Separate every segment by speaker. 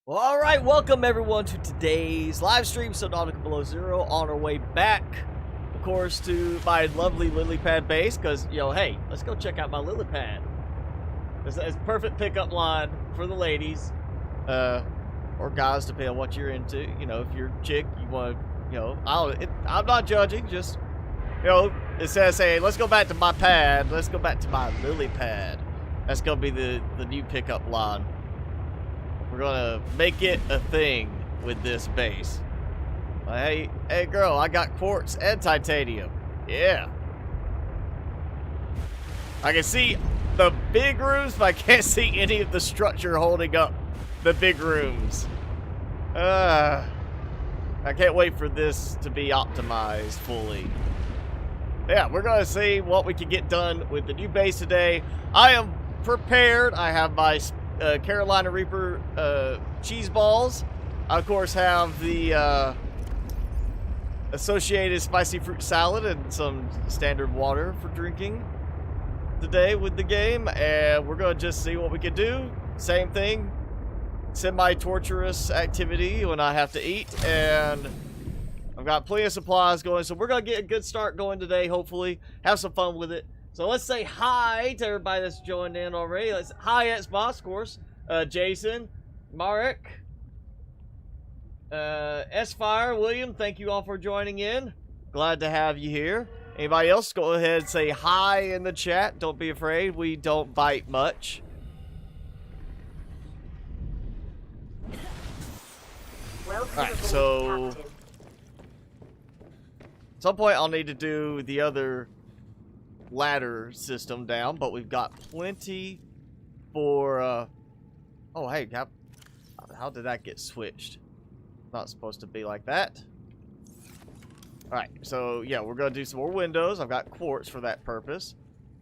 Speaker 1: Well, all right, welcome everyone to today's live stream, Subnautica Below Zero, on our way back, of course, to my lovely LILYPAD base, because, hey, let's go check out my LILYPAD. It's a perfect pickup line for the ladies, or guys, depending on what you're into. If you're a chick, you want to, I'm not judging, just, it says, hey, let's go back to my pad, let's go back to my LILYPAD. That's going to be the new pickup line. We're gonna make it a thing with this base. Hey girl, I got quartz and titanium. Yeah. I can see the big rooms, but I can't see any of the structure holding up the big rooms. I can't wait for this to be optimized fully. Yeah, we're gonna see what we can get done with the new base today. I am prepared. I have my Carolina Reaper cheese balls. I, of course, have the associated spicy fruit salad and some standard water for drinking today with the game, and we're gonna just see what we can do. Same thing, semi-torturous activity when I have to eat, and I've got plenty of supplies going, so we're gonna get a good start going today. Hopefully have some fun with it. So let's say hi to everybody that's joined in already. Hi, Xbox, of course. Jason, Marek, S-Fire, William, thank you all for joining in. Glad to have you here. Anybody else, go ahead and say hi in the chat. Don't be afraid. We don't bite much. Alright, so at some point I'll need to do the other ladder system down, but we've got plenty for oh hey, how did that get switched? Not supposed to be like that. Alright, so yeah, we're gonna do some more windows. I've got quartz for that purpose.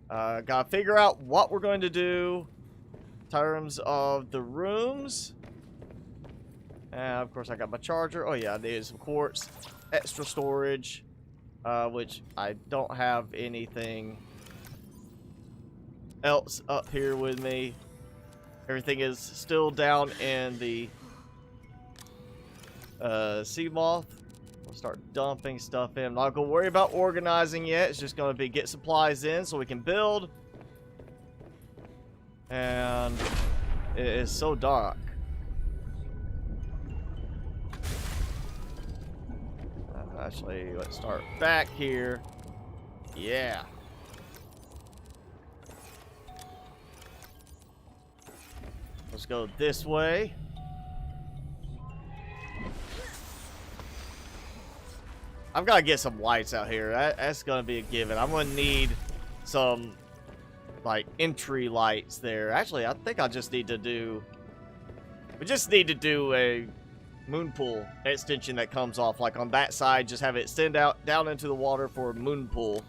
Speaker 1: Gotta figure out what we're going to do in terms of the rooms. And of course I got my charger. Oh yeah, I needed some quartz, extra storage. Which I don't have anything else up here with me. Everything is still down in the sea moth. We'll start dumping stuff in. I'm not gonna worry about organizing yet. It's just gonna be get supplies in so we can build. And it is so dark. Actually, let's start back here. Yeah. Let's go this way. I've got to get some lights out here. That's going to be a given. I'm going to need some, like, entry lights there. Actually, I think I just need to do... We just need to do a moon pool extension that comes off, like on that side, just have it extend out down into the water for a moon pool,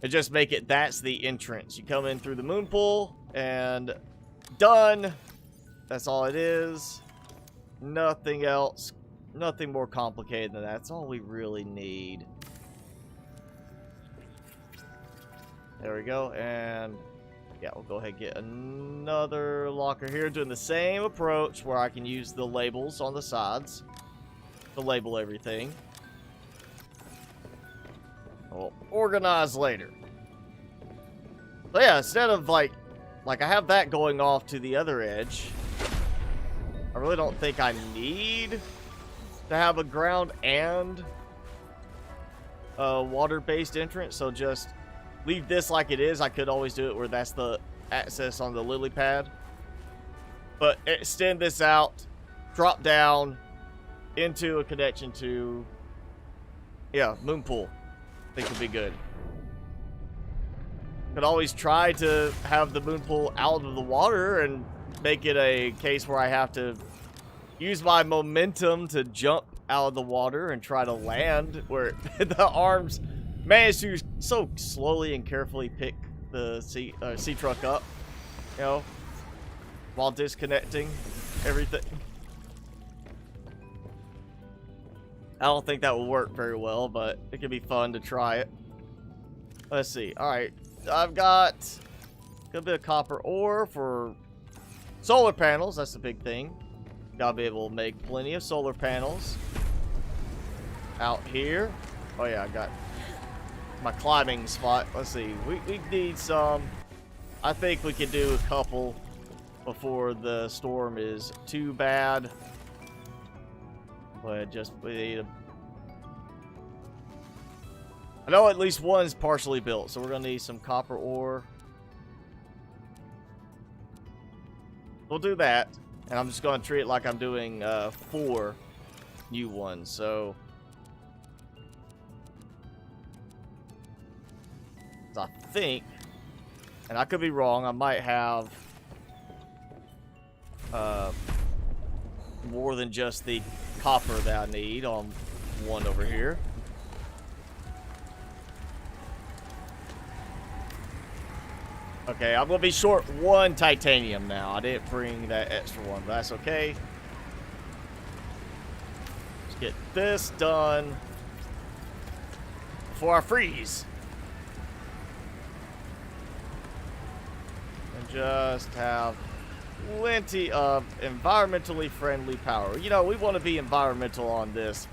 Speaker 1: and just make it that's the entrance. You come in through the moon pool and done. That's all it is. Nothing else, nothing more complicated than that. That's all we really need. There we go. And yeah, we'll go ahead and get another locker here, doing the same approach where I can use the labels on the sides to label everything. We'll organize later. So yeah, instead of like I have that going off to the other edge, I really don't think I need to have a ground and a water-based entrance, so just leave this like it is. I could always do it where that's the access on the LILYPAD. But extend this out, drop down into a connection to, yeah, moon pool. I think would be good. Could always try to have the moon pool out of the water and make it a case where I have to use my momentum to jump out of the water and try to land where the arms manage to so slowly and carefully pick the sea truck up, while disconnecting everything. I don't think that will work very well, but it could be fun to try it. Let's see. All right, I've got a good bit of copper ore for solar panels. That's the big thing. Gotta be able to make plenty of solar panels. Out here. Oh yeah, I got my climbing spot. Let's see. We need some. I think we can do a couple before the storm is too bad. But just we need a. I know at least one's partially built, so we're gonna need some copper ore. We'll do that, and I'm just gonna treat it like I'm doing 4 new ones. So I think, and I could be wrong, I might have more than just the copper that I need on one over here. Okay, I'm gonna be short 1 titanium now. I didn't bring that extra one, but that's okay. Let's get this done before I freeze. And just have plenty of environmentally friendly power. You know, we want to be environmental on this.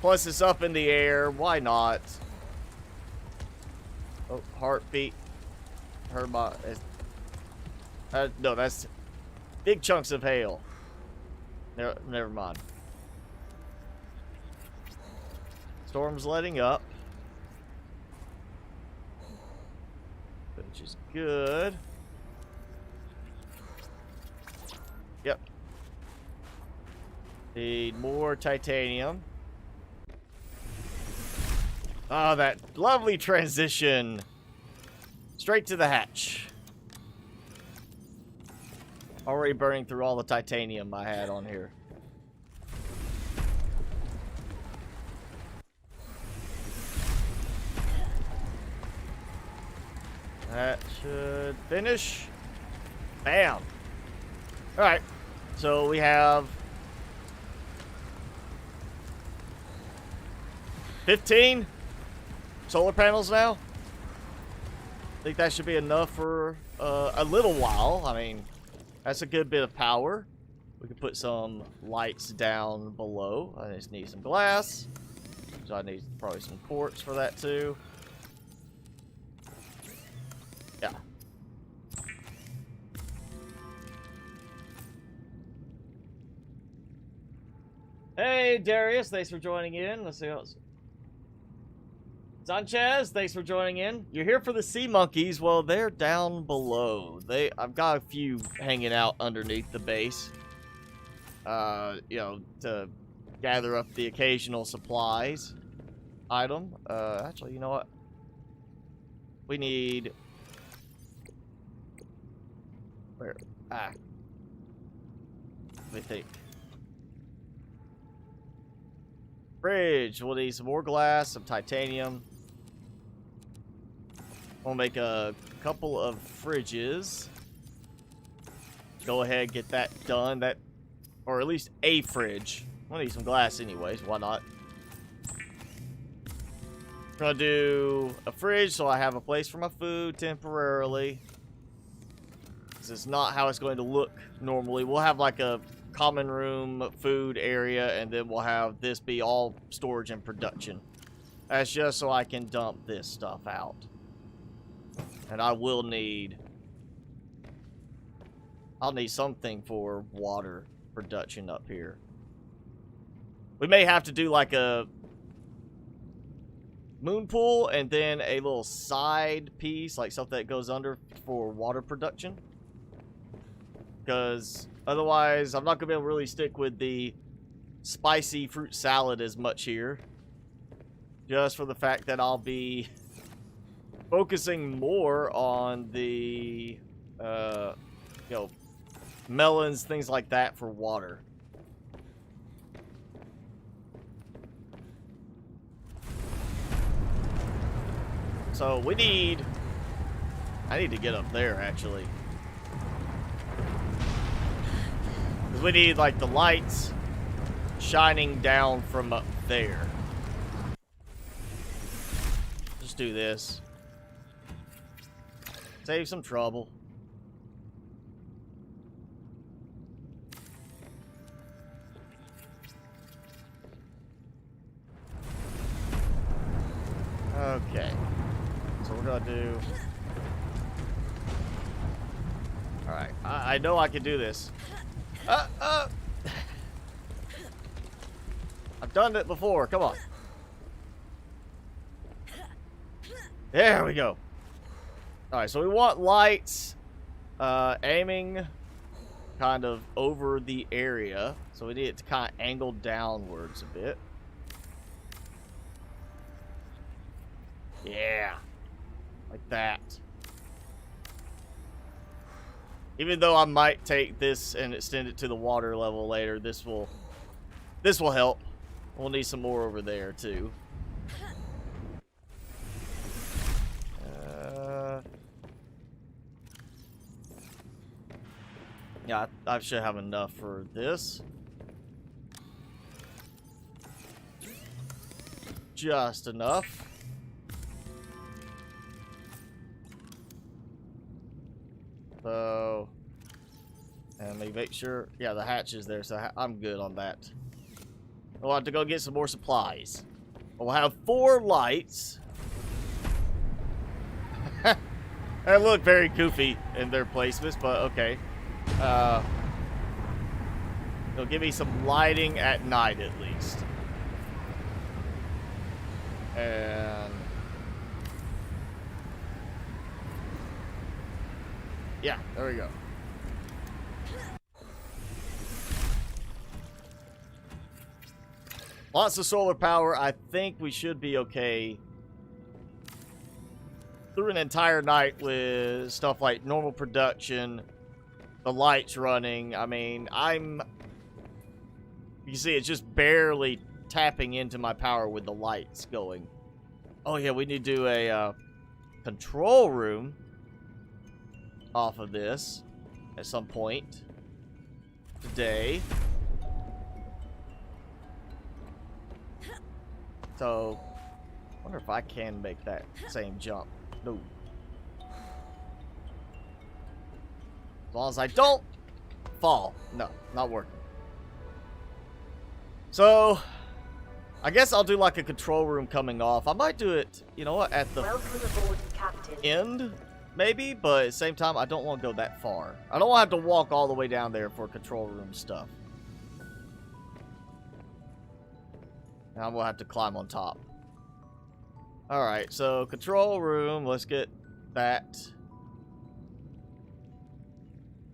Speaker 1: Plus, it's up in the air. Why not? Oh, heartbeat. Heard my... no, that's big chunks of hail. Never mind. Storm's letting up, which is good. Yep. Need more titanium. Ah, that lovely transition. Straight to the hatch. Already burning through all the titanium I had on here. That should finish. Bam. Alright. So we have 15 solar panels now. I think that should be enough for a little while. I mean, that's a good bit of power. We can put some lights down below. I just need some glass. So I need probably some quartz for that too. Yeah. Hey, Darius. Thanks for joining in. Let's see what else. Sanchez, thanks for joining in. You're here for the sea monkeys. Well, they're down below. I've got a few hanging out underneath the base. You know, to gather up the occasional supplies item. Actually, you know what? We need... Where? Ah. Let me think. Fridge. We'll need some more glass, some titanium. We'll make a couple of fridges. Go ahead, get that done. Or at least a fridge. We'll need some glass anyways. Why not? I'm gonna do a fridge so I have a place for my food temporarily. This is not how it's going to look normally. We'll have like a common room food area, and then we'll have this be all storage and production. That's just so I can dump this stuff out. And I will need... I'll need something for water production up here. We may have to do like a moon pool and then a little side piece, like something that goes under for water production. Because otherwise, I'm not going to be able to really stick with the spicy fruit salad as much here. Just for the fact that I'll be focusing more on the, you know, melons, things like that for water. So we need... I need to get up there, actually. Because we need, like, the lights shining down from up there. Just do this. Save some trouble. Alright, I know I can do this. I've done it before. Come on. There we go. Alright, so we want lights aiming kind of over the area. So we need it to kind of angle downwards a bit. Yeah. Like that. Even though I might take this and extend it to the water level later, this will help. We'll need some more over there too. Yeah, I should have enough for this. Just enough. So, and let me make sure, yeah, the hatch is there, so I'm good on that. I'll have to go get some more supplies. We'll have 4 lights. They look very goofy in their placements, but okay. They'll give me some lighting at night at least. And yeah, there we go. Lots of solar power. I think we should be okay through an entire night with stuff like normal production, the lights running. I mean, you see it's just barely tapping into my power with the lights going. Oh yeah, we need to do a control room off of this at some point today. So, I wonder if I can make that same jump. No. As long as I don't fall. No, not working. So, I guess I'll do like a control room coming off. I might do it, you know what, at the end, maybe, but at the same time, I don't want to go that far. I don't want to have to walk all the way down there for control room stuff. Now we'll have to climb on top. Alright, so control room, let's get that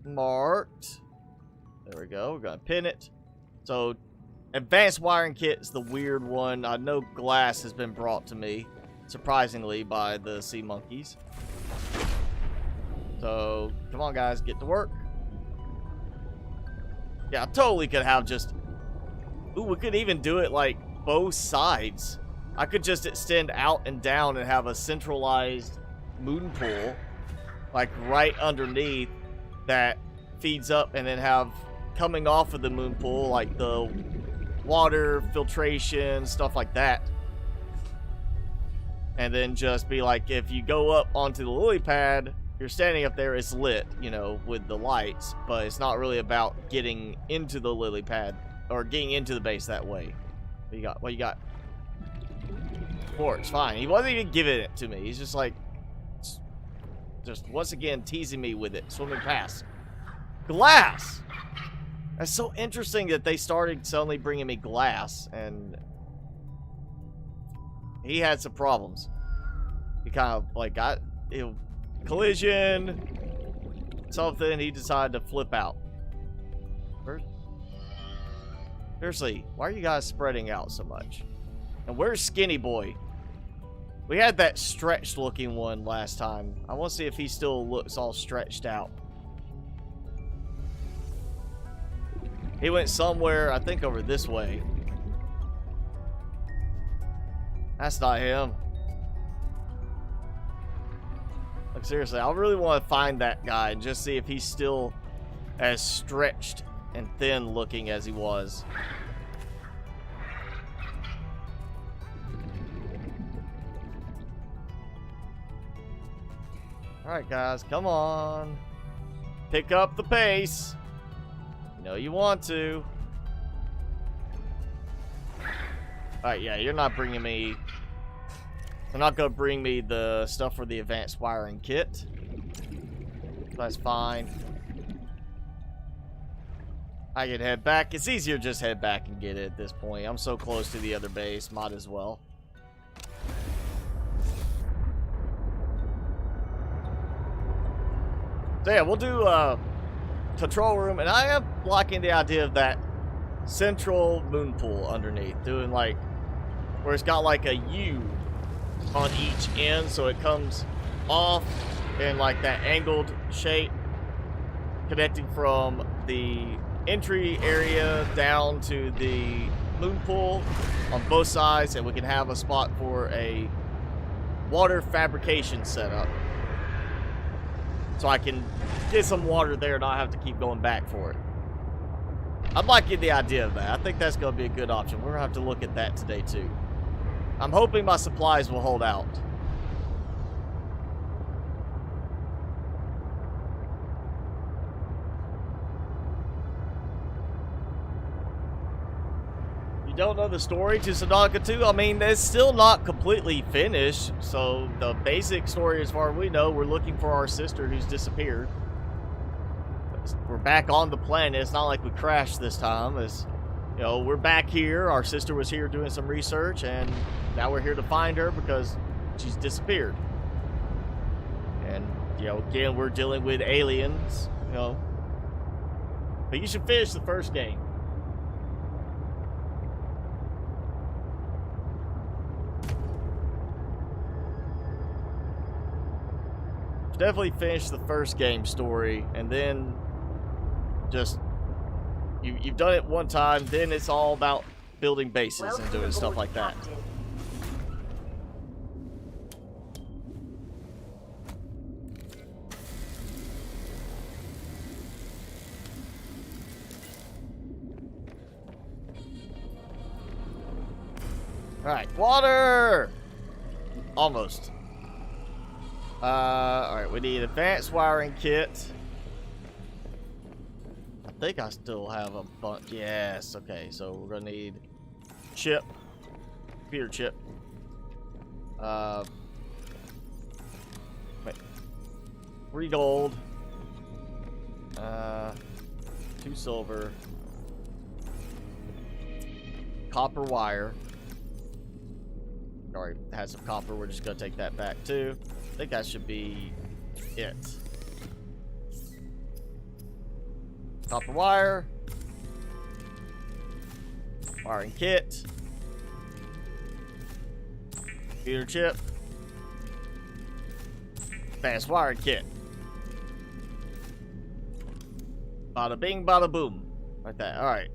Speaker 1: marked. There we go, we're gonna pin it. So, advanced wiring kit is the weird one. I know glass has been brought to me, surprisingly, by the sea monkeys. So, come on guys, get to work. Yeah, I totally could have just... Ooh, we could even do it like both sides. I could just extend out and down and have a centralized moon pool, like right underneath that feeds up, and then have coming off of the moon pool like the water filtration, stuff like that. And then just be like, if you go up onto the lily pad, you're standing up there, it's lit, you know, with the lights, but it's not really about getting into the lily pad or getting into the base that way. What you got? What you got? Quartz, fine. He wasn't even giving it to me. He's just like, just once again teasing me with it, swimming past. Glass! That's so interesting that they started suddenly bringing me glass, and he had some problems. He kind of like got collision, something. He decided to flip out. Seriously, why are you guys spreading out so much? And where's Skinny Boy? We had that stretched looking one last time. I want to see if he still looks all stretched out. He went somewhere, I think over this way. That's not him. Like seriously, I really want to find that guy and just see if he's still as stretched and thin looking as he was. Alright guys, come on. Pick up the pace. You know you want to. Alright, yeah, you're not bringing me... They're not going to bring me the stuff for the advanced wiring kit. That's fine. I can head back. It's easier to just head back and get it at this point. I'm so close to the other base. Might as well. So yeah, we'll do control room, and I am liking the idea of that central moon pool underneath, doing like where it's got like a U on each end, so it comes off in like that angled shape, connecting from the entry area down to the moon pool on both sides, and we can have a spot for a water fabrication setup. So I can get some water there and not have to keep going back for it. I'm liking the idea of that. I think that's going to be a good option. We're going to have to look at that today too. I'm hoping my supplies will hold out. You don't know the story to Subnautica 2? I mean, it's still not completely finished. So the basic story, as far as we know, we're looking for our sister who's disappeared. We're back on the planet. It's not like we crashed this time. It's, you know, we're back here. Our sister was here doing some research, and now we're here to find her because she's disappeared. And, you know, again, we're dealing with aliens, you know. But you should finish the first game. Definitely finish the first game story, and then just you've done it one time, then it's all about building bases and doing stuff like that. Alright, water! Almost. Alright, we need advanced wiring kit. I think I still have a bunch. Yes, okay, so we're gonna need chip. Computer chip. Wait. 3 gold. 2 silver. Copper wire. Alright, has some copper. We're just gonna take that back too. I think that should be it. Copper wire. Wiring kit. Computer chip. Advanced wiring kit. Bada bing, bada boom. Like that. Alright.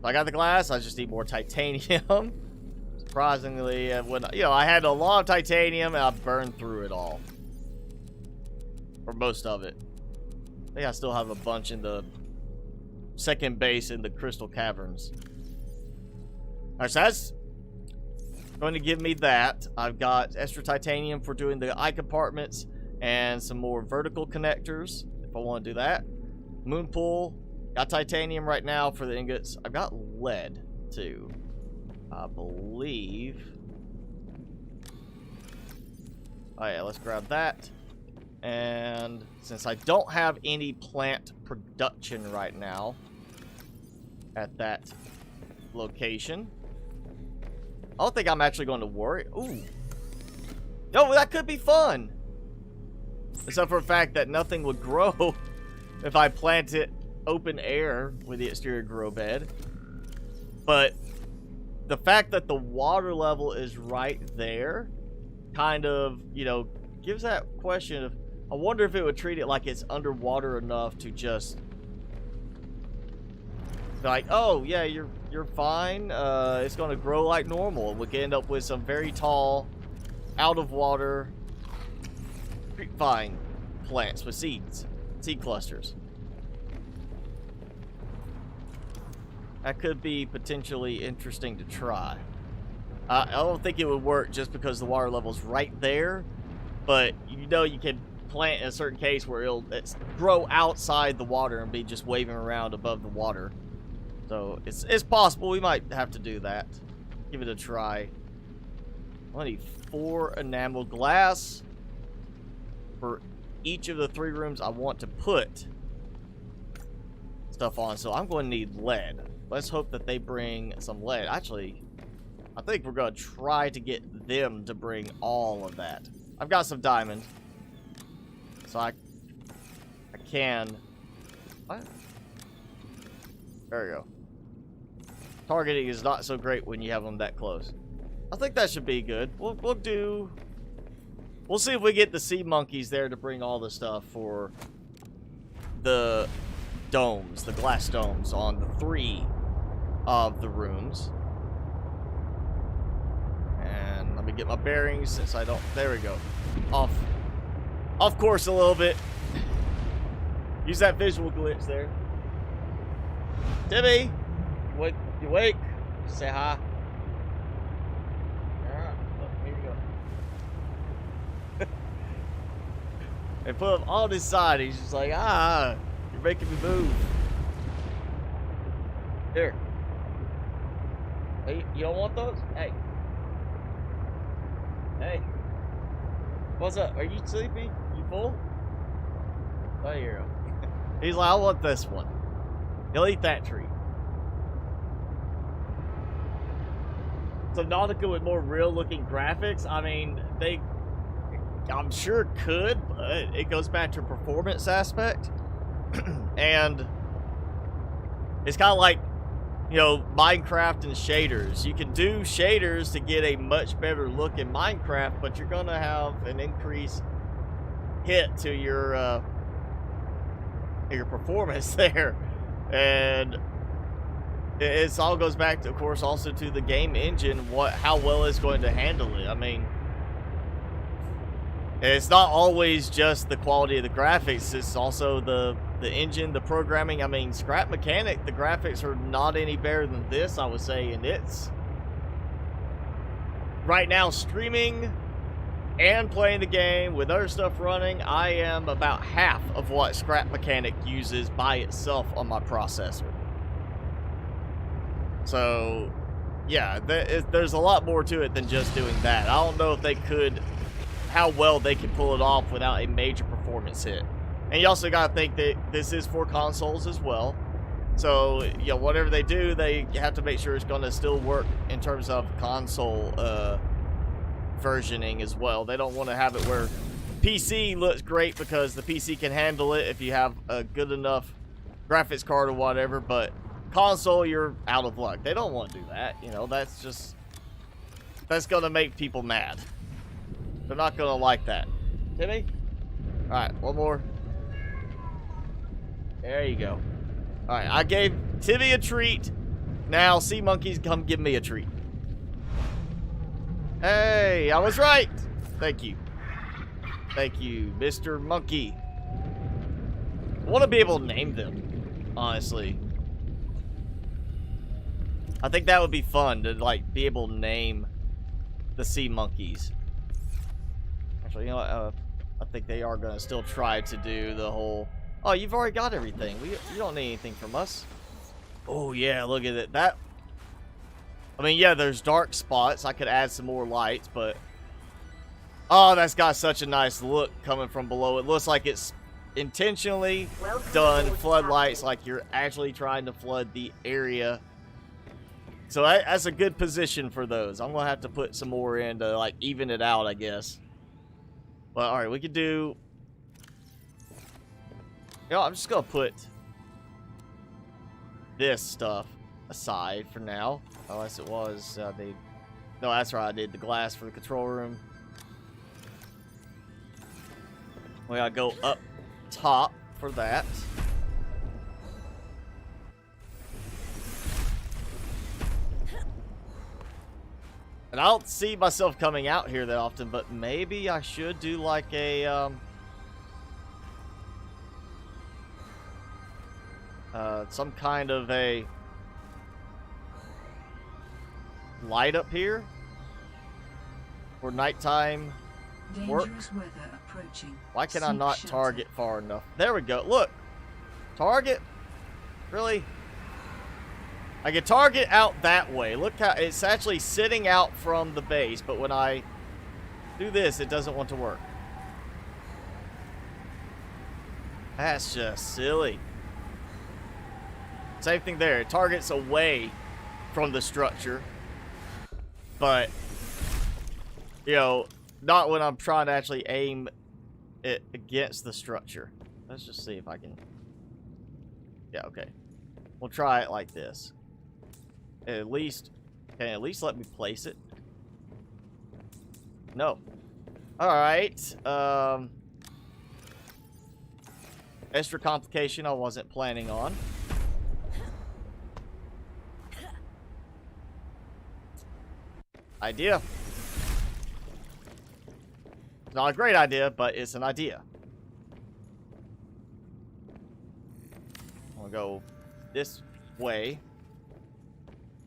Speaker 1: I got the glass. I just need more titanium. Surprisingly, when you know, I had a lot of titanium and I burned through it all, or most of it. I think I still have a bunch in the second base in the crystal caverns. Alright, so that's going to give me that. I've got extra titanium for doing the eye compartments and some more vertical connectors if I want to do that. Moon pool. Got titanium right now for the ingots. I've got lead too, I believe. Oh yeah, let's grab that. And since I don't have any plant production right now at that location, I don't think I'm actually going to worry. Ooh. No, that could be fun. Except for the fact that nothing would grow if I plant it open air with the exterior grow bed. But the fact that the water level is right there kind of, you know, gives that question of, I wonder if it would treat it like it's underwater enough to just be like, oh yeah, you're fine. It's gonna grow like normal, and we can end up with some very tall, out of water vine plants with seed clusters. That could be potentially interesting to try. I don't think it would work just because the water level's right there, but you know you can plant in a certain case where it'll grow outside the water and be just waving around above the water. So it's possible. We might have to do that. Give it a try. I need 4 enameled glass for each of the 3 rooms I want to put stuff on, so I'm going to need lead. Let's hope that they bring some lead. Actually, I think we're going to try to get them to bring all of that. I've got some diamond. So I can... What? There we go. Targeting is not so great when you have them that close. I think that should be good. We'll see if we get the sea monkeys there to bring all the stuff for the domes, the glass domes on the 3 of the rooms. And let me get my bearings since I don't... There we go. Off course a little bit. Use that visual glitch there. Timmy! You awake? Say hi. Alright, here you go. And put him on his side. He's just like, you're making me move. Here. Hey, you don't want those? Hey. Hey. What's up? Are you sleepy? You full? Oh, here you go. He's like, I want this one. He'll eat that treat. Subnautica with more real-looking graphics. I mean, I'm sure could, but it goes back to performance aspect. And it's kind of like, you know, Minecraft and shaders. You can do shaders to get a much better look in Minecraft, but you're gonna have an increased hit to your performance there. And it all goes back to, of course, also to the game engine, how well it's going to handle it. I mean, it's not always just the quality of the graphics, it's also the engine, the programming. I mean, Scrap Mechanic, the graphics are not any better than this, I would say, and it's right now streaming and playing the game with other stuff running. I am about half of what Scrap Mechanic uses by itself on my processor. So, yeah, there's a lot more to it than just doing that. I don't know if they could, how well they can pull it off without a major performance hit. And you also got to think that this is for consoles as well. So, you know, whatever they do, they have to make sure it's going to still work in terms of console versioning as well. They don't want to have it where PC looks great because the PC can handle it if you have a good enough graphics card or whatever, but console, you're out of luck. They don't want to do that. You know, that's going to make people mad. They're not going to like that. Timmy? Alright, one more. There you go. Alright, I gave Timmy a treat. Now, sea monkeys, come give me a treat. Hey, I was right. Thank you. Thank you, Mr. Monkey. I want to be able to name them, honestly. I think that would be fun to, like, be able to name the sea monkeys. Actually, you know what? I think they are going to still try to do the whole... Oh, you've already got everything. You don't need anything from us. Oh, yeah, look at it. That... I mean, yeah, there's dark spots. I could add some more lights, but... Oh, that's got such a nice look coming from below. It looks like it's intentionally done floodlights, like you're actually trying to flood the area. So that's a good position for those. I'm going to have to put some more in to, like, even it out, I guess. But, alright, we could do... You know, I'm just going to put this stuff aside for now. Unless it was, no, that's right, I did the glass for the control room. We gotta go up top for that. And I don't see myself coming out here that often, but maybe I should do like a, some kind of a light up here for nighttime work. Why can I not target far enough? There we go. Look, target. Really? I can target out that way. Look how it's actually sitting out from the base, but when I do this, it doesn't want to work. That's just silly. Same thing there. It targets away from the structure. But, you know, not when I'm trying to actually aim it against the structure. Let's just see if I can... Yeah, okay. We'll try it like this. At least... Can at least let me place it? No. Alright. Extra complication I wasn't planning on. Idea. It's not a great idea, but it's an idea. I'm gonna go this way.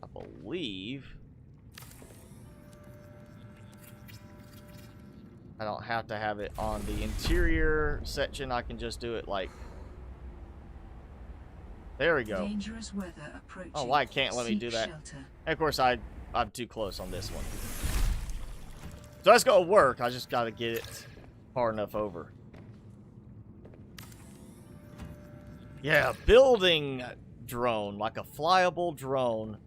Speaker 1: I believe. I don't have to have it on the interior section. I can just do it like... There we go.
Speaker 2: Dangerous weather approaching.
Speaker 1: Oh, why can't let me do that?
Speaker 2: Shelter.
Speaker 1: And of course, I'm too close on this one. So that's gonna work. I just gotta get it far enough over. Yeah, building drone, like a flyable drone,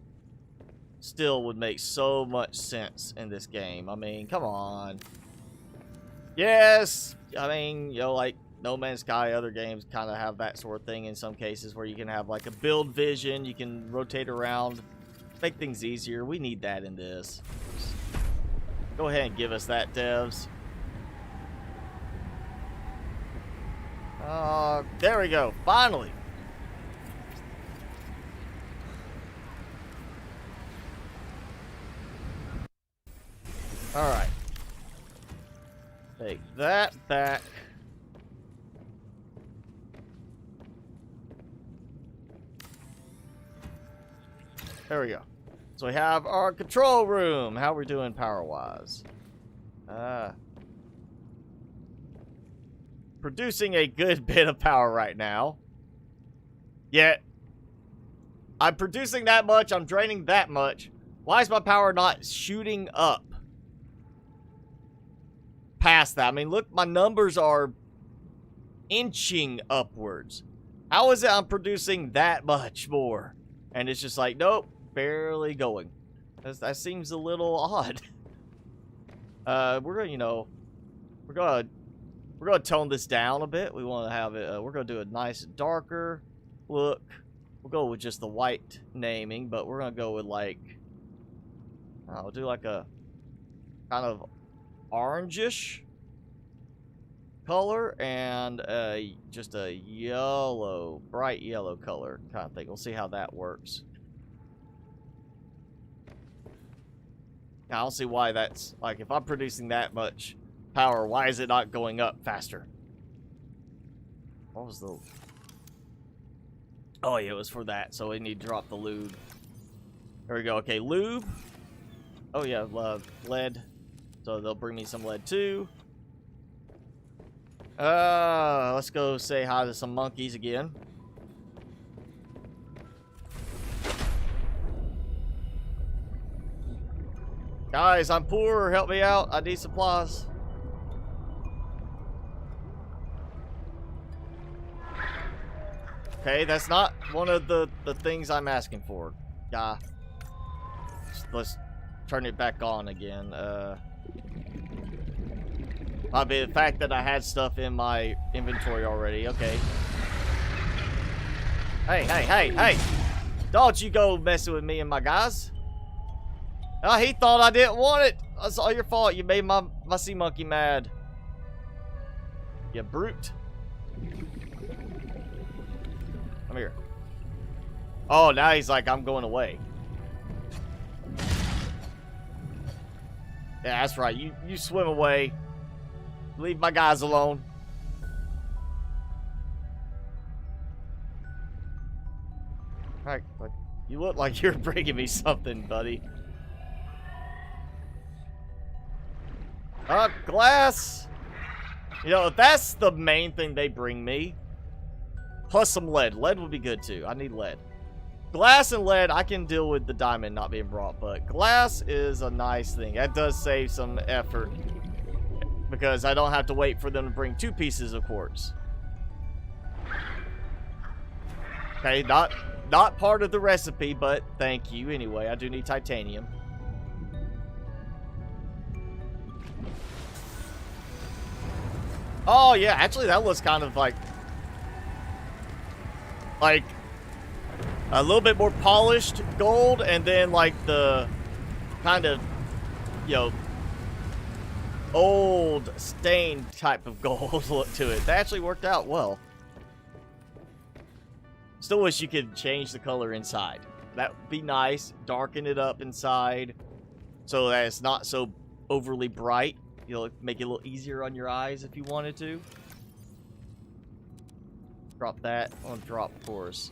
Speaker 1: still would make so much sense in this game. I mean, come on. Yes, I mean, you know, like No Man's Sky, other games kind of have that sort of thing in some cases where you can have like a build vision, you can rotate around, make things easier. We need that in this. Go ahead and give us that, devs. There we go. Finally. All right. Take that back. There we go. So we have our control room. How are we doing power-wise? Producing a good bit of power right now. Yet, I'm producing that much. I'm draining that much. Why is my power not shooting up past that? I mean, look, my numbers are inching upwards. How is it I'm producing that much more? And it's just like, nope. Barely going. That seems a little odd. We're gonna, you know, we're gonna tone this down a bit. We want to have it. We're gonna do a nice darker look. We'll go with just the white naming, but we're gonna go with like, I'll do like a kind of orangish color and just a yellow, bright yellow color kind of thing. We'll see how that works. I don't see why that's, like, if I'm producing that much power, why is it not going up faster? What was the... Oh, yeah, it was for that, so we need to drop the lube. There we go. Okay, lube. Oh, yeah, lead. So they'll bring me some lead, too. Let's go say hi to some monkeys again. Guys, I'm poor. Help me out. I need supplies. Okay, that's not one of the things I'm asking for. Yeah. Let's turn it back on again. Might be the fact that I had stuff in my inventory already. Okay. Hey. Don't you go messing with me and my guys. Oh, he thought I didn't want it. That's all your fault. You made my sea monkey mad. You brute. Come here. Oh, now he's like, I'm going away. Yeah, that's right. You swim away. Leave my guys alone. Alright, you look like you're bringing me something, buddy. Glass. You know, that's the main thing they bring me. Plus some lead. Lead would be good too. I need lead. Glass and lead, I can deal with the diamond not being brought, but glass is a nice thing. That does save some effort because I don't have to wait for them to bring 2 pieces of quartz. Okay, not Not part of the recipe, but thank you anyway. I do need titanium. Oh yeah, actually that was kind of like a little bit more polished gold, and then like the kind of, you know, old stained type of gold look to it. That actually worked out well. Still wish you could change the color inside. That would be nice. Darken it up inside so that it's not so overly bright. You'll make it a little easier on your eyes if you wanted to. Drop that. I'll drop, of course,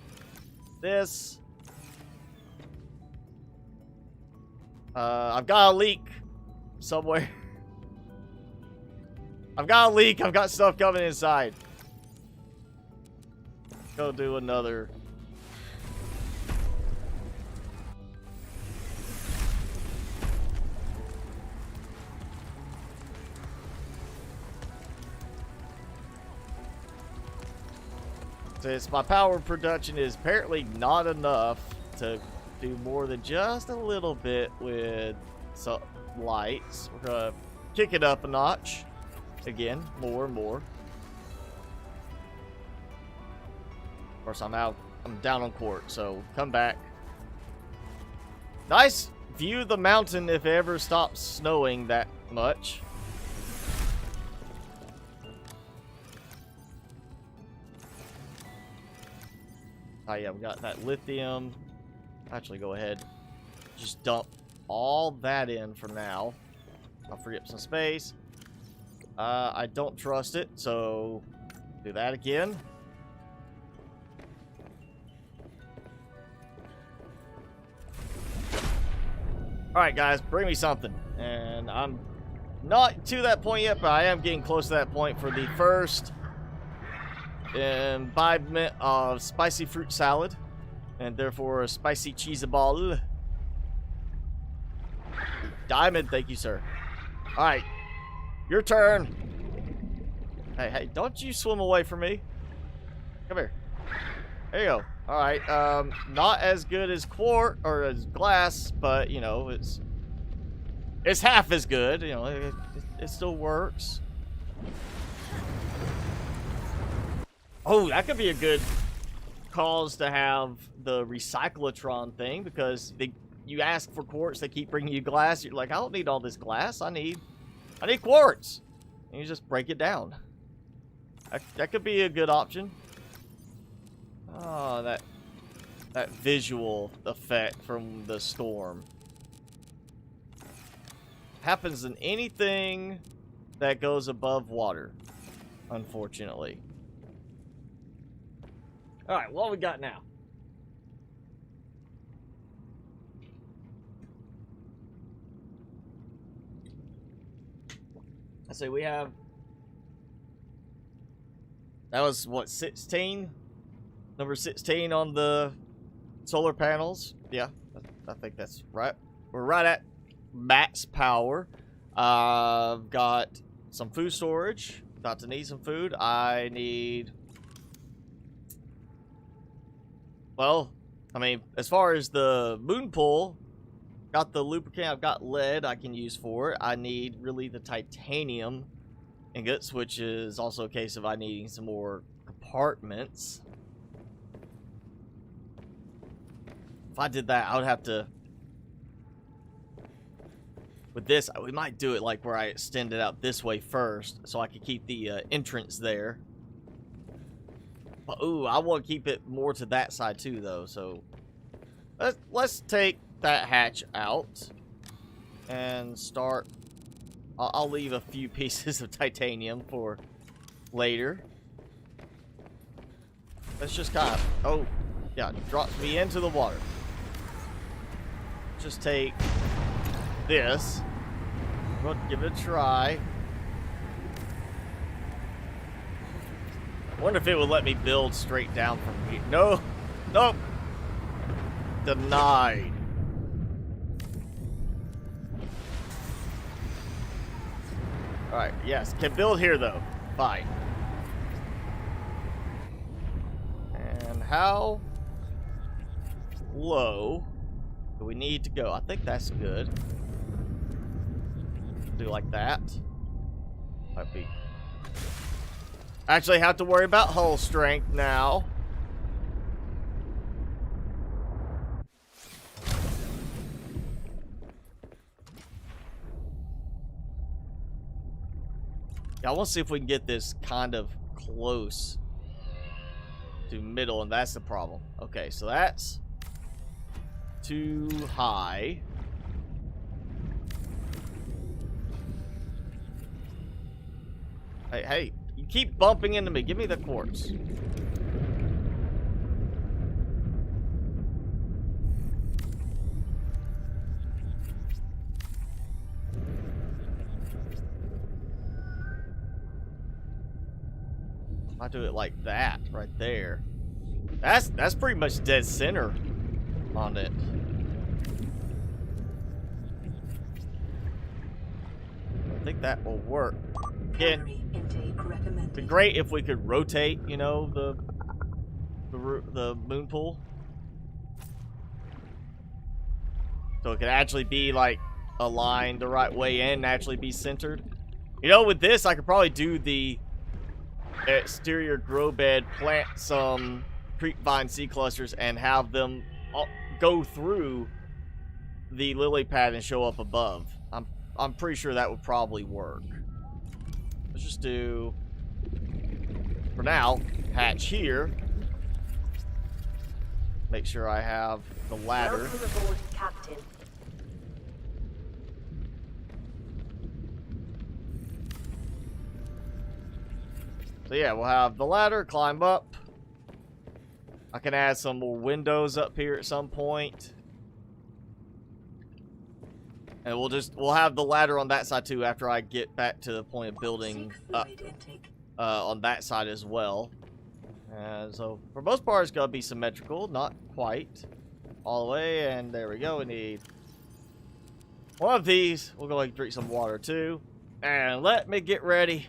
Speaker 1: this. I've got a leak somewhere. I've got a leak. I've got stuff coming inside. Go do another. Since my power production is apparently not enough to do more than just a little bit with some lights, we're gonna kick it up a notch. Again, more and more. Of course, I'm down on court, so come back. Nice view of the mountain if it ever stops snowing that much. Oh yeah, we got that lithium. Actually, go ahead. Just dump all that in for now. I'll free up some space. I don't trust it, so do that again. Alright guys, bring me something. And I'm not to that point yet, but I am getting close to that point for the first imbibement of spicy fruit salad. And therefore a spicy cheese ball. Diamond, thank you, sir. Alright, your turn. Hey, don't you swim away from me. Come here. There you go. Alright, not as good as quartz or as glass, but, you know, it's half as good. You know, it still works. Oh, that could be a good cause to have the recyclotron thing, because you ask for quartz, they keep bringing you glass. You're like, I don't need all this glass. I need quartz. And you just break it down. That could be a good option. Oh, that visual effect from the storm happens in anything that goes above water, unfortunately. All right, what we got now? I say we have. That was what, 16? Number 16 on the solar panels. Yeah, I think that's right. We're right at max power. I've got some food storage. About to need some food. I need... Well, I mean, as far as the moon pool, got the lubricant, I've got lead I can use for it. I need really the titanium ingots, which is also a case of I needing some more compartments. If I did that, I would have to... With this, we might do it like where I extend it out this way first, so I could keep the entrance there. But, ooh, I want to keep it more to that side too, though, so... Let's take that hatch out and start... I'll leave a few pieces of titanium for later. Let's just kind of... Oh, yeah, drops me into the water. Just take this. We'll give it a try. I wonder if it would let me build straight down from here. No. Nope. Denied. Alright, yes. Can build here, though. Fine. And how low. Do we need to go? I think that's good. Do like that. Might be. Actually have to worry about hull strength now. Yeah, I want to see if we can get this kind of close to middle, and that's the problem. Okay, so that's too high. Hey, hey, you keep bumping into me. Give me the quartz. I do it like that right there. That's pretty much dead center on it. I think that will work. Again, it'd be great if we could rotate, you know, the moon pool, so it could actually be like aligned the right way and actually be centered. You know, with this, I could probably do the exterior grow bed, plant some creepvine seed clusters, and have them go through the lily pad and show up above. I'm pretty sure that would probably work. Let's just do, for now, hatch here. Make sure I have the ladder.
Speaker 2: Welcome aboard, Captain.
Speaker 1: So yeah, we'll have the ladder, climb up. I can add some more windows up here at some point. And we'll have the ladder on that side too after I get back to the point of building up on that side as well. And so for most part it's gonna be symmetrical, not quite all the way. And there we go. We need one of these. We'll go and drink some water too. And let me get ready.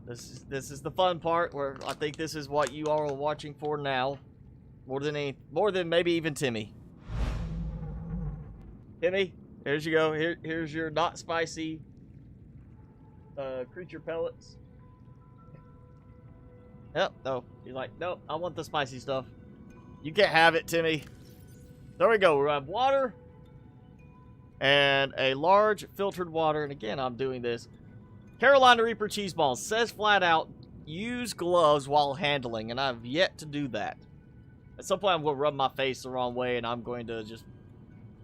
Speaker 1: This is the fun part, where I think this is what you all are watching for now, more than maybe even Timmy. Timmy, here's you go. Here's your not spicy creature pellets. Yep. No, he's like, nope. I want the spicy stuff. You can't have it, Timmy. There we go. We have water and a large filtered water. And again, I'm doing this. Carolina Reaper cheese balls says flat out, use gloves while handling, and I've yet to do that. At some point I'm going to rub my face the wrong way and I'm going to just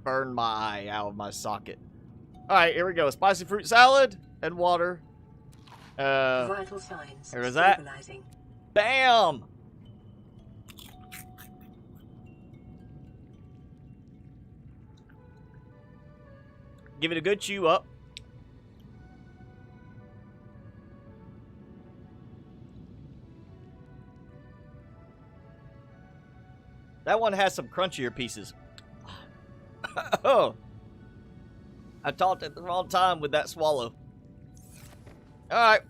Speaker 1: burn my eye out of my socket. Alright, here we go. Spicy fruit salad and water.
Speaker 2: Vital signs.
Speaker 1: Here is that. Bam! Give it a good chew up. That one has some crunchier pieces. Oh, I talked at the wrong time with that swallow. All right.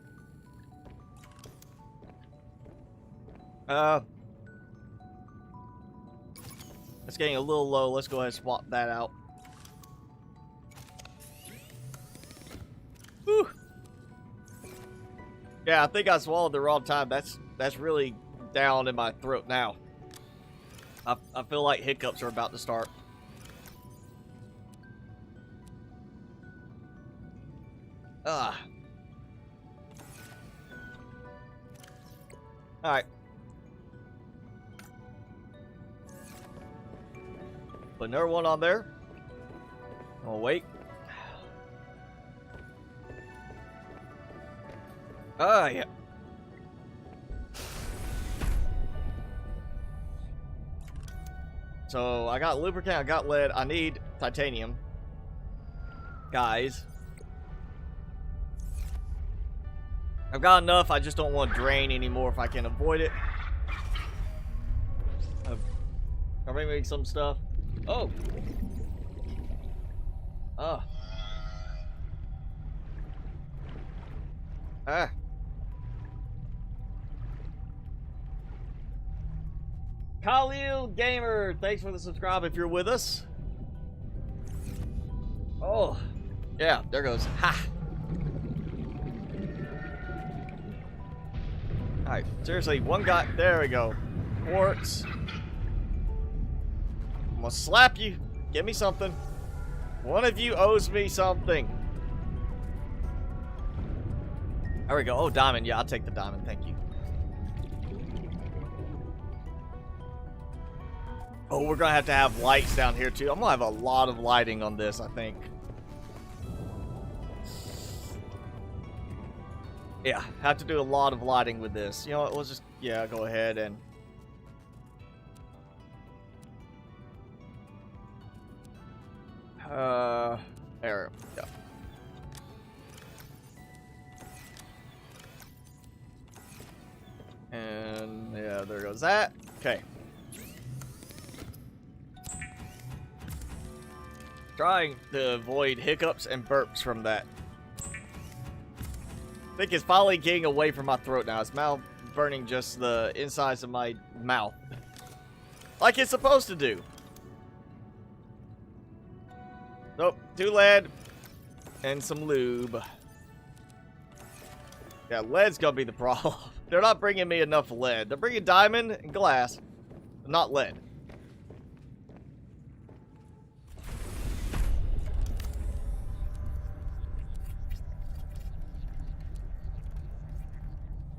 Speaker 1: It's getting a little low. Let's go ahead and swap that out. Whew. Yeah, I think I swallowed the wrong time. That's really down in my throat now. I feel like hiccups are about to start. Alright. Put another one on there. I'll wait. Yeah. So I got lubricant, I got lead, I need titanium. Guys. I've got enough, I just don't want to drain anymore if I can avoid it. I'll make some stuff. Oh. Oh. Ah. Khalil Gamer, thanks for the subscribe if you're with us. Oh, yeah, there goes. Ha! Alright, seriously, one guy. There we go. Quartz. I'm gonna slap you. Give me something. One of you owes me something. There we go. Oh, diamond. Yeah, I'll take the diamond. Thank you. Oh, we're gonna have to have lights down here too. I'm gonna have a lot of lighting on this, I think. Yeah, have to do a lot of lighting with this. You know what? We'll just, yeah, go ahead and... there we go. And, yeah, there goes that. Okay. Trying to avoid hiccups and burps from that. I think it's finally getting away from my throat now. It's mouth burning just the insides of my mouth. Like it's supposed to do. Nope, 2 lead and some lube. Yeah, lead's gonna be the problem. They're not bringing me enough lead. They're bringing diamond and glass, but not lead.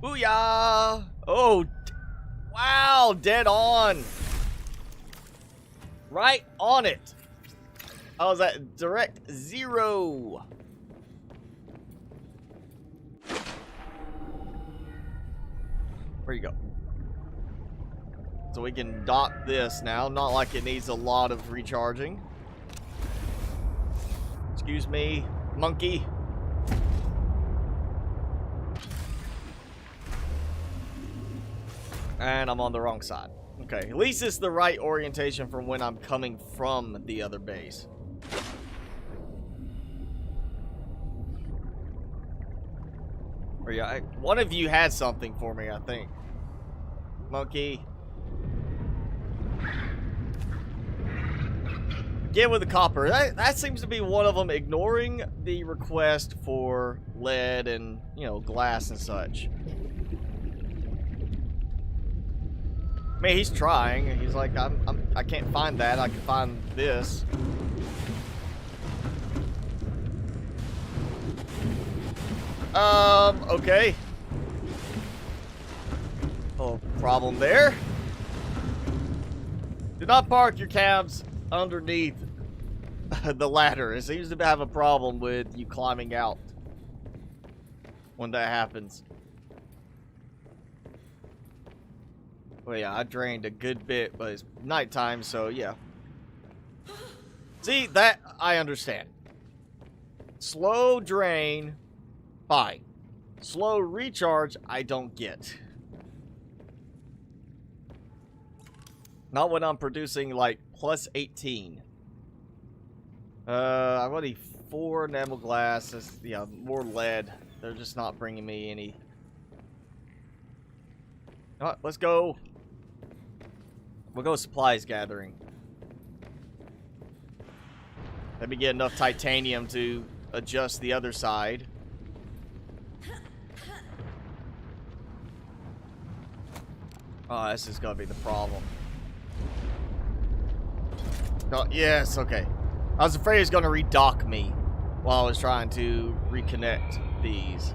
Speaker 1: Booyah! Oh, wow, dead on. Right on it. How was that? Direct 0. Where you go? So we can dock this now. Not like it needs a lot of recharging. Excuse me, monkey. And I'm on the wrong side. Okay, at least it's the right orientation from when I'm coming from the other base. Or yeah, one of you had something for me, I think. Monkey. Again with the copper. That seems to be one of them, ignoring the request for lead and, you know, glass and such. I mean, he's trying. He's like, I can't find that. I can find this. Okay. Oh, problem there. Do not park your cabs underneath the ladder. It seems to have a problem with you climbing out when that happens. Well, yeah, I drained a good bit, but it's nighttime, so yeah. See, that I understand. Slow drain, fine. Slow recharge, I don't get. Not when I'm producing, like, plus 18. I've already 4 enamel glasses. Yeah, more lead. They're just not bringing me any. Alright, let's go. We'll go supplies gathering. Let me get enough titanium to adjust the other side. Oh, this is gonna be the problem. Oh, yes, okay. I was afraid it was gonna redock me while I was trying to reconnect these.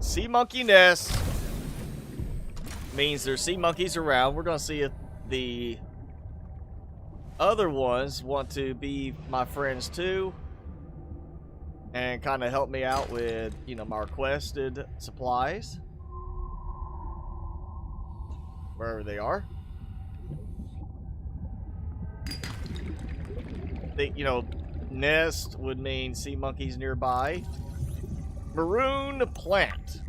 Speaker 1: Sea monkey nest means there's sea monkeys around. We're gonna see if the other ones want to be my friends too and kind of help me out with, you know, my requested supplies wherever they are. You know, nest would mean sea monkeys nearby. Maroon plant.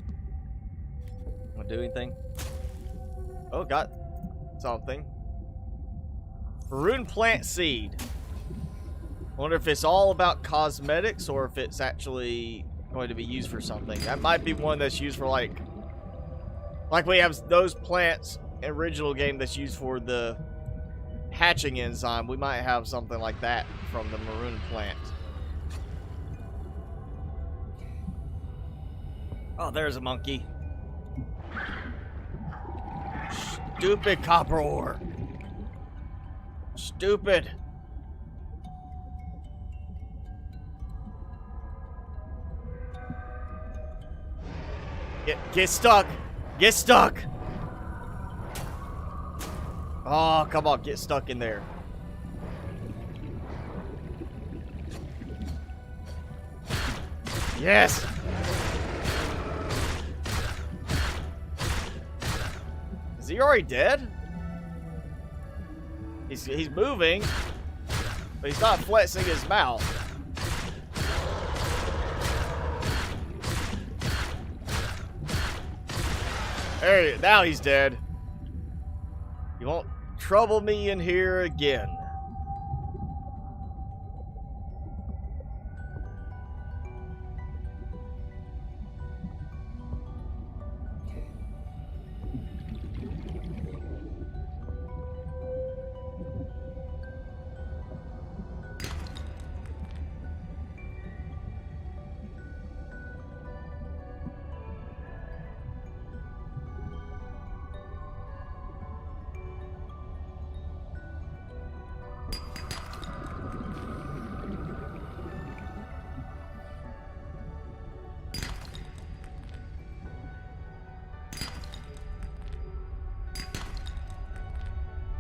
Speaker 1: gonna do anything? Oh, got something. Maroon plant seed. Wonder if it's all about cosmetics or if it's actually going to be used for something. That might be one that's used for like we have those plants in original game that's used for the hatching enzyme. We might have something like that from the maroon plant. Oh, there's a monkey. Stupid copper ore. Stupid. Get stuck. Get stuck. Oh, come on. Get stuck in there. Yes. Is he already dead? He's moving, but he's not flexing his mouth. There, now he's dead. You won't trouble me in here again.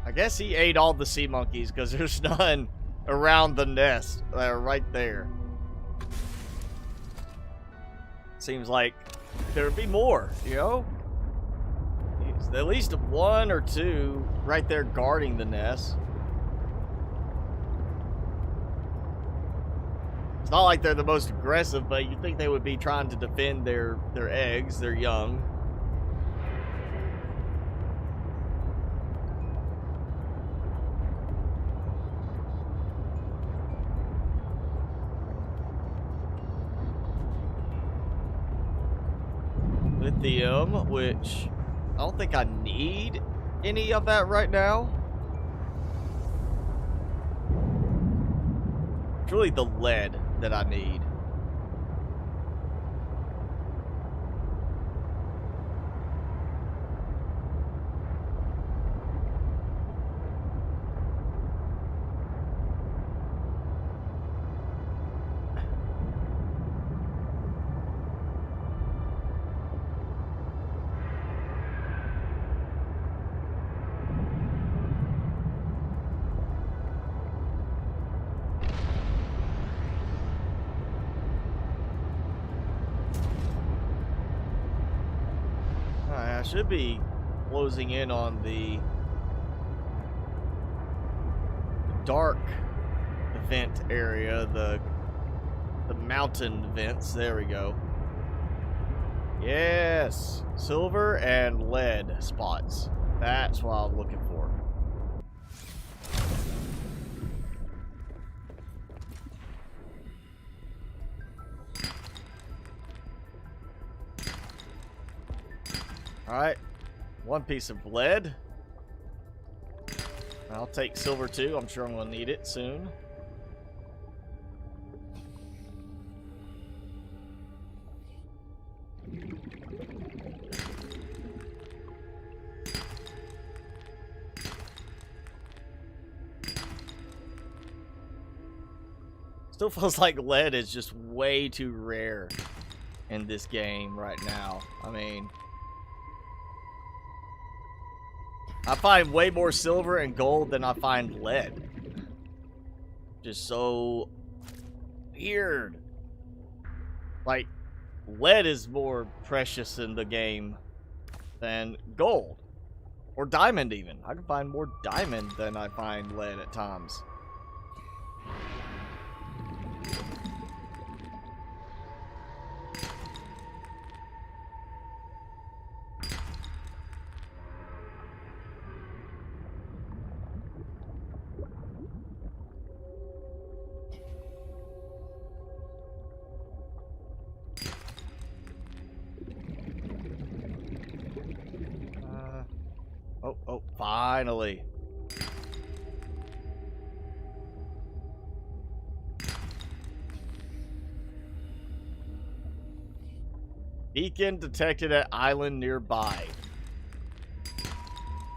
Speaker 1: I guess he ate all the sea monkeys because there's none around the nest. They're right there. Seems like there'd be more, you know? At least one or two right there guarding the nest. It's not like they're the most aggressive, but you'd think they would be trying to defend their eggs, their young. Lithium, which I don't think I need any of that right now. It's really the lead that I need. I should be closing in on the dark vent area, the mountain vents. There we go. Yes, silver and lead spots. That's what I'm looking for. Alright, one piece of lead. I'll take silver too. I'm sure I'm going to need it soon. Still feels like lead is just way too rare in this game right now. I mean, I find way more silver and gold than I find lead. Just so weird. Like, lead is more precious in the game than gold. Or diamond even. I can find more diamond than I find lead at times. Oh, finally. Beacon detected at island nearby.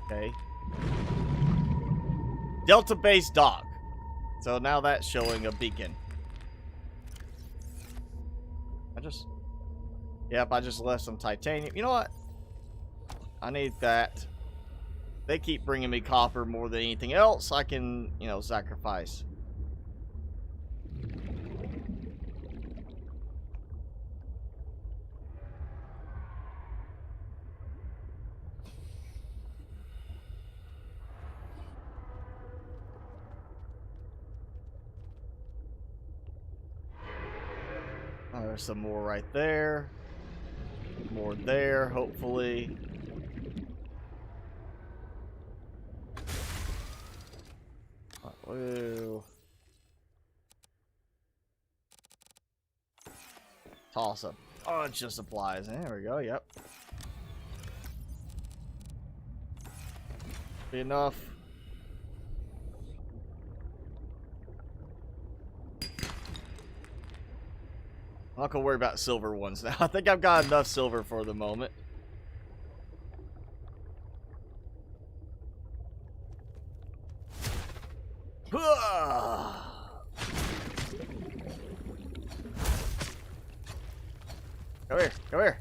Speaker 1: Okay. Delta Base dock. So now that's showing a beacon. Yep, I just left some titanium. You know what? I need that. They keep bringing me copper more than anything else. I can, you know, sacrifice. Oh, there's some more right there. More there, hopefully. Whoa. Toss up. Oh, it just applies. There we go, yep. Be enough. I'm not gonna worry about silver ones now. I think I've got enough silver for the moment. Come here, come here.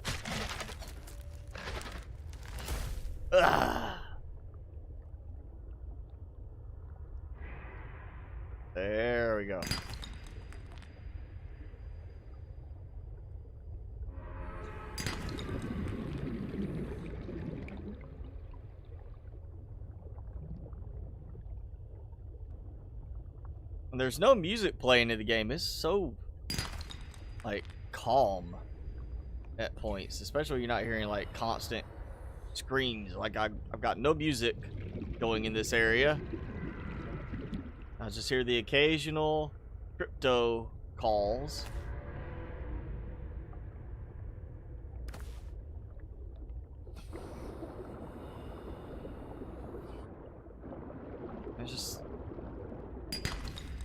Speaker 1: There we go. And there's no music playing in the game. It's so, like, calm at points, especially when you're not hearing like constant screams. Like I've got no music going in this area. I just hear the occasional crypto calls.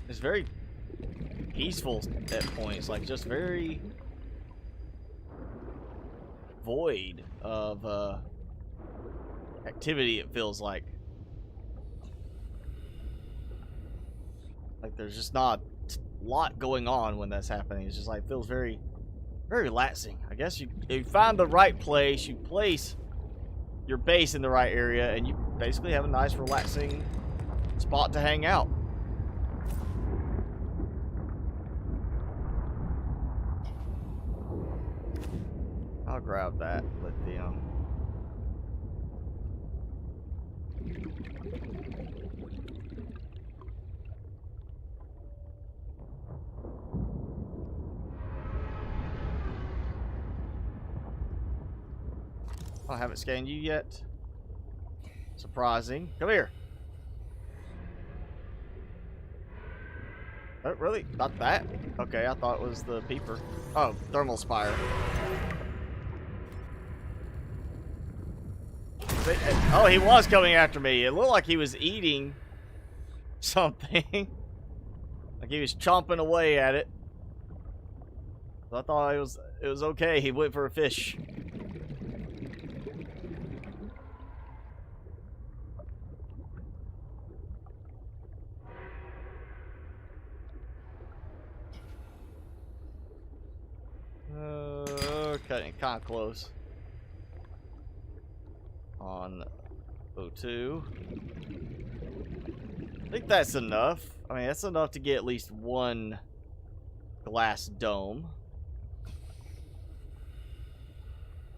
Speaker 1: It's very peaceful at points, like just very void of activity, it feels like. Like there's just not a lot going on when that's happening. It's just like feels very, very relaxing. I guess you find the right place, you place your base in the right area, and you basically have a nice relaxing spot to hang out. I'll grab that lithium. I haven't scanned you yet. Surprising. Come here. Oh, really? Not that? Okay, I thought it was the peeper. Oh, thermal spire. Oh, he was coming after me. It looked like he was eating something. Like he was chomping away at it. So I thought it was okay. He went for a fish. Okay, kind of close. On O2. I think that's enough. I mean, that's enough to get at least one glass dome.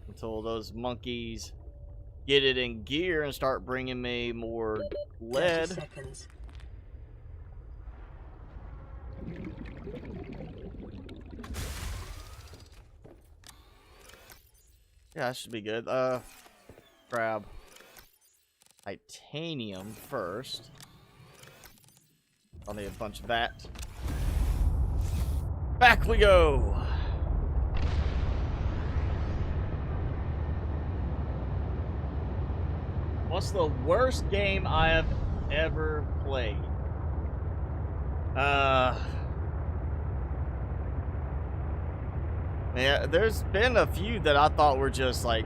Speaker 1: Until those monkeys get it in gear and start bringing me more lead.
Speaker 2: 30 seconds.
Speaker 1: Yeah, that should be good. Grab titanium first. I'll need a bunch of that. Back we go. What's the worst game I have ever played? Yeah, there's been a few that I thought were just like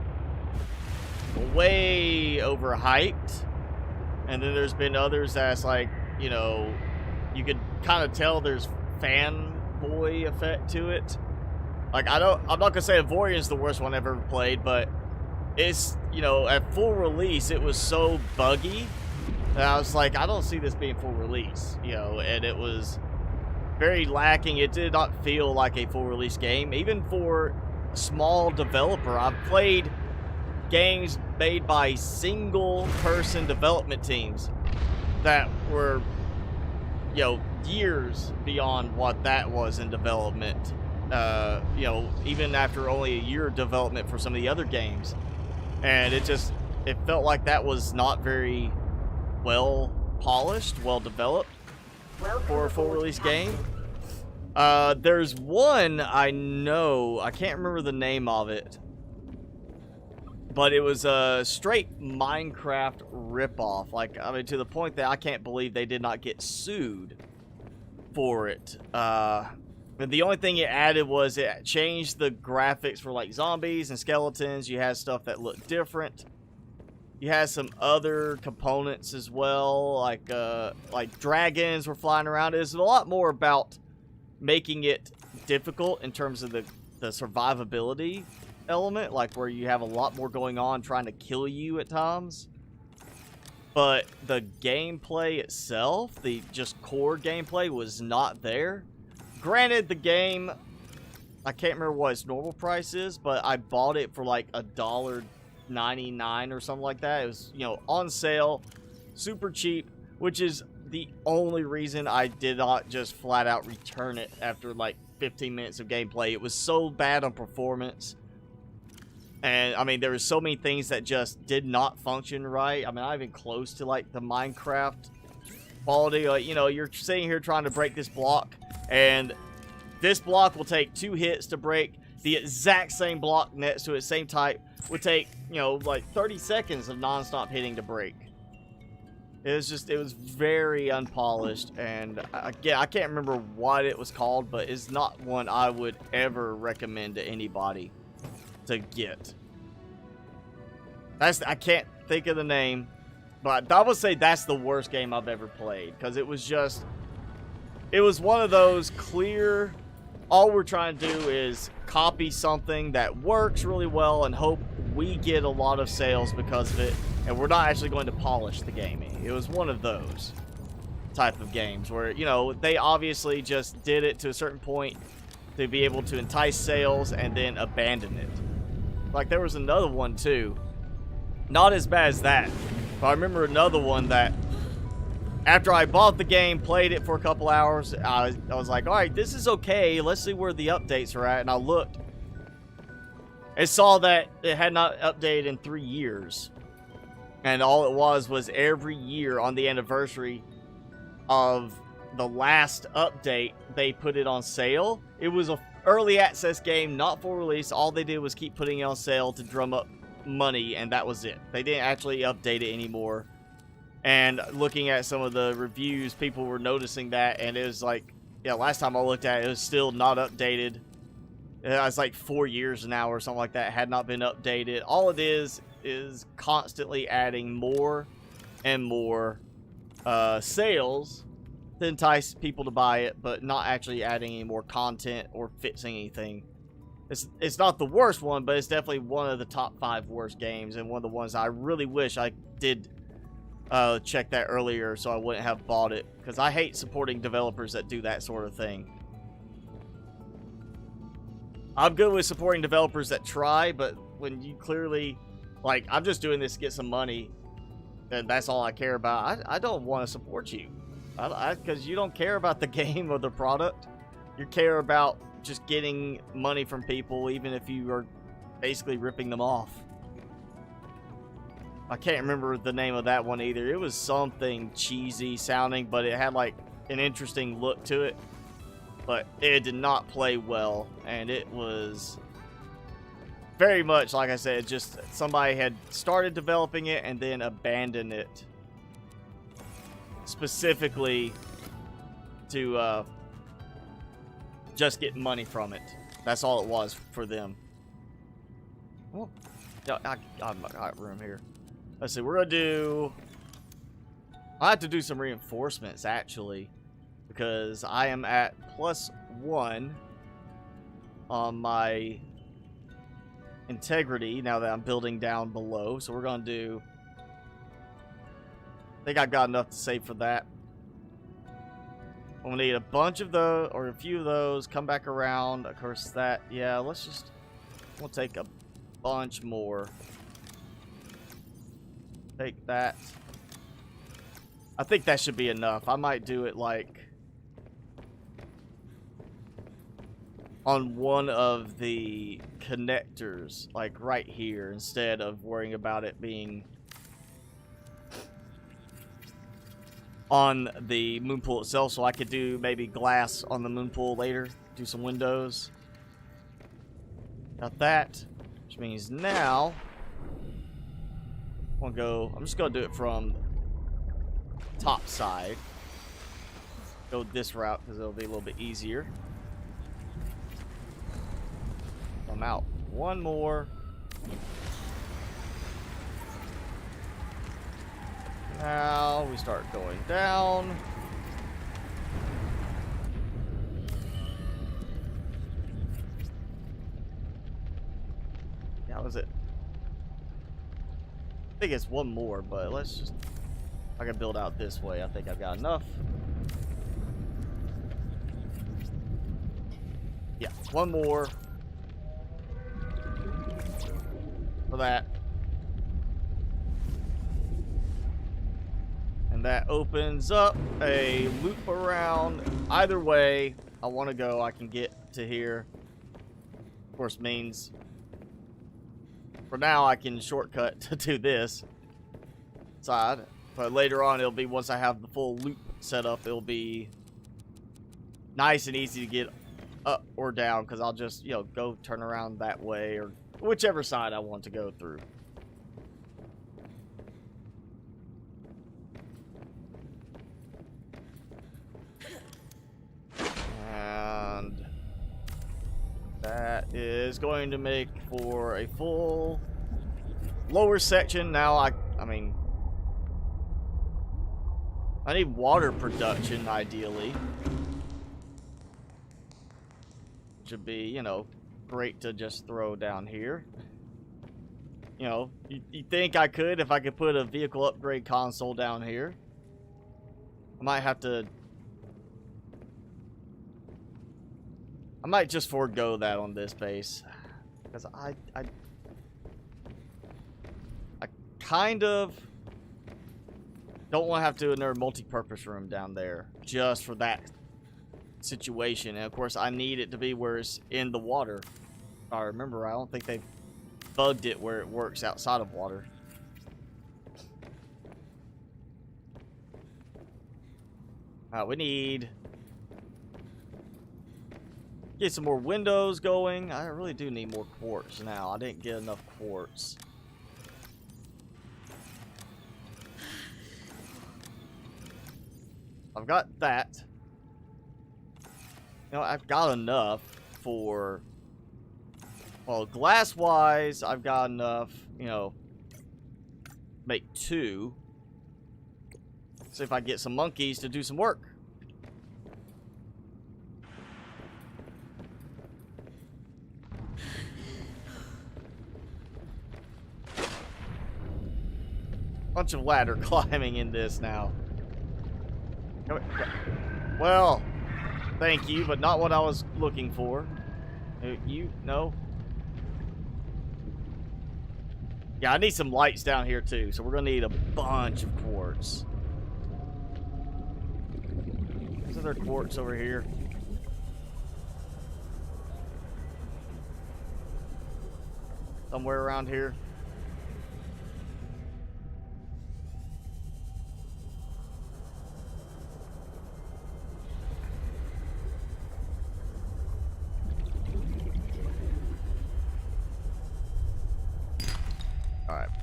Speaker 1: way overhyped, and then there's been others that's like, you know, you could kind of tell there's fanboy effect to it. Like, I'm not gonna say Avorion is the worst one I've ever played, but it's, you know, at full release it was so buggy that I was like, I don't see this being full release, you know, and it was very lacking. It did not feel like a full release game, even for a small developer. I've played games made by single person development teams that were, you know, years beyond what that was in development. You know, even after only a year of development for some of the other games, and it felt like that was not very well polished, well developed for a full release game. There's one I know, I can't remember the name of it, but it was a straight Minecraft ripoff. Like, I mean, to the point that I can't believe they did not get sued for it. And the only thing it added was it changed the graphics for like zombies and skeletons. You had stuff that looked different. You had some other components as well, like dragons were flying around. It was a lot more about making it difficult in terms of the survivability element, like where you have a lot more going on trying to kill you at times. But the gameplay itself, the just core gameplay, was not there. Granted, the game, I can't remember what its normal price is, but I bought it for like $1.99 or something like that. It was, you know, on sale, super cheap, which is the only reason I did not just flat out return it after like 15 minutes of gameplay. It was so bad on performance. And, I mean, there were so many things that just did not function right. I mean, not even close to, like, the Minecraft quality. Like, you know, you're sitting here trying to break this block, and this block will take 2 hits to break. The exact same block next to it, same type, would take, you know, like 30 seconds of non-stop hitting to break. It was very unpolished, and again, I can't remember what it was called, but it's not one I would ever recommend to anybody to get. I can't think of the name, but I would say that's the worst game I've ever played, because it was one of those clear, all we're trying to do is copy something that works really well and hope we get a lot of sales because of it, and we're not actually going to polish the gaming. It was one of those type of games where, you know, they obviously just did it to a certain point to be able to entice sales and then abandon it. Like, there was another one too, not as bad as that, but I remember another one that after I bought the game, played it for a couple hours, I was like, alright, this is okay, let's see where the updates are at. And I looked and saw that it had not updated in 3 years, and all it was every year on the anniversary of the last update they put it on sale. It was a early access game, not full release. All they did was keep putting it on sale to drum up money, and that was it. They didn't actually update it anymore. And looking at some of the reviews, people were noticing that, and it was like, yeah, last time I looked at it, it was still not updated. It was like 4 years now or something like that. It had not been updated. All it is constantly adding more and more sales to entice people to buy it, but not actually adding any more content or fixing anything. It's not the worst one, but it's definitely one of the top 5 worst games, and one of the ones I really wish I did check that earlier so I wouldn't have bought it, because I hate supporting developers that do that sort of thing. I'm good with supporting developers that try, but when you clearly, like, I'm just doing this to get some money, and that's all I care about, I don't want to support you. Because you don't care about the game or the product. You care about just getting money from people, even if you are basically ripping them off. I can't remember the name of that one either. It was something cheesy sounding, but it had like an interesting look to it. But it did not play well, and it was very much, like I said, just somebody had started developing it and then abandoned it. Specifically to just get money from it. That's all it was for them. Oh, I got room here. Let's see, we're gonna do... I have to do some reinforcements, actually, because I am at +1 on my integrity now that I'm building down below. So we're gonna do... I think I've got enough to save for that. I'm gonna need a bunch of those, or a few of those, come back around. Of course, that, yeah, let's just... We'll take a bunch more. Take that. I think that should be enough. I might do it like on one of the connectors, like right here, instead of worrying about it being on the moon pool itself. So I could do maybe glass on the moon pool later, do some windows. Got that, which means now I'm just gonna do it from top side. Go this route because it'll be a little bit easier. I'm out. One more. Now we start going down. How is it? I think it's one more, but let's just... I can build out this way. I think I've got enough. Yeah, one more. For that. And that opens up a loop around. Either way I want to go, I can get to here. Of course, means... For now, I can shortcut to this side. But later on, it'll be, once I have the full loop set up, it'll be nice and easy to get up or down, because I'll just, you know, go turn around that way, or whichever side I want to go through. And that is going to make for a full lower section. Now, I mean... I need water production, ideally. Should be, you know, great to just throw down here. You know, you think I could, if I could put a vehicle upgrade console down here. I might have to... I might just forego that on this base. Because I kind of... don't want to have to do another multi-purpose room down there just for that situation. And of course, I need it to be where it's in the water. If I remember, I don't think they've bugged it where it works outside of water. We need... get some more windows going. I really do need more quartz now. I didn't get enough quartz. I've got that. You know, I've got enough for... well, glass-wise, I've got enough, you know, make 2. See if I get some monkeys to do some work. Bunch of ladder climbing in this now. Well, thank you, but not what I was looking for. You, no. Yeah, I need some lights down here too, so we're gonna need a bunch of quartz. Isn't there quartz over here? Somewhere around here.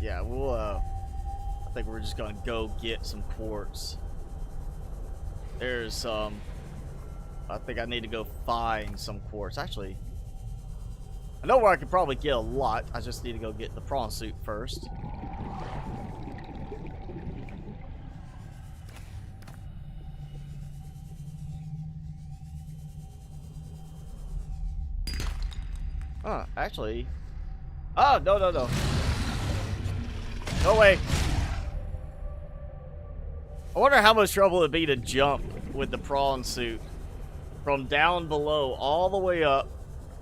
Speaker 1: yeah, we'll, I think we're just gonna go get some quartz. There's some, I think I need to go find some quartz. Actually, I know where I could probably get a lot. I just need to go get the prawn suit first. Actually. Oh, no, no, no. No way. I wonder how much trouble it'd be to jump with the prawn suit from down below all the way up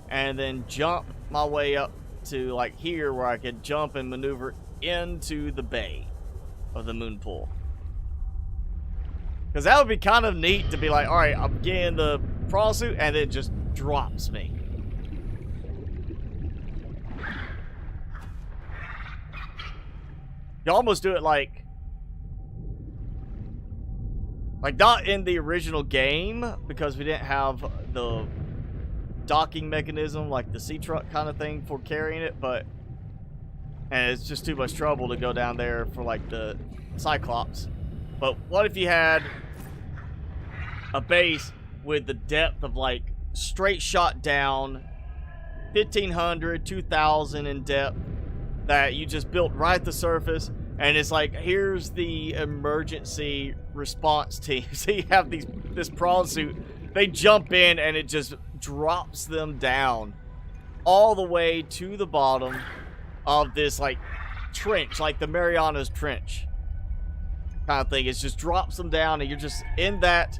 Speaker 1: and then jump my way up to like here where I could jump and maneuver into the bay of the moon pool. Because that would be kind of neat to be like, all right, I'm getting the prawn suit and it just drops me. You almost do it like not in the original game because we didn't have the docking mechanism like the sea truck kind of thing for carrying it, but and it's just too much trouble to go down there for like the Cyclops. But what if you had a base with the depth of like straight shot down 1500, 2000 in depth that you just built right at the surface, and it's like, here's the emergency response team. So you have this prawn suit, they jump in and it just drops them down all the way to the bottom of this like trench, like the Marianas Trench kind of thing. It just drops them down and you're just in that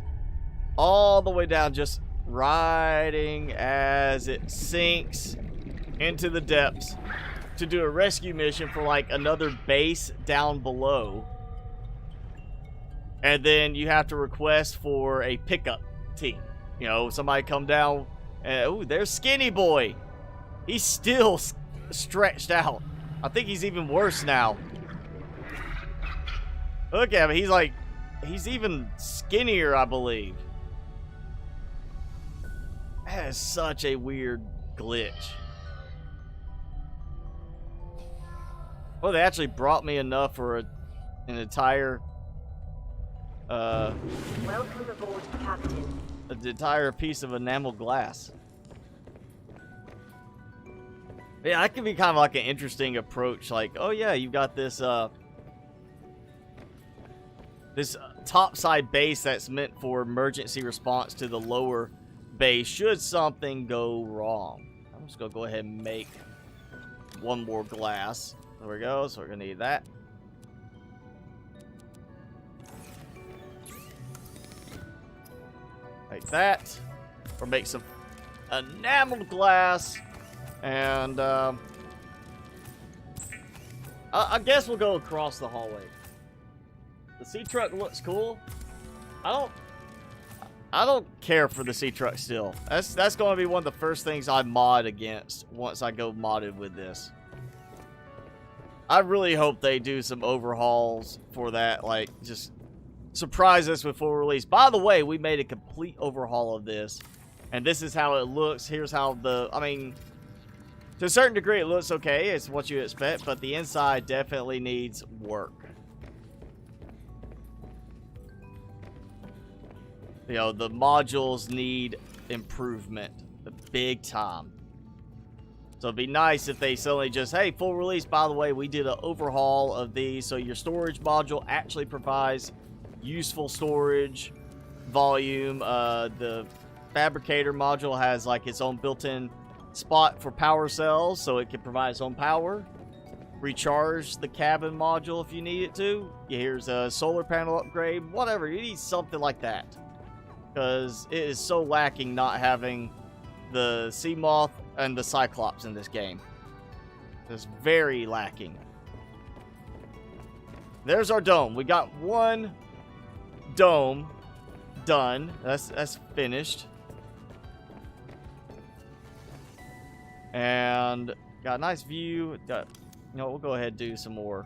Speaker 1: all the way down, just riding as it sinks into the depths to do a rescue mission for like another base down below. And then you have to request for a pickup team. You know, somebody come down and, oh, there's Skinny Boy. He's still stretched out. I think he's even worse now. Look at him. He's like, he's even skinnier, I believe. That is such a weird glitch. Oh, they actually brought me enough for an entire
Speaker 2: Welcome aboard, Captain.
Speaker 1: an entire piece of enamel glass. Yeah, that could be kind of like an interesting approach. Like, oh yeah, you've got this this topside base that's meant for emergency response to the lower base should something go wrong. I'm just gonna go ahead and make one more glass. There we go. So we're gonna need that. Like that. Or make some enameled glass. And I guess we'll go across the hallway. The sea truck looks cool. I don't care for the sea truck still. That's going to be one of the first things I mod against once I go modded with this. I really hope they do some overhauls for that, like just surprise us with full release. By the way, we made a complete overhaul of this, and this is how it looks. Here's how I mean, to a certain degree it looks okay. It's what you expect, but the inside definitely needs work. You know, the modules need improvement, big time. So it'd be nice if they suddenly just, hey, full release, by the way, we did an overhaul of these, so your storage module actually provides useful storage volume. The fabricator module has like its own built-in spot for power cells, so it can provide its own power. Recharge the cabin module if you need it to. Here's a solar panel upgrade, whatever. You need something like that, because it is so lacking not having the sea moth and the Cyclops in this game. It's very lacking. There's our dome. We got one dome done. That's finished. And got a nice view. Got, you know, we'll go ahead and do some more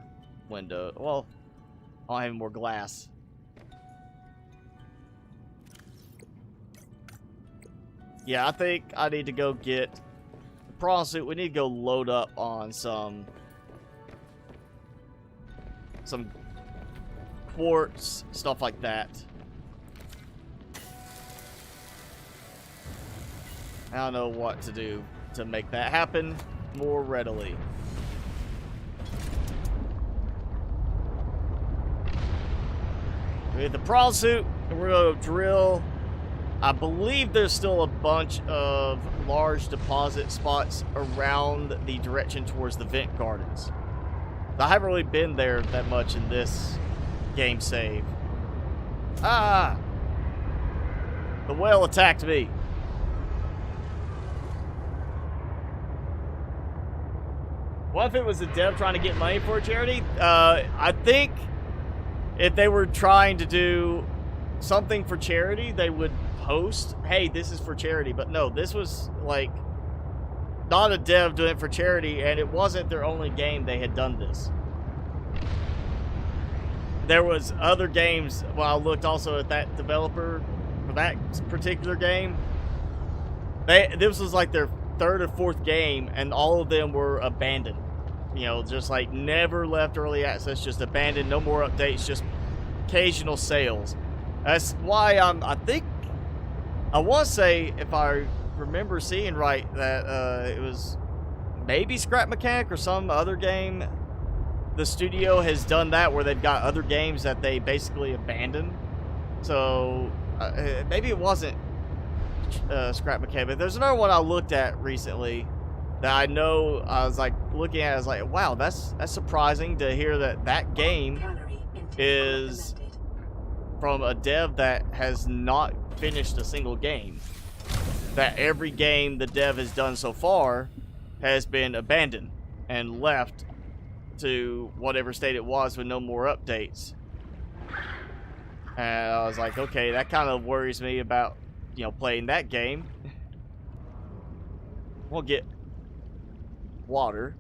Speaker 1: window. Well, I don't have any more glass. Yeah, I think I need to go get the prawn suit. We need to go load up on some some quartz, stuff like that. I don't know what to do to make that happen more readily. We have the prawn suit, and we're going to drill. I believe there's still a bunch of large deposit spots around the direction towards the vent gardens. I haven't really been there that much in this game save. Ah! The whale attacked me. What if it was a dev trying to get money for a charity? I think if they were trying to do something for charity, they would post, hey, this is for charity. But no, this was like not a dev doing it for charity, and it wasn't their only game they had done this. There was other games. Well, I looked also at that developer for that particular game. This was like their third or fourth game, and all of them were abandoned. You know, just like never left early access, just abandoned, no more updates, just occasional sales. That's why I think, I want to say, if I remember seeing right, that it was maybe Scrap Mechanic or some other game. The studio has done that where they've got other games that they basically abandoned. So maybe it wasn't Scrap Mechanic, but there's another one I looked at recently that I know I was like looking at. I was like, wow, that's surprising to hear that that game is from a dev that has not finished a single game. That every game the dev has done so far has been abandoned and left to whatever state it was with no more updates. And I was like, okay, that kind of worries me about, you know, playing that game. We'll get water,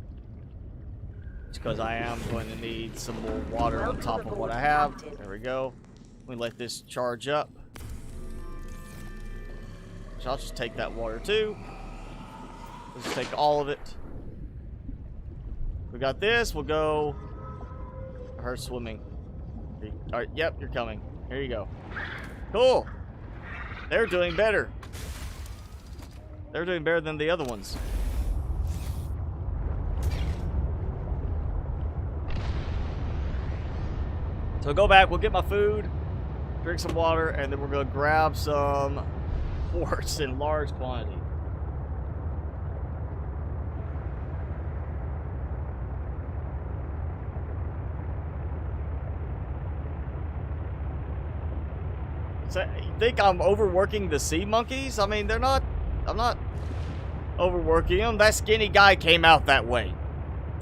Speaker 1: because I am going to need some more water on top of what I have. There we go. We let this charge up. So I'll just take that water too. Let's take all of it. We got this. We'll go. Her swimming. All right. Yep, you're coming. Here you go. Cool. They're doing better. They're doing better than the other ones. So go back. We'll get my food, drink some water, and then we're going to grab some quartz in large quantity. So you think I'm overworking the sea monkeys? I mean, they're not. I'm not overworking them. That skinny guy came out that way.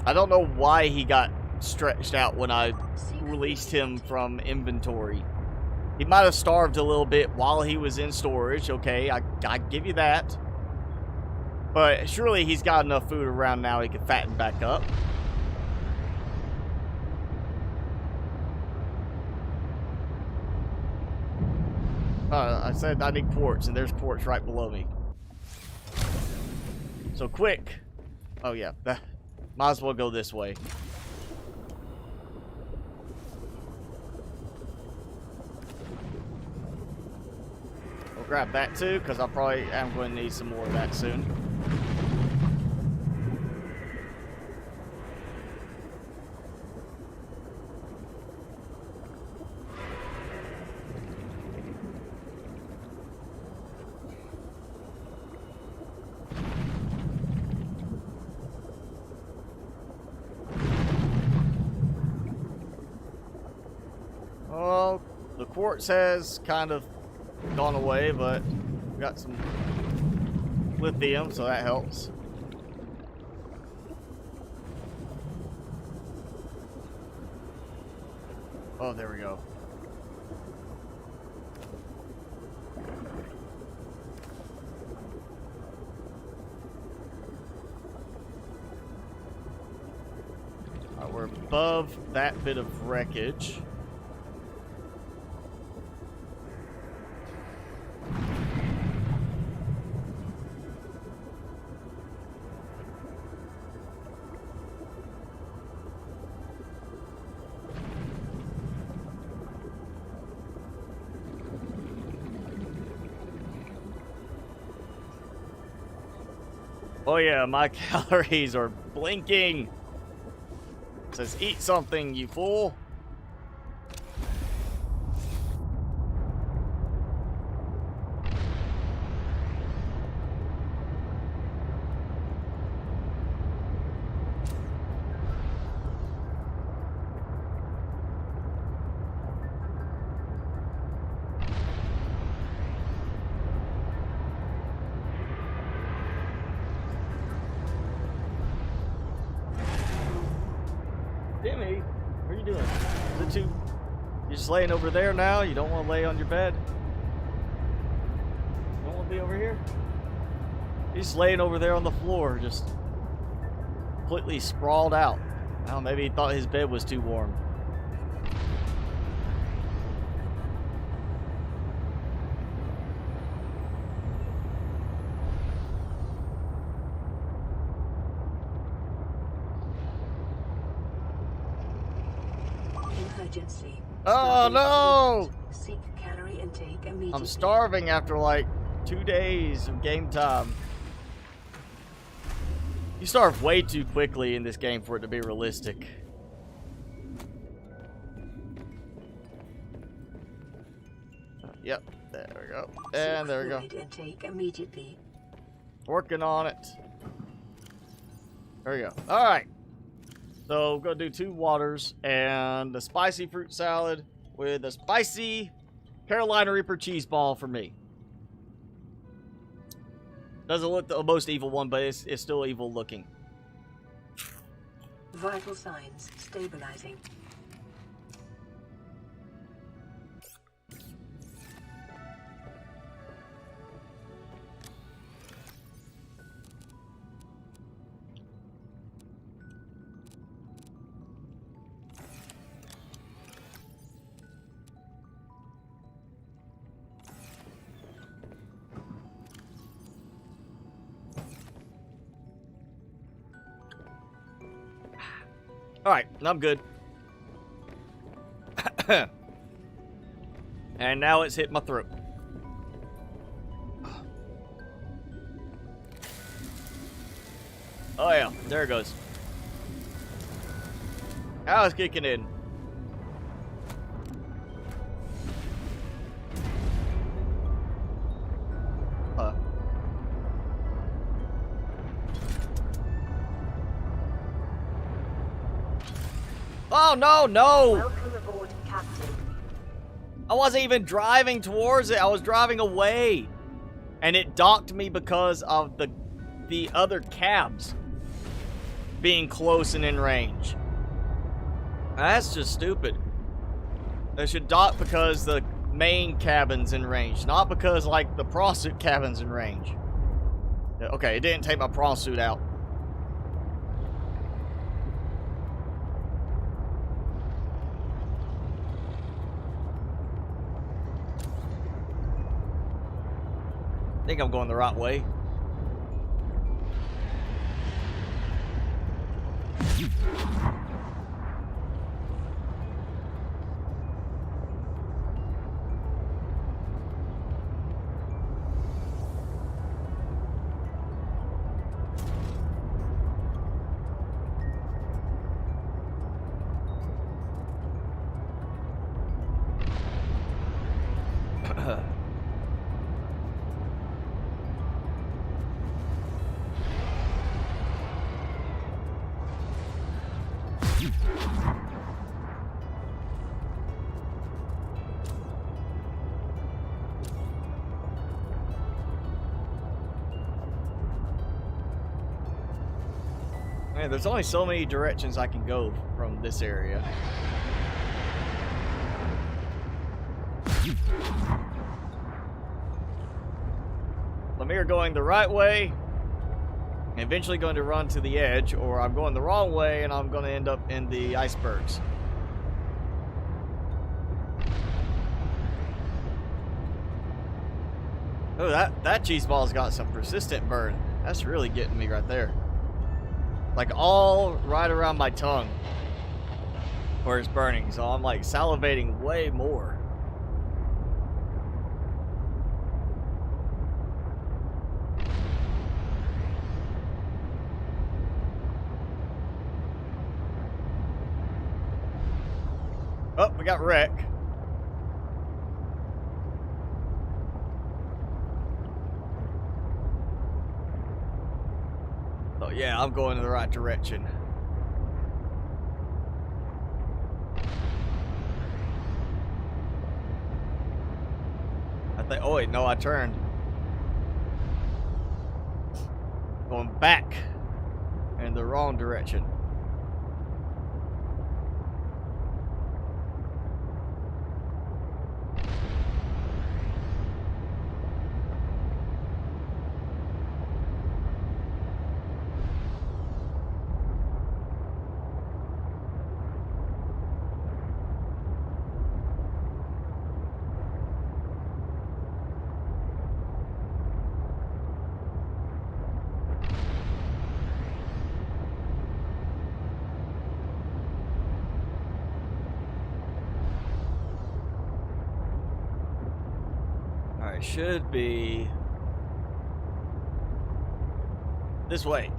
Speaker 1: I don't know why he got stretched out when I released him from inventory. He might have starved a little bit while he was in storage. Okay, I give you that. But surely he's got enough food around now he can fatten back up. I said I need quartz, and there's quartz right below me. So quick. Oh yeah, might as well go this way. We'll grab that too, because I probably am going to need some more of that soon. Well, the quartz has kind of gone away, but we got some lithium, so that helps. Oh, there we go. Alright, we're above that bit of wreckage. Oh yeah, my calories are blinking. It says eat something, you fool. Timmy, what are you doing? You're just laying over there now? You don't want to lay on your bed? You don't want to be over here? He's just laying over there on the floor, just completely sprawled out. I don't know, maybe he thought his bed was too warm.
Speaker 2: Emergency.
Speaker 1: Oh no!
Speaker 2: Seek calorie intake immediately.
Speaker 1: I'm starving after like 2 days of game time. You starve way too quickly in this game for it to be realistic. Yep, there we go. And there we go.
Speaker 2: Seek fluid intake immediately.
Speaker 1: Working on it. There we go. Alright. So, we're going to do 2 waters and a spicy fruit salad with a spicy Carolina Reaper cheese ball for me. Doesn't look the most evil one, but it's still evil looking.
Speaker 2: Vital signs stabilizing.
Speaker 1: Alright, I'm good. And now it's hit my throat. Oh yeah, there it goes. Now it's kicking in. Oh, no, no!
Speaker 2: Welcome aboard, Captain.
Speaker 1: I wasn't even driving towards it. I was driving away. And it docked me because of the other cabs being close and in range. That's just stupid. They should dock because the main cabin's in range, not because, like, the prostitute cabin's in range. Okay, it didn't take my prostitute out. I think I'm going the right way. Man, there's only so many directions I can go from this area. I'm either going the right way and eventually going to run to the edge, or I'm going the wrong way and I'm going to end up in the icebergs. Oh, that cheese ball's got some persistent burn. That's really getting me right there. Like all right around my tongue where it's burning, so I'm like salivating way more. Oh, we got wreck. Oh yeah, I'm going in the right direction. I think, oh wait, no, I turned. Going back in the wrong direction. Alright, should be this way.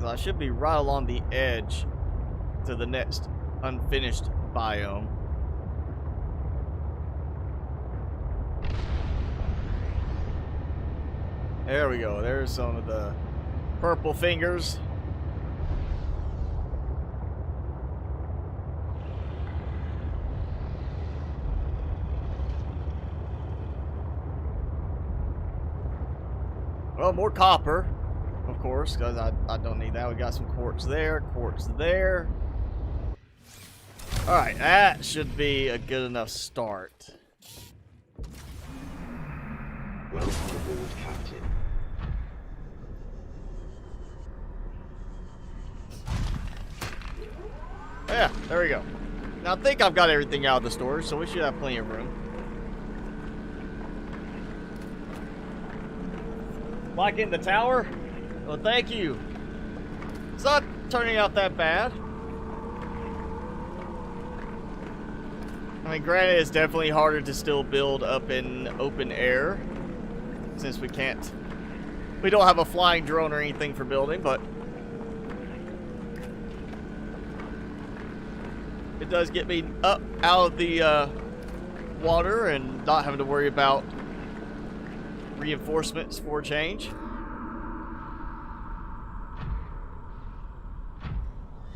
Speaker 1: So I should be right along the edge to the next unfinished biome. There we go. There's some of the purple fingers. Well, more copper, of course, because I don't need that. We got some quartz there, quartz there. Alright, that should be a good enough start.
Speaker 3: Welcome aboard, Captain.
Speaker 1: Yeah, there we go. Now I think I've got everything out of the storage, so we should have plenty of room. Liking the tower? Well, thank you. It's not turning out that bad. I mean, granted, it's definitely harder to still build up in open air, since we don't have a flying drone or anything for building, but it does get me up out of the water and not having to worry about reinforcements for a change.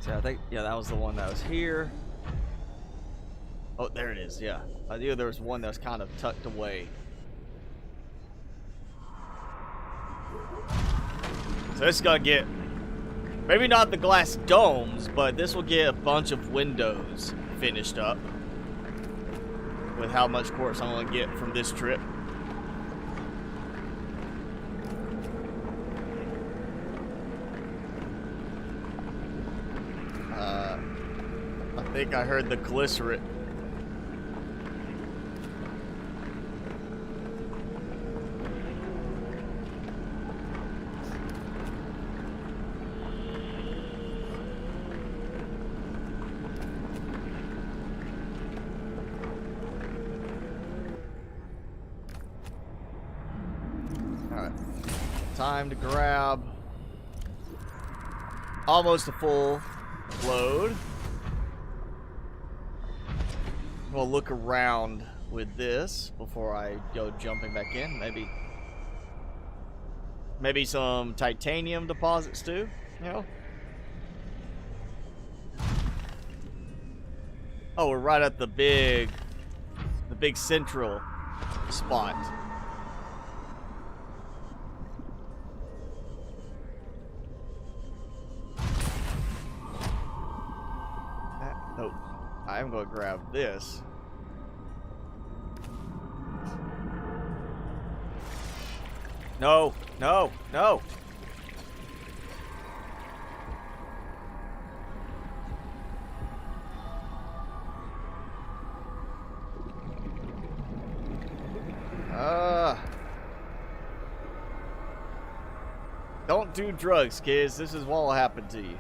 Speaker 1: So I think, yeah, that was the one that was here. Oh, there it is, yeah. I knew there was one that was kind of tucked away. So this is gonna get, maybe not the glass domes, but this will get a bunch of windows finished up with how much quartz I'm gonna get from this trip. I think I heard the glycerate. Alright. Time to grab almost a full load. We'll look around with this before I go jumping back in. Maybe some titanium deposits too, you know? Oh, we're right at the big central spot. Nope. I'm going to grab this. No, no, no. Don't do drugs, kids. This is what will happen to you.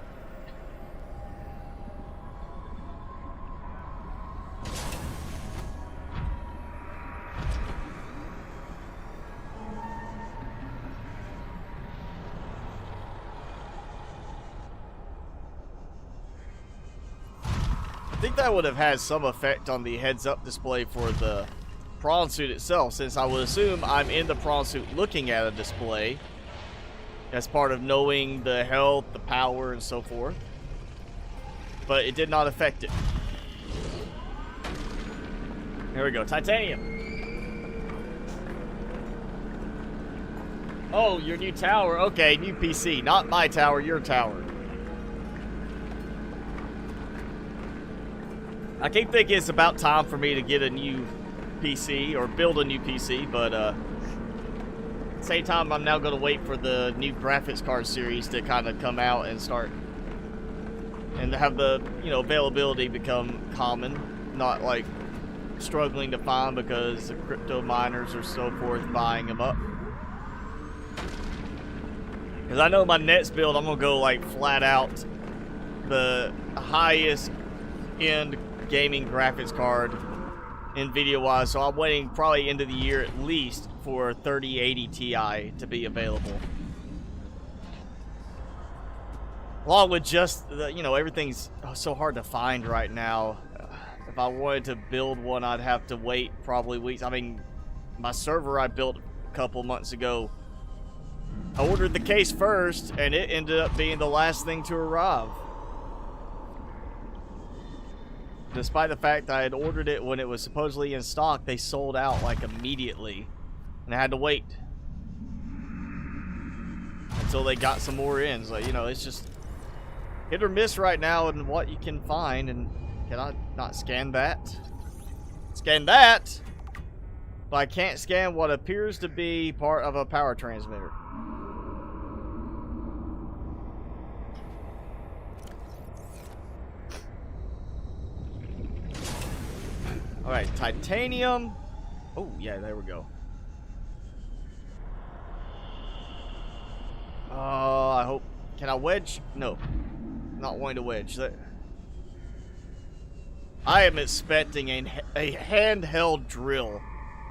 Speaker 1: I think that would have had some effect on the heads-up display for the prawn suit itself, since I would assume I'm in the prawn suit looking at a display as part of knowing the health, the power, and so forth. But it did not affect it. Here we go, titanium. Oh, your new tower. Okay, new PC. Not my tower, your tower. I keep thinking it's about time for me to get a new PC or build a new PC, but at the same time, I'm now going to wait for the new graphics card series to kind of come out and start, and to have the, you know, availability become common, not like struggling to find because the crypto miners or so forth buying them up. Because I know my next build, I'm going to go like flat out the highest end gaming graphics card NVIDIA wise, so I'm waiting probably into the year at least for 3080 Ti to be available. Along with just the, you know, everything's so hard to find right now. If I wanted to build one, I'd have to wait probably weeks. I mean, my server I built a couple months ago, I ordered the case first and it ended up being the last thing to arrive. Despite the fact that I had ordered it when it was supposedly in stock, they sold out like immediately. And I had to wait until they got some more in. So, you know, it's just hit or miss right now in what you can find. And can I not scan that? Scan that! But I can't scan what appears to be part of a power transmitter. Alright, titanium. Oh, yeah, there we go. I hope... Can I wedge? No. Not wanting to wedge. I am expecting a handheld drill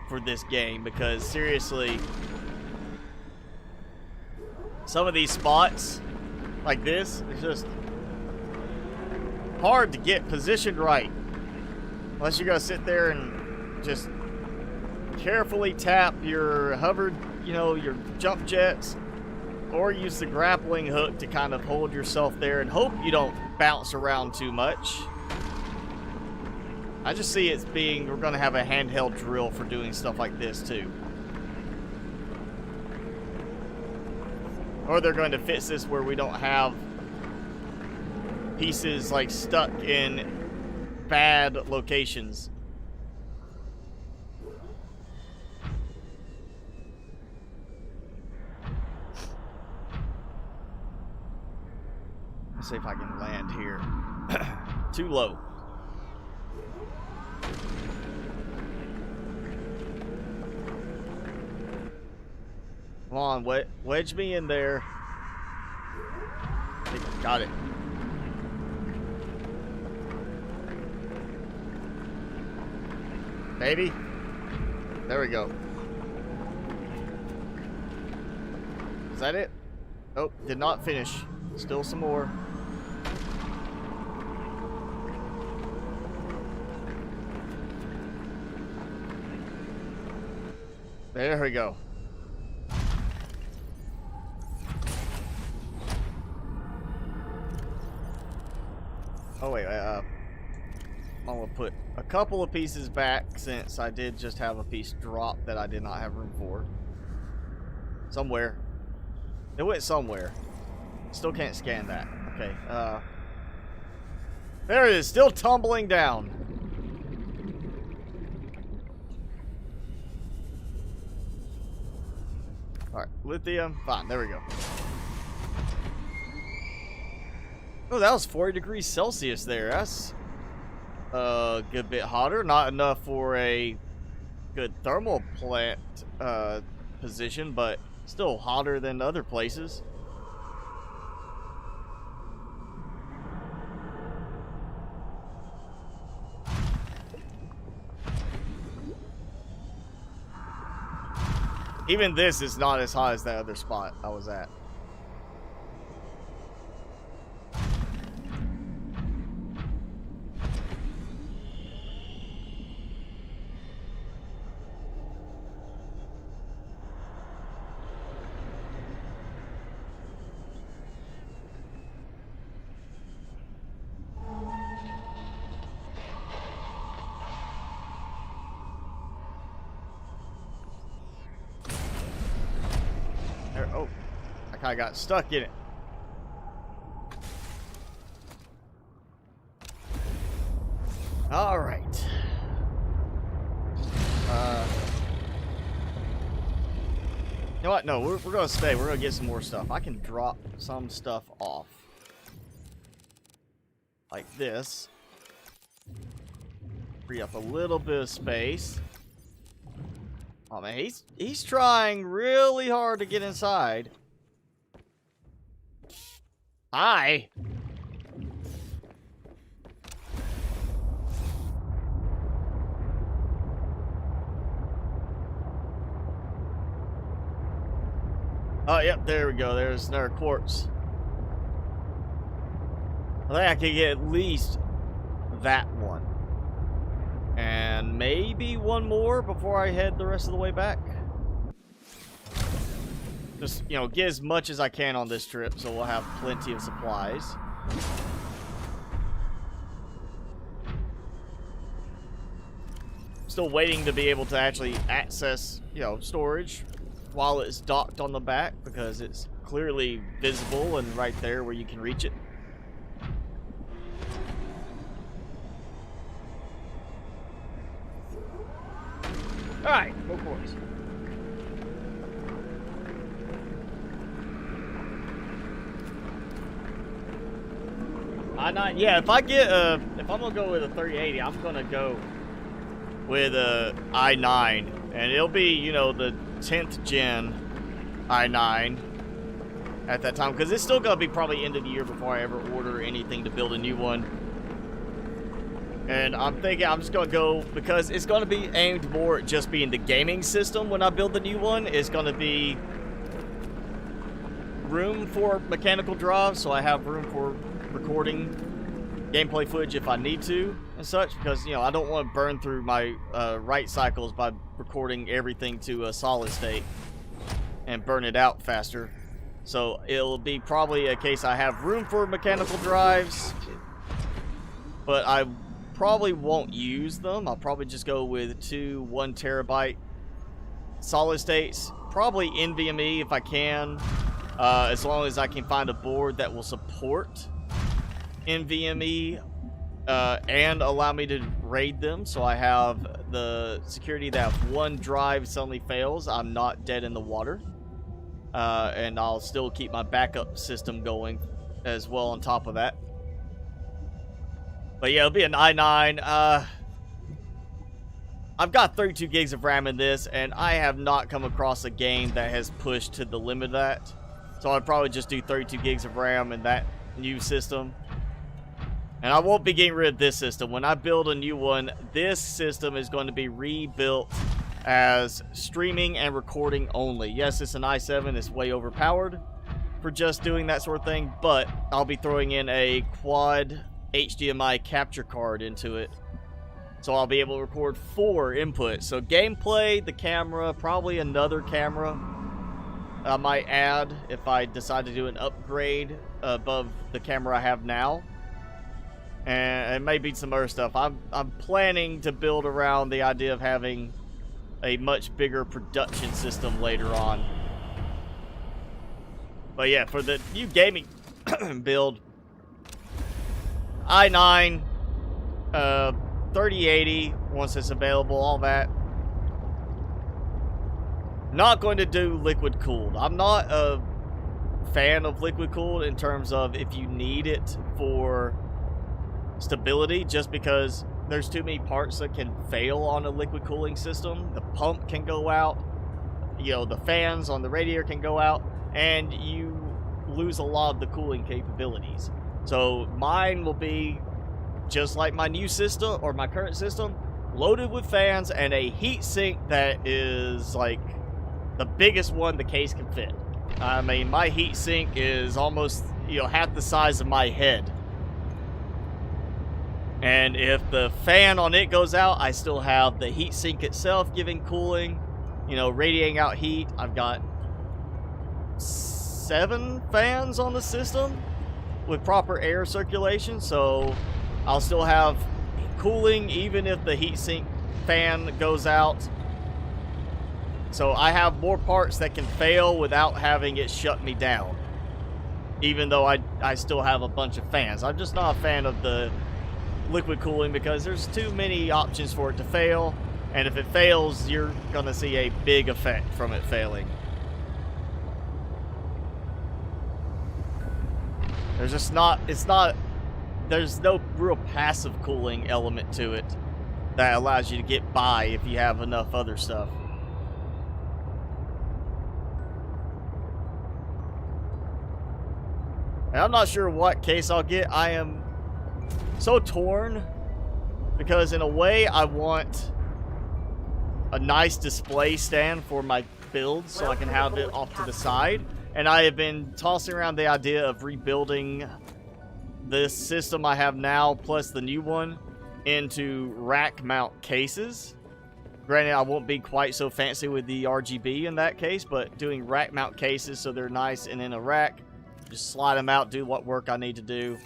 Speaker 1: for this game because, seriously, some of these spots, like this, it's just hard to get positioned right. Unless you're going to sit there and just carefully tap your hovered, you know, your jump jets, or use the grappling hook to kind of hold yourself there and hope you don't bounce around too much. I just see it being, we're going to have a handheld drill for doing stuff like this too. Or they're going to fix this where we don't have pieces like stuck in bad locations. Let's see if I can land here. Too low. Come on, wedge me in there. Got it. Maybe. There we go. Is that it? Oh, did not finish. Still some more. There we go. Oh wait, I'm gonna put a couple of pieces back since I did just have a piece drop that I did not have room for. Somewhere. It went somewhere. Still can't scan that. Okay, there it is, still tumbling down. Alright, lithium, fine, there we go. Oh, that was 40 degrees Celsius there. That's a good bit hotter. Not enough for a good thermal plant position, but still hotter than other places. Even this is not as hot as that other spot I was at. Kind of got stuck in it. All right. You know what? No, we're going to stay. We're going to get some more stuff. I can drop some stuff off. Like this. Free up a little bit of space. Oh man, he's trying really hard to get inside. Hi. Oh, yep, there we go. There's another quartz. I think I can get at least that one. And maybe one more before I head the rest of the way back. Just, you know, get as much as I can on this trip so we'll have plenty of supplies. Still waiting to be able to actually access, you know, storage while it's docked on the back because it's clearly visible and right there where you can reach it. Alright, go for it. Yeah, if I get if I'm gonna go with a 3080, I'm gonna go with a i9, and it'll be, you know, the 10th gen i9 at that time, because it's still gonna be probably end of the year before I ever order anything to build a new one. And I'm thinking I'm just gonna go, because it's gonna be aimed more at just being the gaming system when I build the new one. It's gonna be room for mechanical drives, so I have room for recording gameplay footage if I need to and such, because, you know, I don't want to burn through my write cycles by recording everything to a solid state and burn it out faster. So it'll be probably a case I have room for mechanical drives, but I probably won't use them. I'll probably just go with 2 1 terabyte solid states, probably NVMe if I can, as long as I can find a board that will support NVMe and allow me to RAID them, so I have the security that if one drive suddenly fails, I'm not dead in the water, and I'll still keep my backup system going as well on top of that. But yeah, it'll be an i9. I've got 32 gigs of RAM in this, and I have not come across a game that has pushed to the limit of that. So I'd probably just do 32 gigs of RAM in that new system. And I won't be getting rid of this system. When I build a new one, this system is going to be rebuilt as streaming and recording only. Yes, it's an i7. It's way overpowered for just doing that sort of thing, but I'll be throwing in a quad HDMI capture card into it. So I'll be able to record 4 inputs. So gameplay, the camera, probably another camera I might add if I decide to do an upgrade above the camera I have now. And it may be some other stuff. I'm planning to build around the idea of having a much bigger production system later on. But yeah, for the new gaming build, i9, 3080 once it's available, all that. Not going to do liquid cooled. I'm not a fan of liquid cooled in terms of if you need it for stability, just because there's too many parts that can fail on a liquid cooling system. The pump can go out, you know, the fans on the radiator can go out, and you lose a lot of the cooling capabilities. So mine will be just like my new system, or my current system, loaded with fans and a heat sink that is like the biggest one the case can fit. I mean, my heat sink is almost, you know, half the size of my head. And if the fan on it goes out, I still have the heat sink itself giving cooling, you know, radiating out heat. I've got 7 fans on the system with proper air circulation, so I'll still have cooling even if the heatsink fan goes out. So I have more parts that can fail without having it shut me down. Even though I still have a bunch of fans. I'm just not a fan of the liquid cooling because there's too many options for it to fail. And if it fails, you're going to see a big effect from it failing. There's just not, there's no real passive cooling element to it that allows you to get by if you have enough other stuff. And I'm not sure what case I'll get. I am so torn because in a way I want a nice display stand for my build so I can have it off to the side. And I have been tossing around the idea of rebuilding this system I have now plus the new one into rack mount cases. Granted, I won't be quite so fancy with the RGB in that case, but doing rack mount cases so they're nice and in a rack. Just slide them out, do what work I need to do.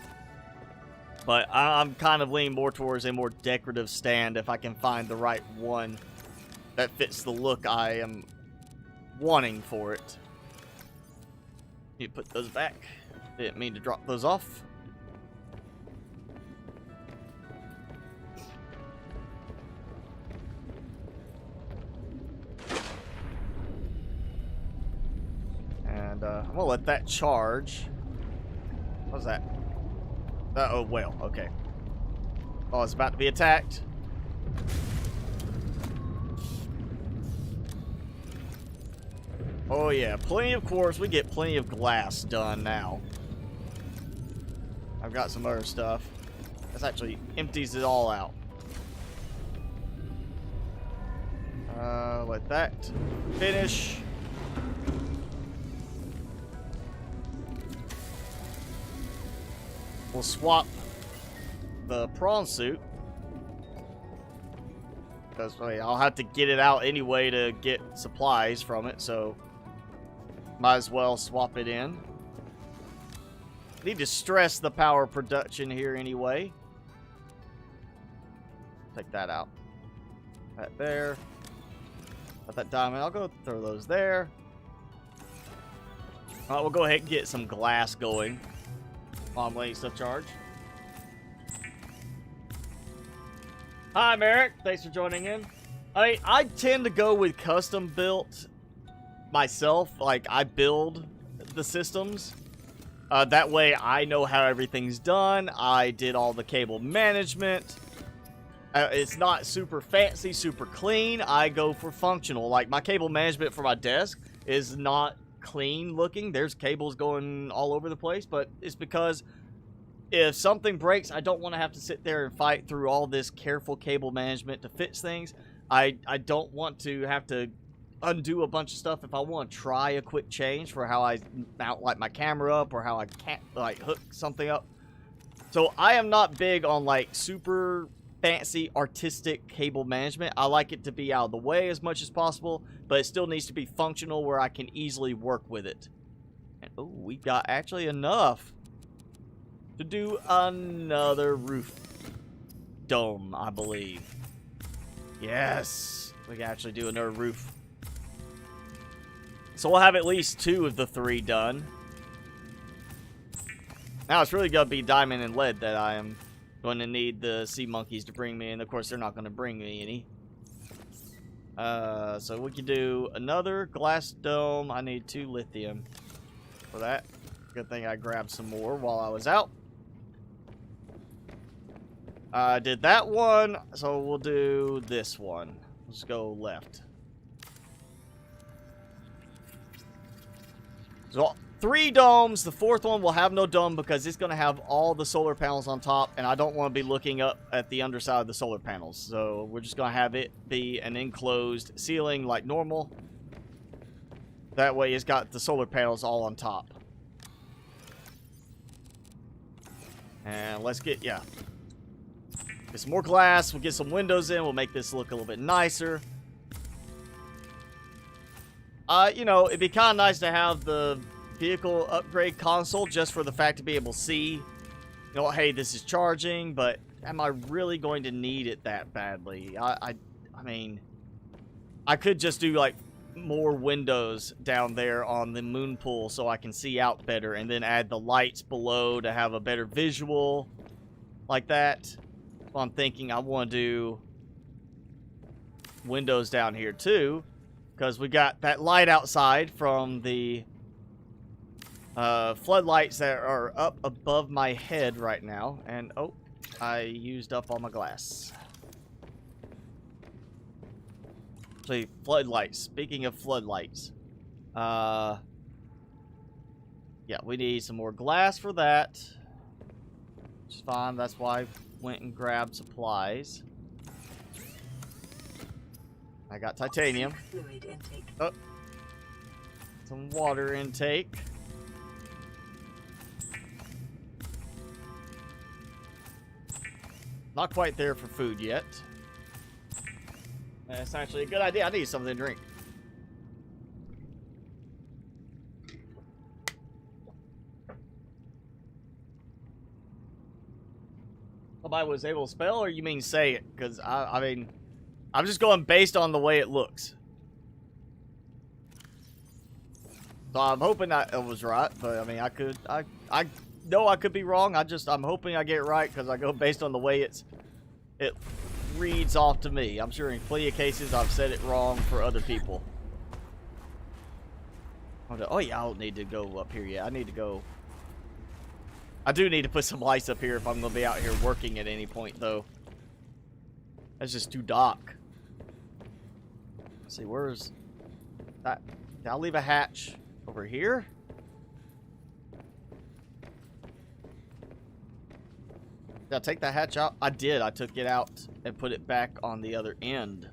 Speaker 1: But I'm kind of leaning more towards a more decorative stand if I can find the right one that fits the look I am wanting for it. You put those back. Didn't mean to drop those off. And I'm gonna let that charge. What's that? Oh, whale. Okay. Oh, it's about to be attacked. Oh yeah, plenty of quartz. We get plenty of glass done now. I've got some other stuff. This actually empties it all out. Let that finish. We'll swap the prawn suit. Because I'll have to get it out anyway to get supplies from it, so might as well swap it in. Need to stress the power production here anyway. Take that out. That there. Put that diamond. I'll go throw those there. Alright, we'll go ahead and get some glass going. While I'm letting stuff charge. Hi, Merrick. Thanks for joining in. I tend to go with custom built myself. Like, I build the systems. That way, I know how everything's done. I did all the cable management. It's not super fancy, super clean. I go for functional. Like, my cable management for my desk is not clean looking. There's cables going all over the place, but it's because if something breaks, I don't want to have to sit there and fight through all this careful cable management to fix things. I don't want to have to undo a bunch of stuff if I want to try a quick change for how I mount like my camera up or how I can't like hook something up. So I am not big on like super fancy artistic cable management. I like it to be out of the way as much as possible, but it still needs to be functional where I can easily work with it. And oh, we got actually enough to do another roof dome, I believe. Yes, we can actually do another roof. So we'll have at least 2 of the 3 done. Now it's really going to be diamond and lead that I am going to need the sea monkeys to bring me in. Of course, they're not going to bring me any. So we can do another glass dome. I need 2 lithium for that. Good thing I grabbed some more while I was out. I did that one, so we'll do this one. Let's go left. So 3 domes. The 4th one will have no dome because it's going to have all the solar panels on top, and I don't want to be looking up at the underside of the solar panels. So we're just going to have it be an enclosed ceiling like normal. That way it's got the solar panels all on top. And let's get, get some more glass. We'll get some windows in. We'll make this look a little bit nicer. You know, it'd be kind of nice to have the vehicle upgrade console just for the fact to be able to see, you know, hey, this is charging, but am I really going to need it that badly? I mean, I could just do like more windows down there on the moon pool so I can see out better, and then add the lights below to have a better visual like that. So I'm thinking I want to do windows down here too, because we got that light outside from the floodlights that are up above my head right now. And oh, I used up all my glass. Actually, floodlights. Speaking of floodlights, yeah, we need some more glass for that. Which is fine. That's why I went and grabbed supplies. I got titanium.
Speaker 2: Fluid intake.
Speaker 1: Oh, some water intake. Not quite there for food yet. That's actually a good idea. I need something to drink. Somebody was able to spell, or you mean say it? Because I mean, I'm just going based on the way it looks. So I'm hoping I was right, but I mean, I know I could be wrong. I'm hoping I get it right because I go based on the way it reads off to me. I'm sure in plenty of cases I've said it wrong for other people. Oh yeah, I don't need to go up here yet. I need to go. I do need to put some lights up here if I'm going to be out here working at any point, though. That's just too dark. Let's see, where's that? I'll leave a hatch over here. Did I take that hatch out? I did. I took it out and put it back on the other end.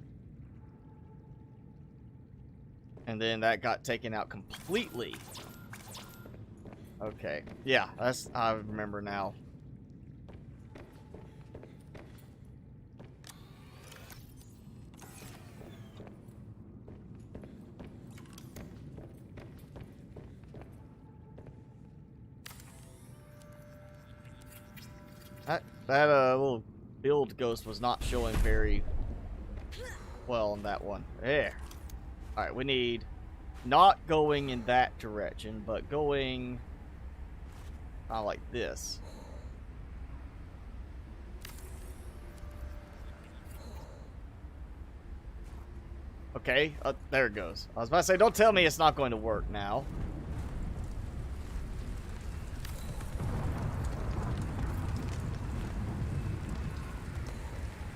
Speaker 1: And then that got taken out completely. Okay. Yeah, I remember now. That little build ghost was not showing very well on that one. There. Alright, we need not going in that direction, but going kind of like this. Okay, there it goes. I was about to say, don't tell me it's not going to work now.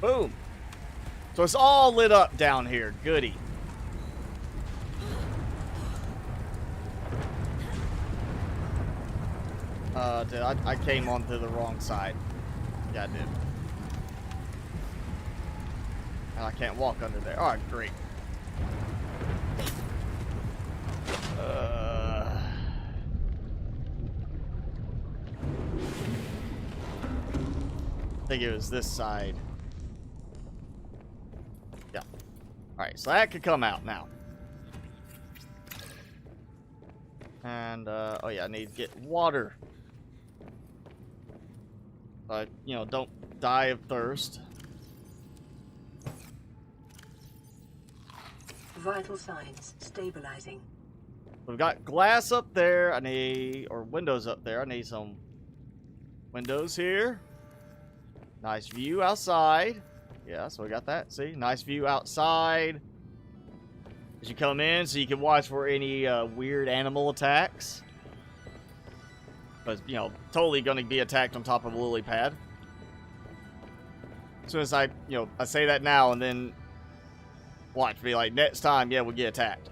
Speaker 1: Boom. So it's all lit up down here. Goody. I came onto the wrong side. Yeah, I did. And I can't walk under there. Alright, great. I think it was this side. Yeah. Alright, so that could come out now. And, oh yeah, I need to get water. You know, don't die of thirst.
Speaker 2: Vital signs stabilizing.
Speaker 1: We've got glass up there. I need, or windows up there. I need some windows here. Nice view outside. Yeah, so we got that. See, nice view outside as you come in, so you can watch for any weird animal attacks. But, you know, totally going to be attacked on top of a lily pad. As soon as I say that now and then watch, be like, next time, yeah, we'll get attacked.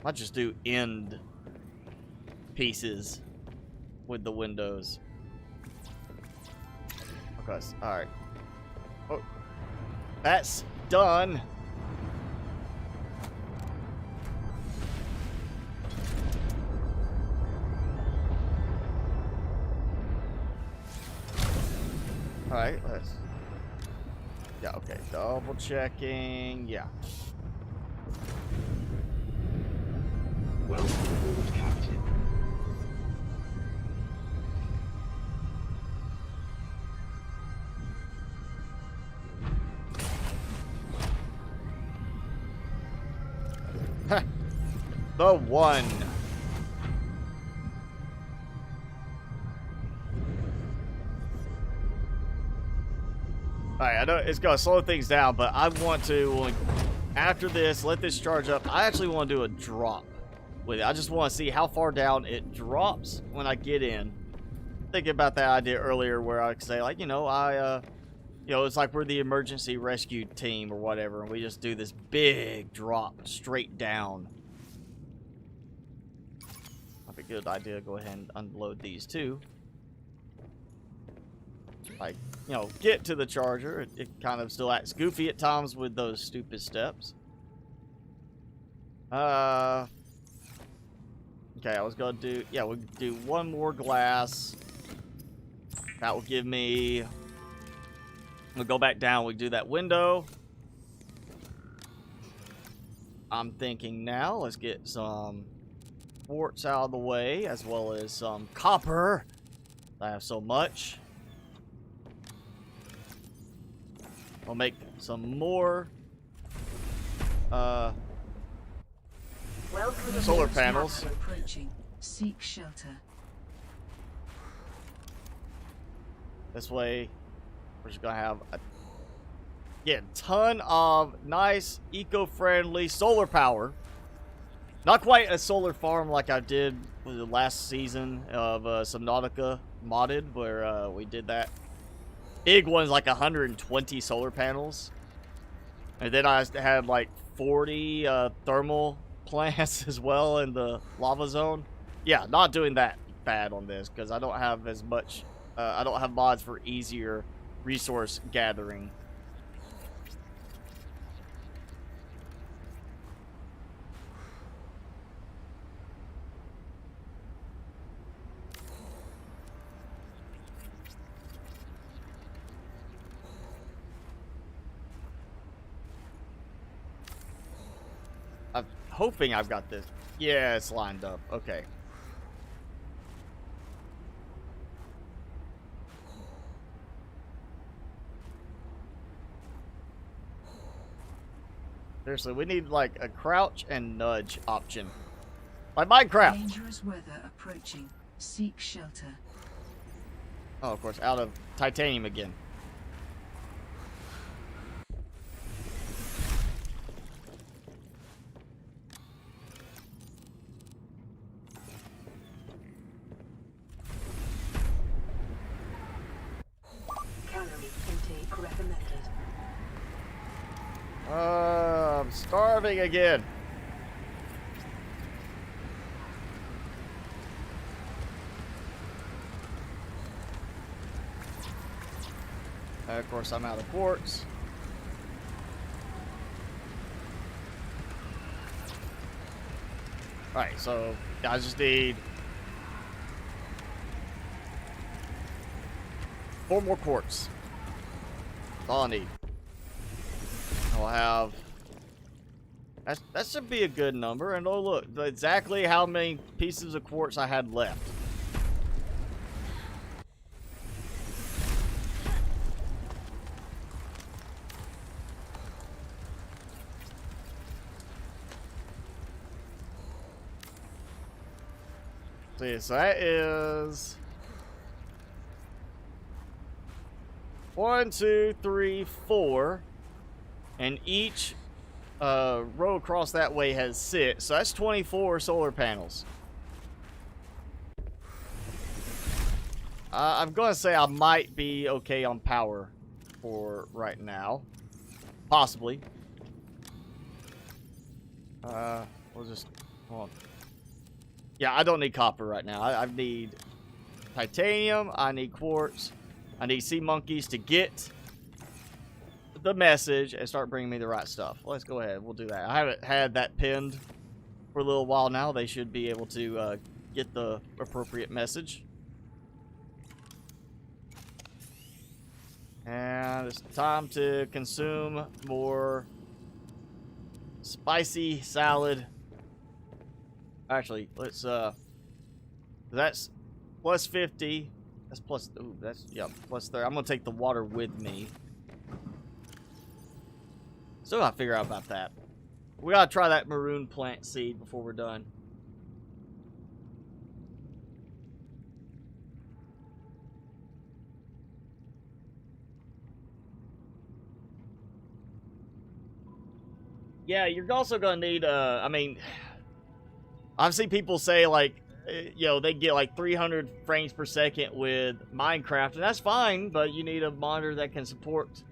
Speaker 1: I'll just do end pieces with the windows. Okay, alright. Oh, that's done. Alright, let's... Yeah, okay. Double checking. Yeah.
Speaker 3: Welcome aboard, Captain.
Speaker 1: The one. Alright, I know it's gonna slow things down, but I want to, after this, let this charge up. I actually want to do a drop with it. I just want to see how far down it drops when I get in. Thinking about that idea earlier where I could say, like, you know, it's like we're the emergency rescue team or whatever, and we just do this big drop straight down. Might be a good idea to go ahead and unload these too. Like, you know, get to the charger. It kind of still acts goofy at times with those stupid steps. Okay, I was gonna do, yeah, we'll do one more glass. That will give me, we'll go back down, we do that window. I'm thinking now, let's get some quartz out of the way, as well as some copper. I have so much. We'll make some more solar panels.
Speaker 2: Approaching. Seek shelter.
Speaker 1: This way, we're just gonna have a ton of nice, eco-friendly solar power. Not quite a solar farm like I did with the last season of Subnautica modded, where we did that. Big one's like 120 solar panels. And then I had like 40 thermal plants as well in the lava zone. Yeah, not doing that bad on this because I don't have as much, I don't have mods for easier resource gathering. I'm hoping I've got this. Yeah, it's lined up. Okay. Seriously, we need like a crouch and nudge option. Like Minecraft.
Speaker 2: Dangerous weather approaching. Seek shelter.
Speaker 1: Oh, of course, out of titanium again.
Speaker 2: Calorie intake recommended.
Speaker 1: I'm starving again. And of course, I'm out of quartz. Alright, so I just need 4 more quartz. That's all I need. I'll have... That should be a good number. And oh look, exactly how many pieces of quartz I had left. See, so that is 1, 2, 3, 4, and each row across that way has 6, so that's 24 solar panels. I'm gonna say I might be okay on power for right now, possibly. We'll just hold on. Yeah, I don't need copper right now. I need titanium, I need quartz, I need sea monkeys to get the message and start bringing me the right stuff. Let's go ahead, we'll do that. I haven't had that pinned for a little while now. They should be able to get the appropriate message. And it's time to consume more spicy salad. Actually, let's that's plus 50. That's plus, ooh, that's, yeah, plus 30. I'm gonna take the water with me. Still gotta figure out about that. We gotta try that maroon plant seed before we're done. Yeah, you're also gonna need, I mean, I've seen people say, like, you know, they get like 300 frames per second with Minecraft, and that's fine, but you need a monitor that can support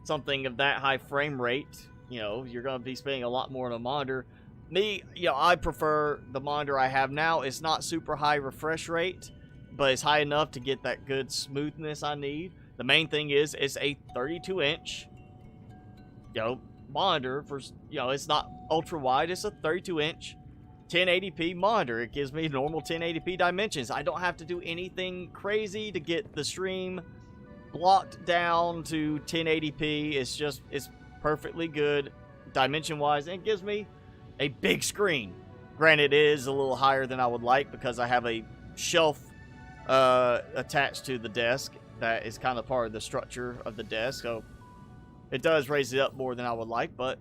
Speaker 1: something of that high frame rate. You know, you're gonna be spending a lot more on a monitor. Me, you know, I prefer the monitor I have now. It's not super high refresh rate, but it's high enough to get that good smoothness I need. The main thing is, it's a 32-inch, you know, monitor for, you know, it's not ultra wide, it's a 32-inch 1080p monitor. It gives me normal 1080p dimensions. I don't have to do anything crazy to get the stream blocked down to 1080p. It's perfectly good dimension wise, and it gives me a big screen. Granted, it is a little higher than I would like because I have a shelf attached to the desk that is kind of part of the structure of the desk, so it does raise it up more than I would like. But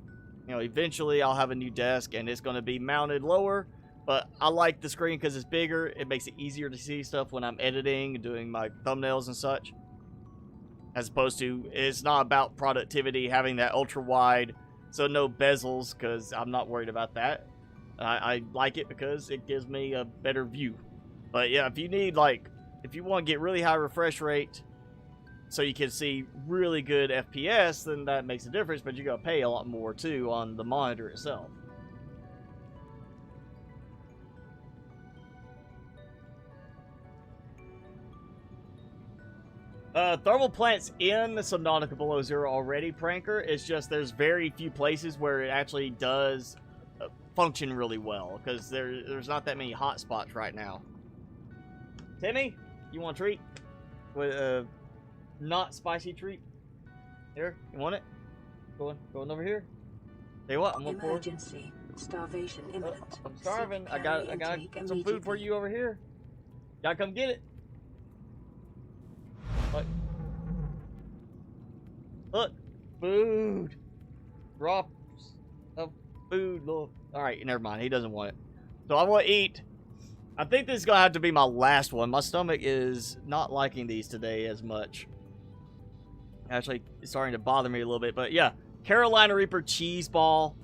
Speaker 1: you know, eventually I'll have a new desk and it's going to be mounted lower. But I like the screen because it's bigger. It makes it easier to see stuff when I'm editing and doing my thumbnails and such. As opposed to, it's not about productivity having that ultra wide, so no bezels, because I'm not worried about that. I like it because it gives me a better view. But yeah, if you need, like, if you want to get really high refresh rate so you can see really good FPS, then that makes a difference, but you're going to pay a lot more too on the monitor itself. Thermal plants in the Subnautica Below Zero already, Pranker. It's just there's very few places where it actually does function really well, because there's not that many hot spots right now. Timmy, you want a treat? With a not spicy treat? Here, you want it? Going over here. Tell you what, I'm gonna pour.
Speaker 2: Emergency. Starvation imminent.
Speaker 1: I'm starving.
Speaker 2: Seek
Speaker 1: I got
Speaker 2: carrier intake
Speaker 1: some food for
Speaker 2: immediately.
Speaker 1: you over here. Gotta come get it. Look, food. Drops of food. Look. All right, never mind. He doesn't want it. So I want to eat. I think this is gonna have to be my last one. My stomach is not liking these today as much. Actually, it's starting to bother me a little bit. But yeah, Carolina Reaper cheese ball.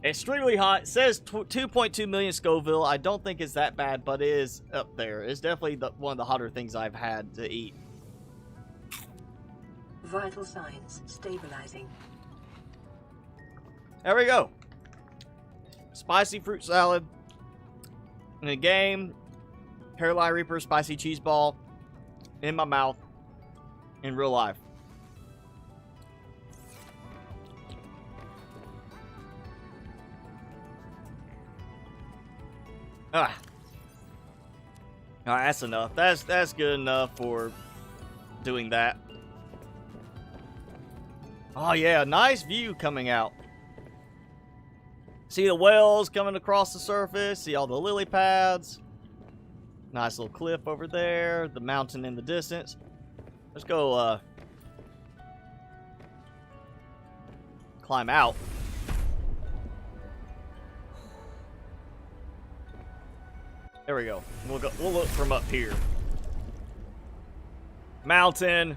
Speaker 1: Extremely hot. It says 2.2 million Scoville. I don't think it's that bad, but it is up there. It's definitely one of the hotter things I've had to eat.
Speaker 2: Vital signs stabilizing.
Speaker 1: There we go. Spicy fruit salad. In the game, Carolina Reaper spicy cheese ball in my mouth in real life. Ah. Alright, that's enough. That's good enough for doing that. Oh yeah, nice view coming out. See the whales coming across the surface. See all the lily pads. Nice little cliff over there. The mountain in the distance. Let's go climb out. There we go. We'll look from up here. Mountain.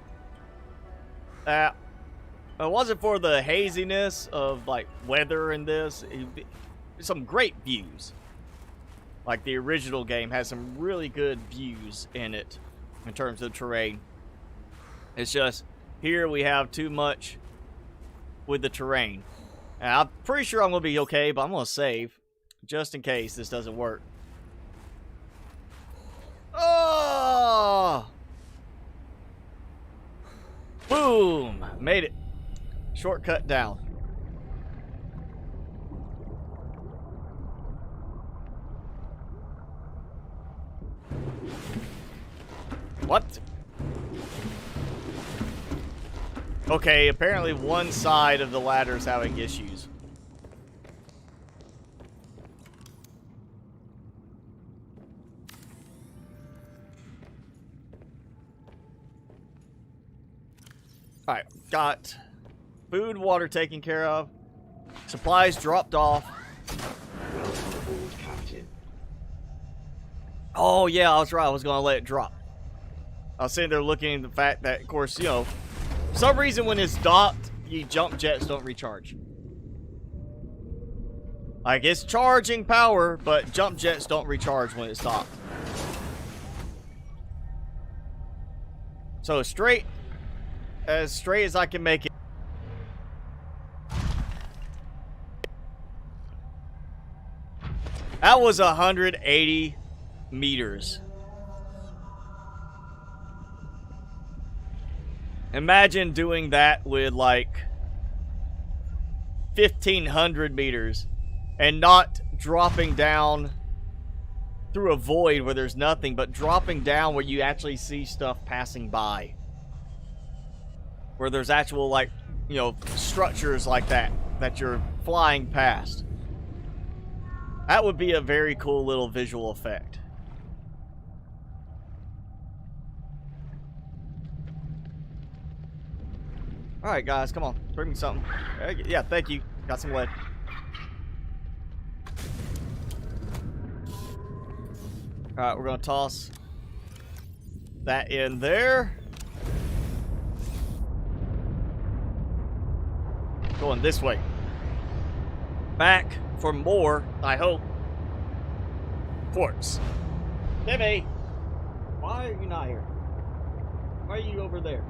Speaker 1: If it wasn't for the haziness of like weather in this, it'd be some great views. Like the original game has some really good views in it in terms of terrain. It's just here we have too much with the terrain. And I'm pretty sure I'm gonna be okay, but I'm gonna save just in case this doesn't work. Oh! Boom! Made it. Shortcut down. What? Okay, apparently one side of the ladder is having issues. Alright, got food, water taken care of. Supplies dropped off.
Speaker 3: Welcome aboard, Captain.
Speaker 1: Oh, yeah, I was right. I was going to let it drop. I was sitting there looking at the fact that, of course, you know, for some reason when it's docked, you jump jets don't recharge. Like, it's charging power, but jump jets don't recharge when it's docked. So, as straight as I can make it. That was 180 meters. Imagine doing that with like 1,500 meters and not dropping down through a void where there's nothing, but dropping down where you actually see stuff passing by. Where there's actual, like, you know, structures like that you're flying past. That would be a very cool little visual effect. Alright, guys, come on. Bring me something. Yeah, thank you. Got some lead. Alright, we're going to toss that in there. Going this way. Back for more, I hope, quartz. Timmy! Why are you not here? Why are you over there?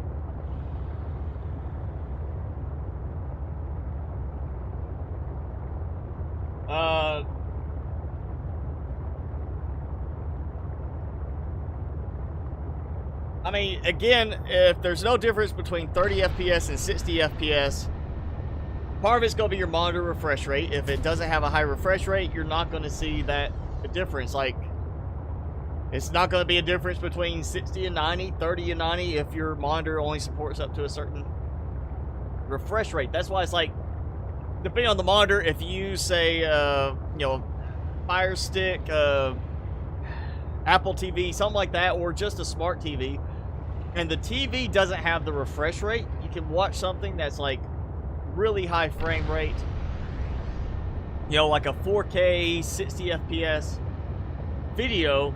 Speaker 1: I mean, again, if there's no difference between 30 FPS and 60 FPS, part of it's going to be your monitor refresh rate. If it doesn't have a high refresh rate, you're not going to see that difference. Like, it's not going to be a difference between 60 and 90, 30 and 90 if your monitor only supports up to a certain refresh rate. That's why it's like, depending on the monitor, if you use, say, you know, Fire Stick, Apple TV, something like that, or just a smart TV, and the TV doesn't have the refresh rate, you can watch something that's like really high frame rate, you know, like a 4K 60 FPS video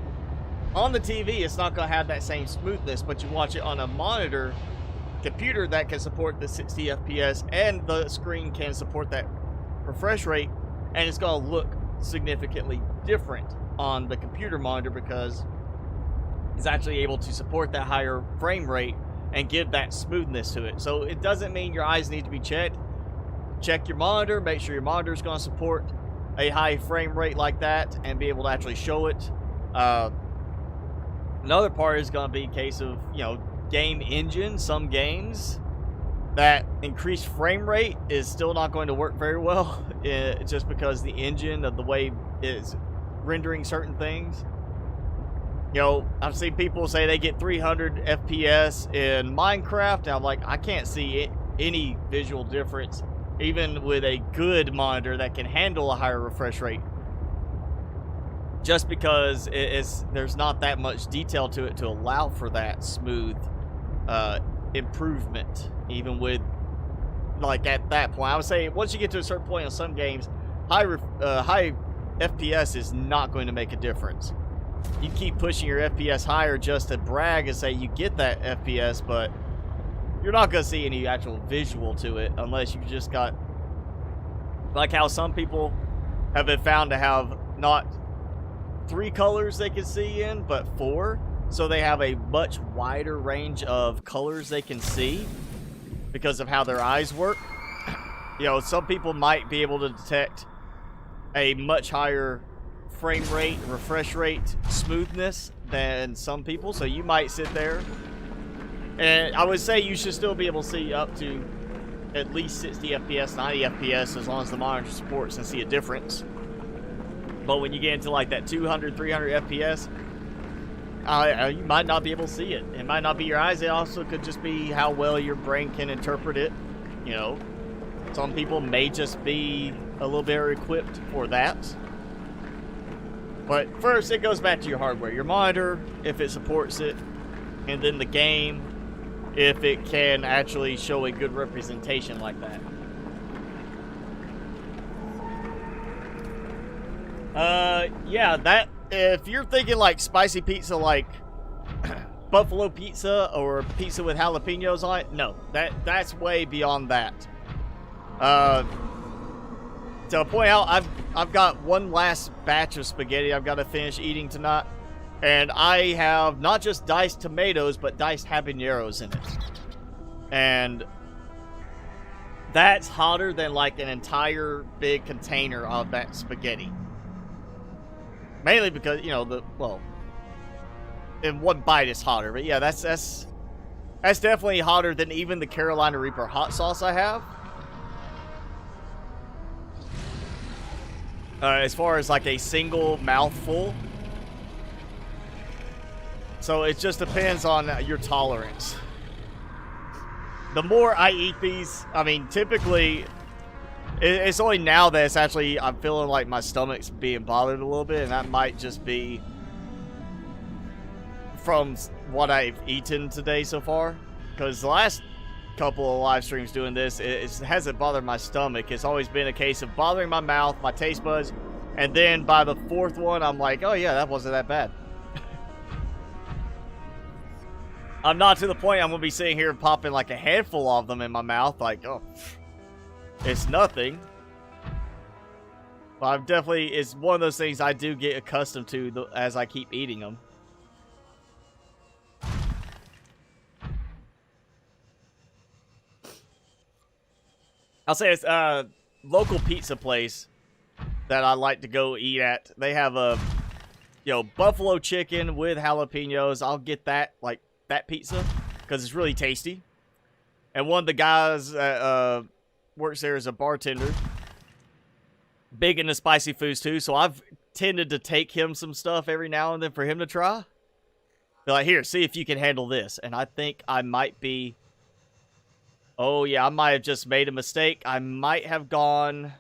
Speaker 1: on the TV. It's not going to have that same smoothness, but you watch it on a monitor computer that can support the 60 FPS and the screen can support that refresh rate, and it's going to look significantly different on the computer monitor because it's actually able to support that higher frame rate and give that smoothness to it. So it doesn't mean your eyes need to be checked. Check your monitor, make sure your monitor is going to support a high frame rate like that and be able to actually show it. Another part is going to be a case of, you know, game engine. Some games, that increased frame rate is still not going to work very well, just because the engine of the way is rendering certain things. You know, I've seen people say they get 300 FPS in Minecraft, and I'm like, I can't see any visual difference, even with a good monitor that can handle a higher refresh rate. Just because there's not that much detail to it to allow for that smooth improvement, even with, like, at that point. I would say once you get to a certain point on some games, high FPS is not going to make a difference. You keep pushing your FPS higher just to brag and say you get that FPS, but you're not going to see any actual visual to it unless you've just got, like how some people have been found to have not 3 colors they can see in, but 4. So they have a much wider range of colors they can see because of how their eyes work. You know, some people might be able to detect a much higher frame rate, refresh rate, smoothness than some people. So you might sit there, and I would say you should still be able to see up to at least 60 FPS, 90 FPS as long as the monitor supports and see a difference. But when you get into like that 200, 300 FPS, you might not be able to see it. It might not be your eyes. It also could just be how well your brain can interpret it. You know, some people may just be a little better equipped for that. But first, it goes back to your hardware. Your monitor, if it supports it, and then the game, if it can actually show a good representation like that. Yeah, that, if you're thinking like spicy pizza, like buffalo pizza or pizza with jalapenos on it, no, that's way beyond that. To point out, I've got one last batch of spaghetti I've got to finish eating tonight, and I have not just diced tomatoes, but diced habaneros in it, and that's hotter than like an entire big container of that spaghetti. Mainly because, you know, well, in one bite it's hotter, but yeah, that's definitely hotter than even the Carolina Reaper hot sauce I have. As far as like a single mouthful. So it just depends on your tolerance. The more I eat these, I mean, typically, it's only now that it's actually, I'm feeling like my stomach's being bothered a little bit, and that might just be from what I've eaten today so far. Because the last couple of live streams doing this, it hasn't bothered my stomach. It's always been a case of bothering my mouth, my taste buds, and then by the fourth one, I'm like, oh yeah, that wasn't that bad. I'm not to the point I'm going to be sitting here popping like a handful of them in my mouth, like, oh, it's nothing. But I'm definitely, it's one of those things I do get accustomed to as I keep eating them. I'll say it's a local pizza place that I like to go eat at. They have a, you know, buffalo chicken with jalapenos. I'll get that, like, that pizza, because it's really tasty. And one of the guys that works there as a bartender, big into spicy foods too, so I've tended to take him some stuff every now and then for him to try. They're like, here, see if you can handle this. And I think I might be, oh yeah, I might have just made a mistake. I might have gone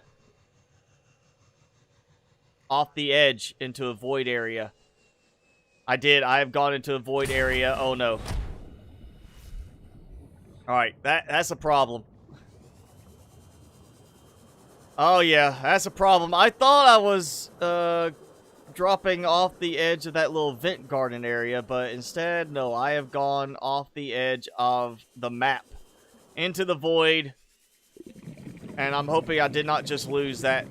Speaker 1: off the edge into a void area. I did. I have gone into a void area. Oh no. Alright, that's a problem. Oh yeah, that's a problem. I thought I was dropping off the edge of that little vent garden area, but instead, no, I have gone off the edge of the map into the void, and I'm hoping I did not just lose that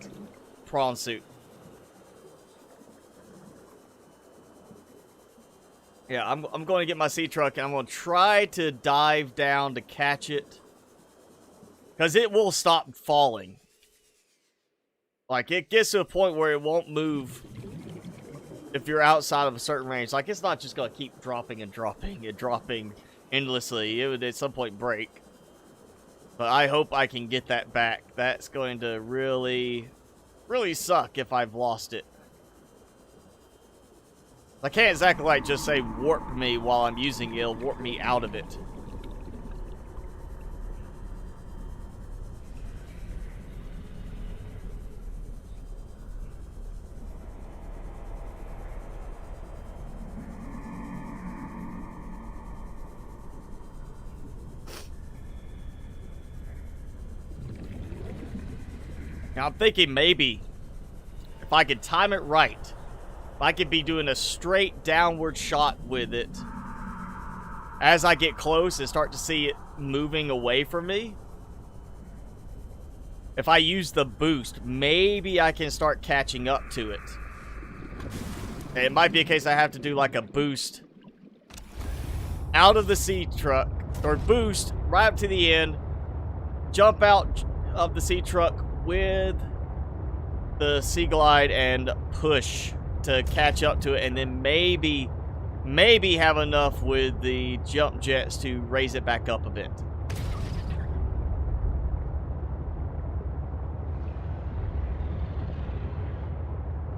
Speaker 1: prawn suit. Yeah, I'm going to get my sea truck, and I'm going to try to dive down to catch it, because it will stop falling. Like, it gets to a point where it won't move if you're outside of a certain range. Like, it's not just going to keep dropping and dropping and dropping endlessly. It would at some point break. But I hope I can get that back. That's going to really, really suck if I've lost it. I can't exactly, like, just say warp me while I'm using it. It'll warp me out of it. Now, I'm thinking maybe if I could time it right, if I could be doing a straight downward shot with it as I get close and start to see it moving away from me. If I use the boost, maybe I can start catching up to it. It might be a case I have to do like a boost out of the sea truck, or boost right up to the end, jump out of the sea truck with the Sea Glide and push to catch up to it, and then maybe have enough with the jump jets to raise it back up a bit.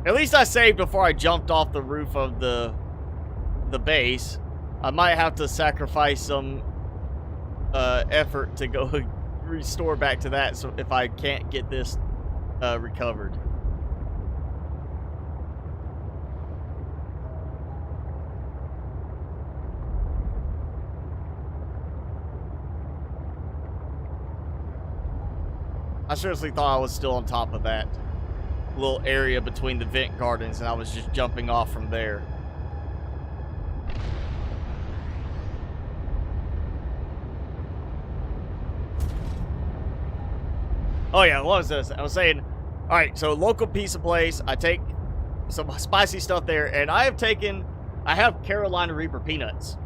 Speaker 1: At least I saved before I jumped off the roof of the base. I might have to sacrifice some effort to go restore back to that, so if I can't get this recovered. I seriously thought I was still on top of that little area between the vent gardens, and I was just jumping off from there. Oh yeah, what was this? I was saying, all right, so local pizza place. I take some spicy stuff there, and I have Carolina Reaper peanuts,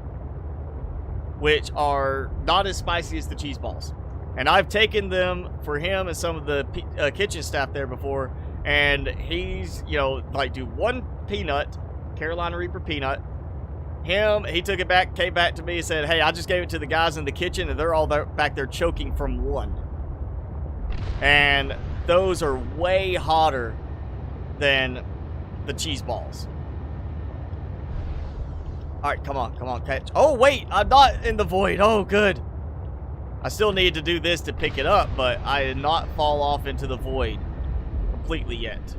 Speaker 1: which are not as spicy as the cheese balls. And I've taken them for him and some of the kitchen staff there before, and he's, you know, like, do one peanut, Carolina Reaper peanut. He took it back, came back to me and said, hey, I just gave it to the guys in the kitchen, and they're all back there choking from one. And those are way hotter than the cheese balls. All right, come on, catch. Oh, wait, I'm not in the void. Oh, good. I still need to do this to pick it up, but I did not fall off into the void completely yet.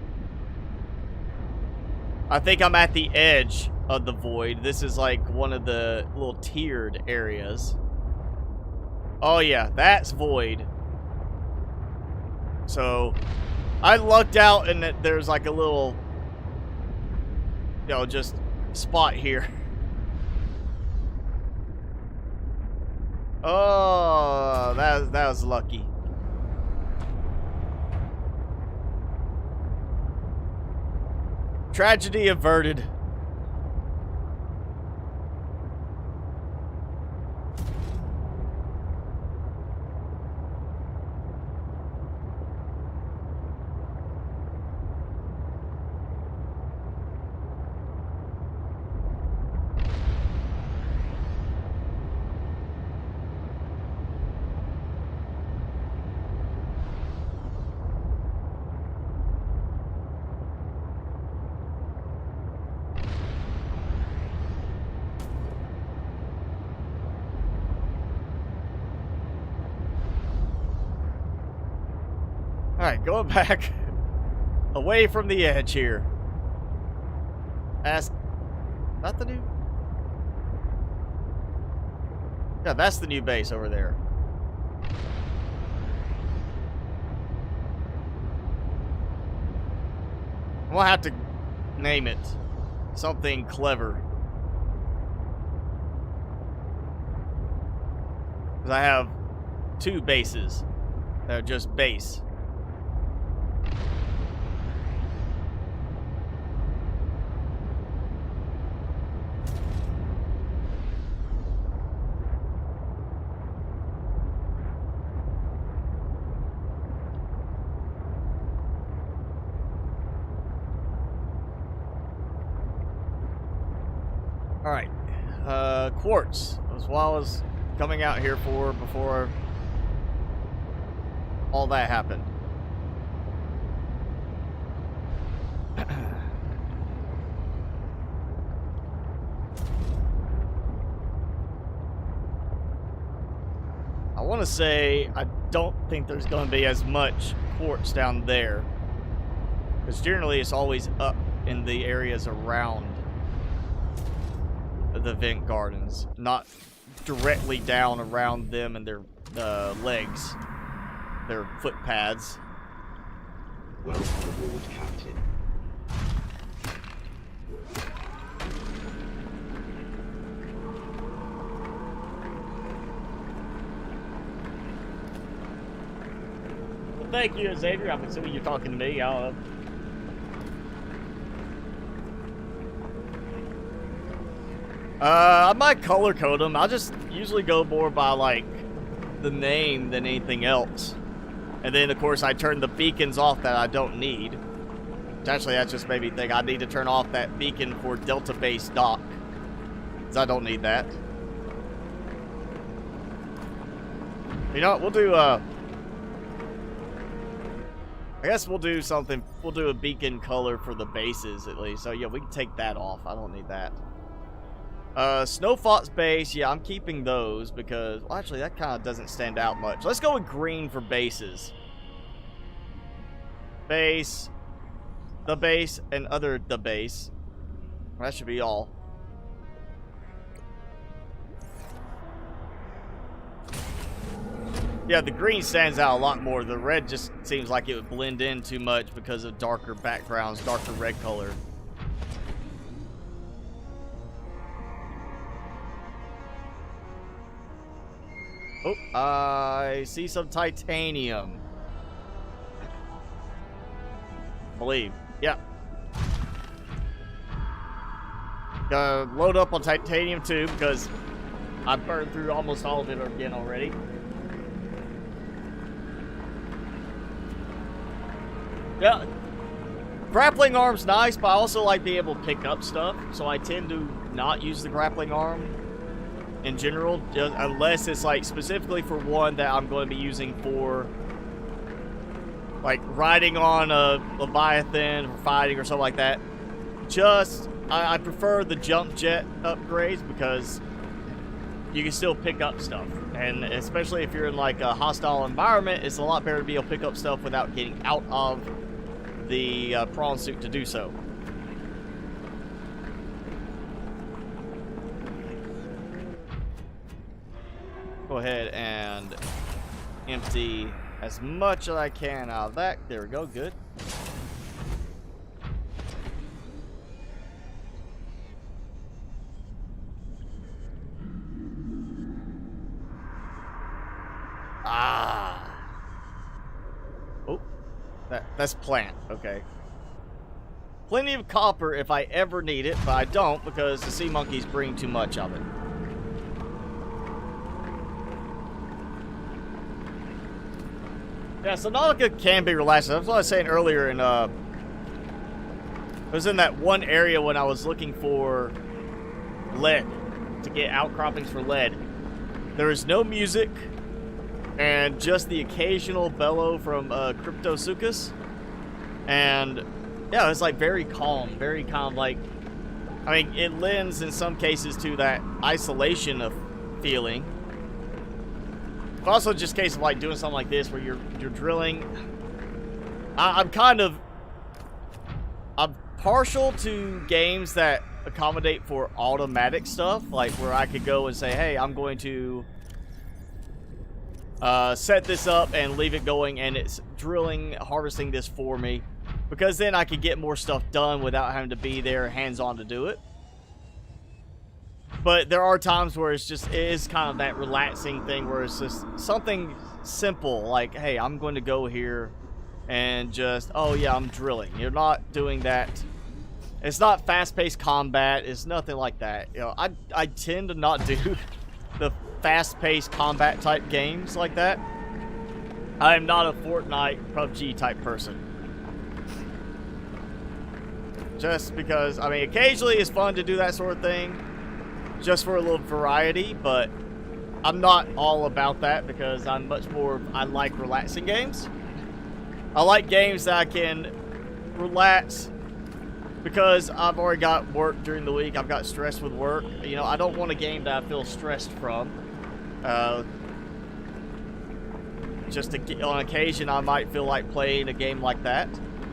Speaker 1: I think I'm at the edge of the void. This is like one of the little tiered areas. Oh, yeah, that's void. So, I lucked out and that there's like a little, you know, just spot here. Oh, that was lucky. Tragedy averted. Alright, going back away from the edge here. That's not the new... Yeah, that's the new base over there. We'll have to name it something clever. Because I have two bases that are just base. Alright, quartz. That's what I was coming out here for before all that happened. I want to say I don't think there's going to be as much quartz down there, because generally it's always up in the areas around the vent gardens, not directly down around them and their legs, their foot pads.
Speaker 3: Welcome aboard, Captain.
Speaker 1: Well, thank you, Xavier. I'm assuming you're talking to me. I might color code them. I'll just usually go more by, like, the name than anything else. And then, of course, I turn the beacons off that I don't need. Actually, that just made me think I need to turn off that beacon for Delta Base Dock, because I don't need that. You know what? We'll do, I guess we'll do something. We'll do a beacon color for the bases, at least. So, yeah, we can take that off. I don't need that. Snowfox base, yeah, I'm keeping those because, well, actually, that kind of doesn't stand out much. Let's go with green for bases. Base, the base, and other the base. That should be all. Yeah, the green stands out a lot more. The red just seems like it would blend in too much because of darker backgrounds, darker red color. Oh, I see some titanium. I believe. Yeah. Load up on titanium too because I burned through almost all of it again already. Yeah, grappling arm's nice, but I also like being able to pick up stuff, so I tend to not use the grappling arm in general, unless it's like specifically for one that I'm going to be using for like riding on a Leviathan or fighting or something like that. I prefer the jump jet upgrades because you can still pick up stuff, and especially if you're in like a hostile environment, it's a lot better to be able to pick up stuff without getting out of the prawn suit to do so. Go ahead and empty as much as I can out of that. There we go, good. Oh, that's plant, okay. Plenty of copper if I ever need it, but I don't because the sea monkeys bring too much of it. Yeah, Subnautica can be relaxing. That's what I was saying earlier I was in that one area when I was looking for lead, to get outcroppings for lead. There is no music, and just the occasional bellow from Cryptosuchus. And yeah, it's like very calm, like, I mean, it lends in some cases to that isolation of feeling. But also just a case of like doing something like this where you're drilling. I'm partial to games that accommodate for automatic stuff, like where I could go and say, hey, I'm going to set this up and leave it going, and it's drilling, harvesting this for me, because then I could get more stuff done without having to be there hands-on to do it. But there are times where it is kind of that relaxing thing where it's just something simple, like, hey, I'm going to go here and just, oh yeah, I'm drilling. You're not doing that. It's not fast-paced combat. It's nothing like that. You know, I tend to not do the fast-paced combat type games like that. I am not a Fortnite, PUBG type person. Just because, I mean, occasionally it's fun to do that sort of thing, just for a little variety, but I'm not all about that because I'm much more, I like relaxing games. I like games that I can relax because I've already got work during the week. I've got stress with work. You know, I don't want a game that I feel stressed from. Just on occasion, I might feel like playing a game like that.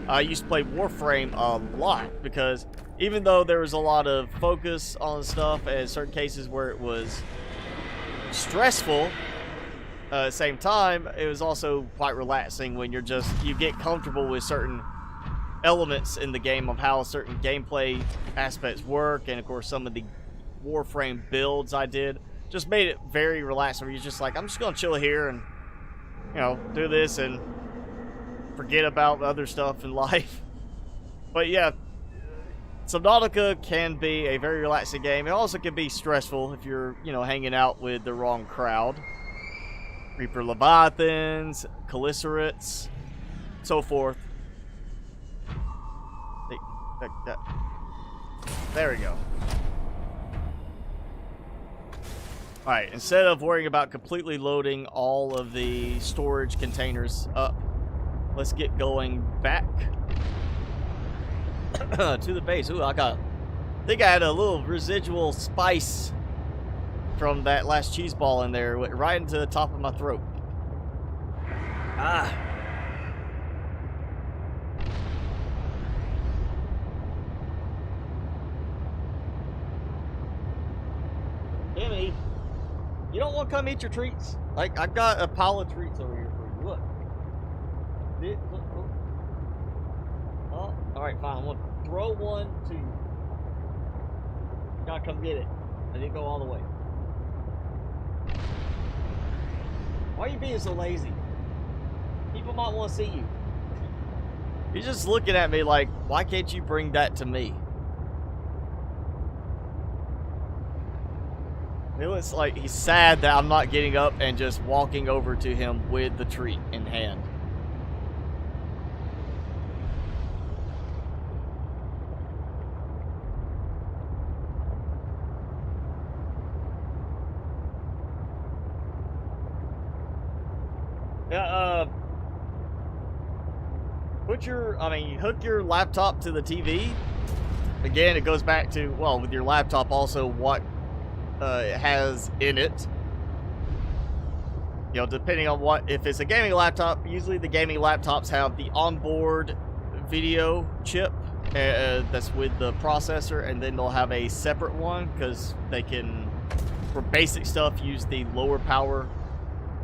Speaker 1: I used to play Warframe a lot because even though there was a lot of focus on stuff and certain cases where it was stressful, at the same time, it was also quite relaxing when you get comfortable with certain elements in the game of how certain gameplay aspects work, and of course some of the Warframe builds I did just made it very relaxing where you're just like, I'm just gonna chill here and, you know, do this and forget about other stuff in life. But yeah, Subnautica can be a very relaxing game. It also can be stressful if you're, you know, hanging out with the wrong crowd. Reaper Leviathans, Calicerates, so forth. There we go. Alright, instead of worrying about completely loading all of the storage containers up, let's get going back to the base. Ooh, I think I had a little residual spice from that last cheese ball in there, went right into the top of my throat. Ah. Timmy. You don't want to come eat your treats? Like, I've got a pile of treats over here for you. Look. Look. Oh, alright, fine. I'm going to throw one to you. You gotta come get it. I didn't go all the way. Why are you being so lazy? People might want to see you. You're just looking at me like, why can't you bring that to me? It looks like he's sad that I'm not getting up and just walking over to him with the treat in hand. Hook your laptop to the TV. Again, it goes back to, well, with your laptop also what it has in it. You know, depending on what, if it's a gaming laptop, usually the gaming laptops have the onboard video chip that's with the processor, and then they'll have a separate one because they can, for basic stuff, use the lower power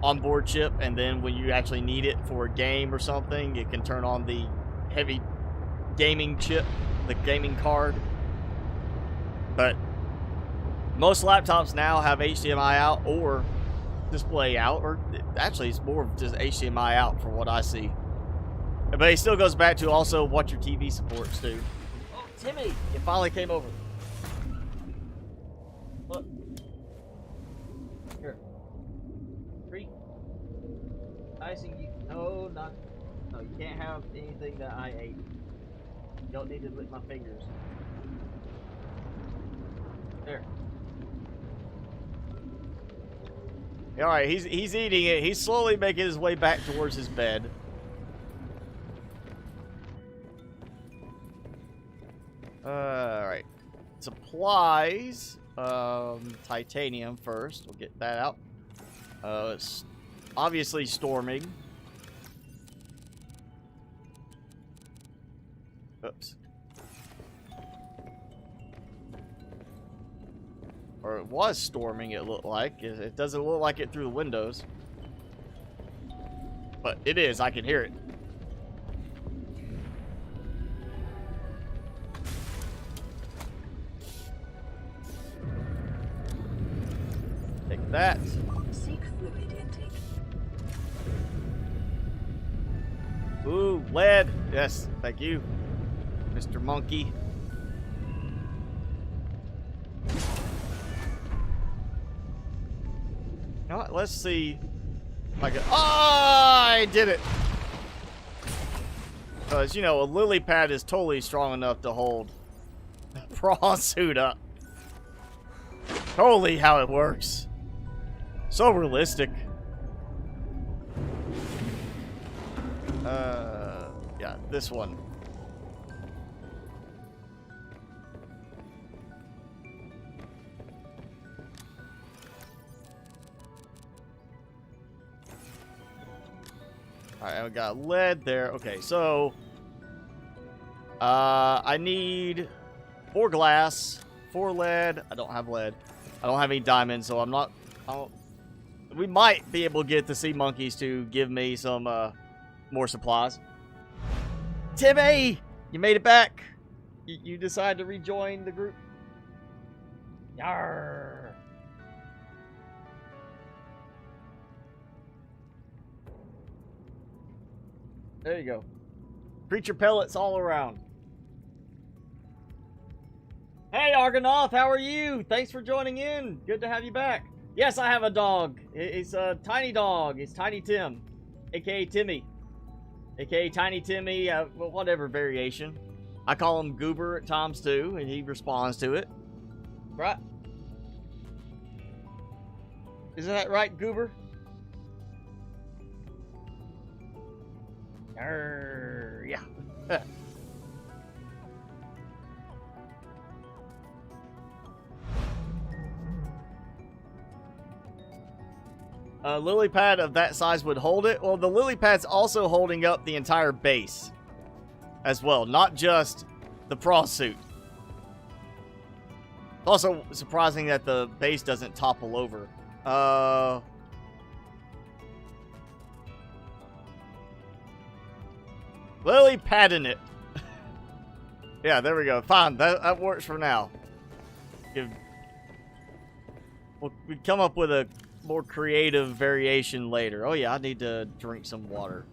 Speaker 1: onboard chip, and then when you actually need it for a game or something, it can turn on the heavy gaming chip, the gaming card. But most laptops now have HDMI out or display out, or actually it's more of just HDMI out for what I see. But it still goes back to also what your TV supports too. Oh, Timmy, you finally came over. Look. Here. Treat. Icing you. No, not. No, you can't have anything that I ate. You don't need to lick my fingers. There. Alright, he's eating it. He's slowly making his way back towards his bed. Alright. Supplies. Titanium first. We'll get that out. It's obviously storming. Oops. Or it was storming, it looked like. It doesn't look like it through the windows. But it is, I can hear it. Take that.
Speaker 2: Seek fluid intake.
Speaker 1: Ooh, lead. Yes, thank you, Mr. Monkey. You know what? Let's see if I can. Oh, I did it. Because, you know, a LILYPAD is totally strong enough to hold a prawn suit up. Totally how it works. So realistic. Yeah, this one. Alright, I got lead there. Okay, so I need 4 glass, 4 lead. I don't have lead. I don't have any diamonds, so I'm not. We might be able to get the sea monkeys to give me some more supplies. Timmy, you made it back. You decided to rejoin the group. Yarr. There you go. Creature pellets all around. Hey, Argonath, how are you? Thanks for joining in. Good to have you back. Yes, I have a dog. It's a tiny dog. It's Tiny Tim, a.k.a. Timmy, a.k.a. Tiny Timmy, well, whatever variation. I call him Goober at times, too, and he responds to it. Right? Isn't that right, Goober? Yeah. A LILYPAD of that size would hold it. Well, the LILYPAD's also holding up the entire base as well, not just the prawn suit. It's also surprising that the base doesn't topple over. LILYPADing it. Yeah, there we go. Fine, that works for now. We come up with a more creative variation later. Oh yeah, I need to drink some water.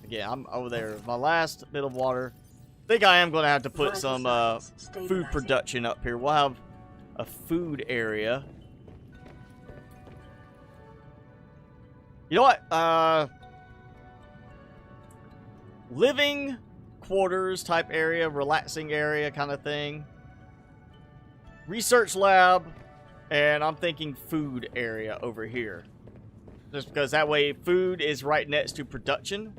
Speaker 1: Again, I'm over there. My last bit of water. I think I am going to have to put some food production up here. We'll have a food area. You know what? Living quarters type area, relaxing area kind of thing. Research lab, and I'm thinking food area over here. Just because that way food is right next to production.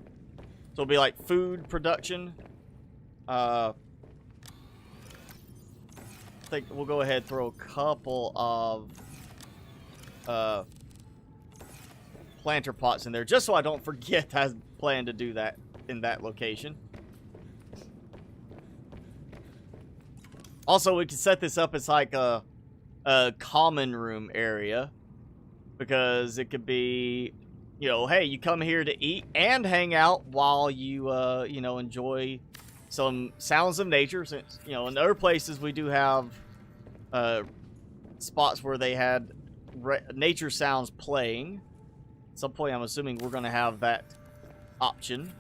Speaker 1: So it'll be like food production. I think we'll go ahead and throw a couple of planter pots in there, just so I don't forget I plan to do that in that location. Also, we can set this up as like a common room area, because it could be, you know, hey, you come here to eat and hang out while you, you know, enjoy some sounds of nature. Since, you know, in other places we do have spots where they had nature sounds playing. At some point, I'm assuming we're going to have that option.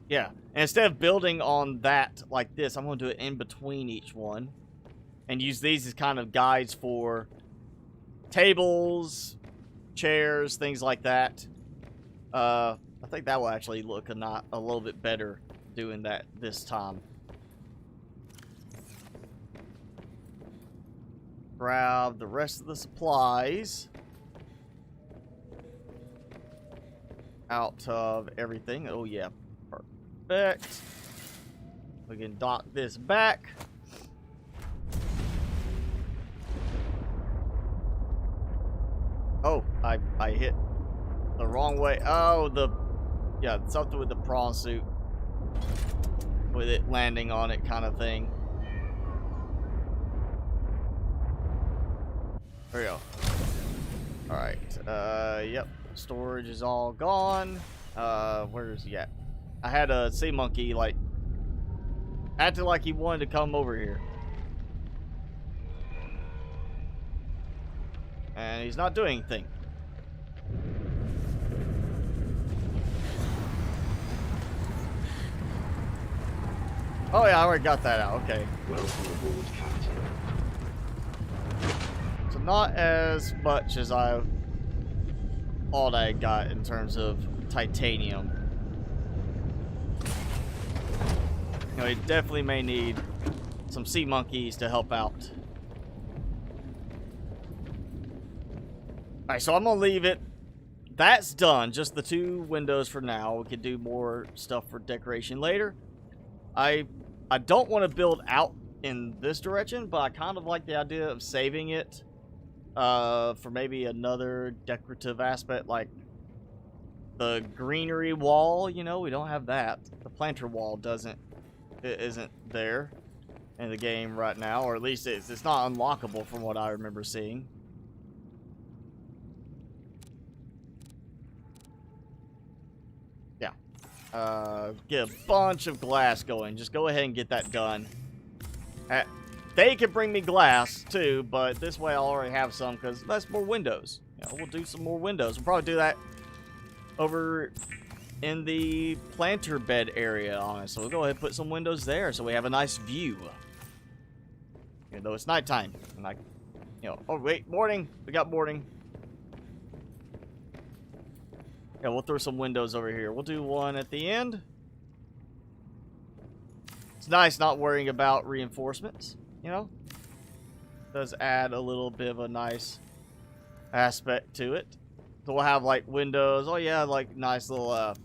Speaker 1: Yeah, and instead of building on that like this, I'm going to do it in between each one. And use these as kind of guides for tables, chairs, things like that. I think that will actually look a little bit better doing that this time. Grab the rest of the supplies out of everything. Oh yeah, perfect. We can dock this back. Oh, I hit the wrong way. Oh, yeah, something with the prawn suit. With it landing on it kind of thing. There we go. Alright, yep. Storage is all gone. Where is he at? I had a sea monkey, like, acting like he wanted to come over here. And he's not doing anything. Oh yeah, I already got that out. Okay.
Speaker 3: Welcome aboard, Captain.
Speaker 1: So not as much as I thought I got in terms of titanium. You know, it definitely may need some sea monkeys to help out. Alright, so I'm gonna leave it. That's done. Just the 2 windows for now. We could do more stuff for decoration later. I don't want to build out in this direction, but I kind of like the idea of saving it for maybe another decorative aspect, like the greenery wall. You know, we don't have that. The planter wall isn't there in the game right now, or at least it's not unlockable from what I remember seeing. Get a bunch of glass going. Just go ahead and get that done. They can bring me glass too, but this way I'll already have some, because that's more windows. You know, we'll do some more windows. We'll probably do that over in the planter bed area on it. So we'll go ahead and put some windows there so we have a nice view. Even though it's nighttime. And you know, oh wait, morning. We got morning. Yeah, we'll throw some windows over here. We'll do one at the end. It's nice not worrying about reinforcements, you know? Does add a little bit of a nice aspect to it. So we'll have like windows. Oh yeah, like nice little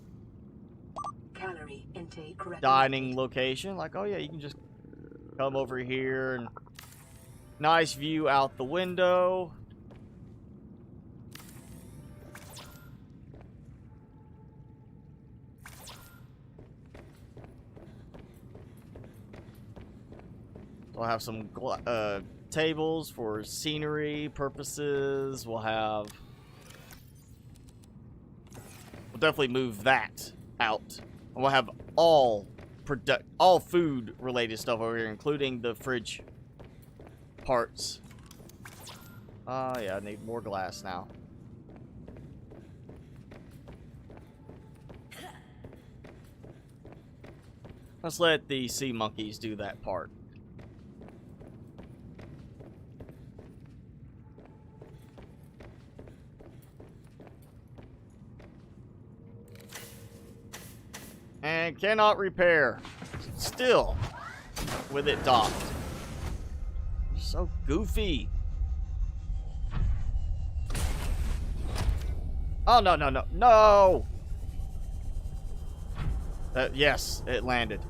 Speaker 2: Calorie intake
Speaker 1: dining location. Like, oh yeah, you can just come over here and nice view out the window. We'll have some tables for scenery purposes. We'll definitely move that out. And we'll have all food related stuff over here, including the fridge parts. Yeah, I need more glass now. Let's let the sea monkeys do that part. And cannot repair. Still with it docked. So goofy. Oh, no, no, no. No! Yes, it landed.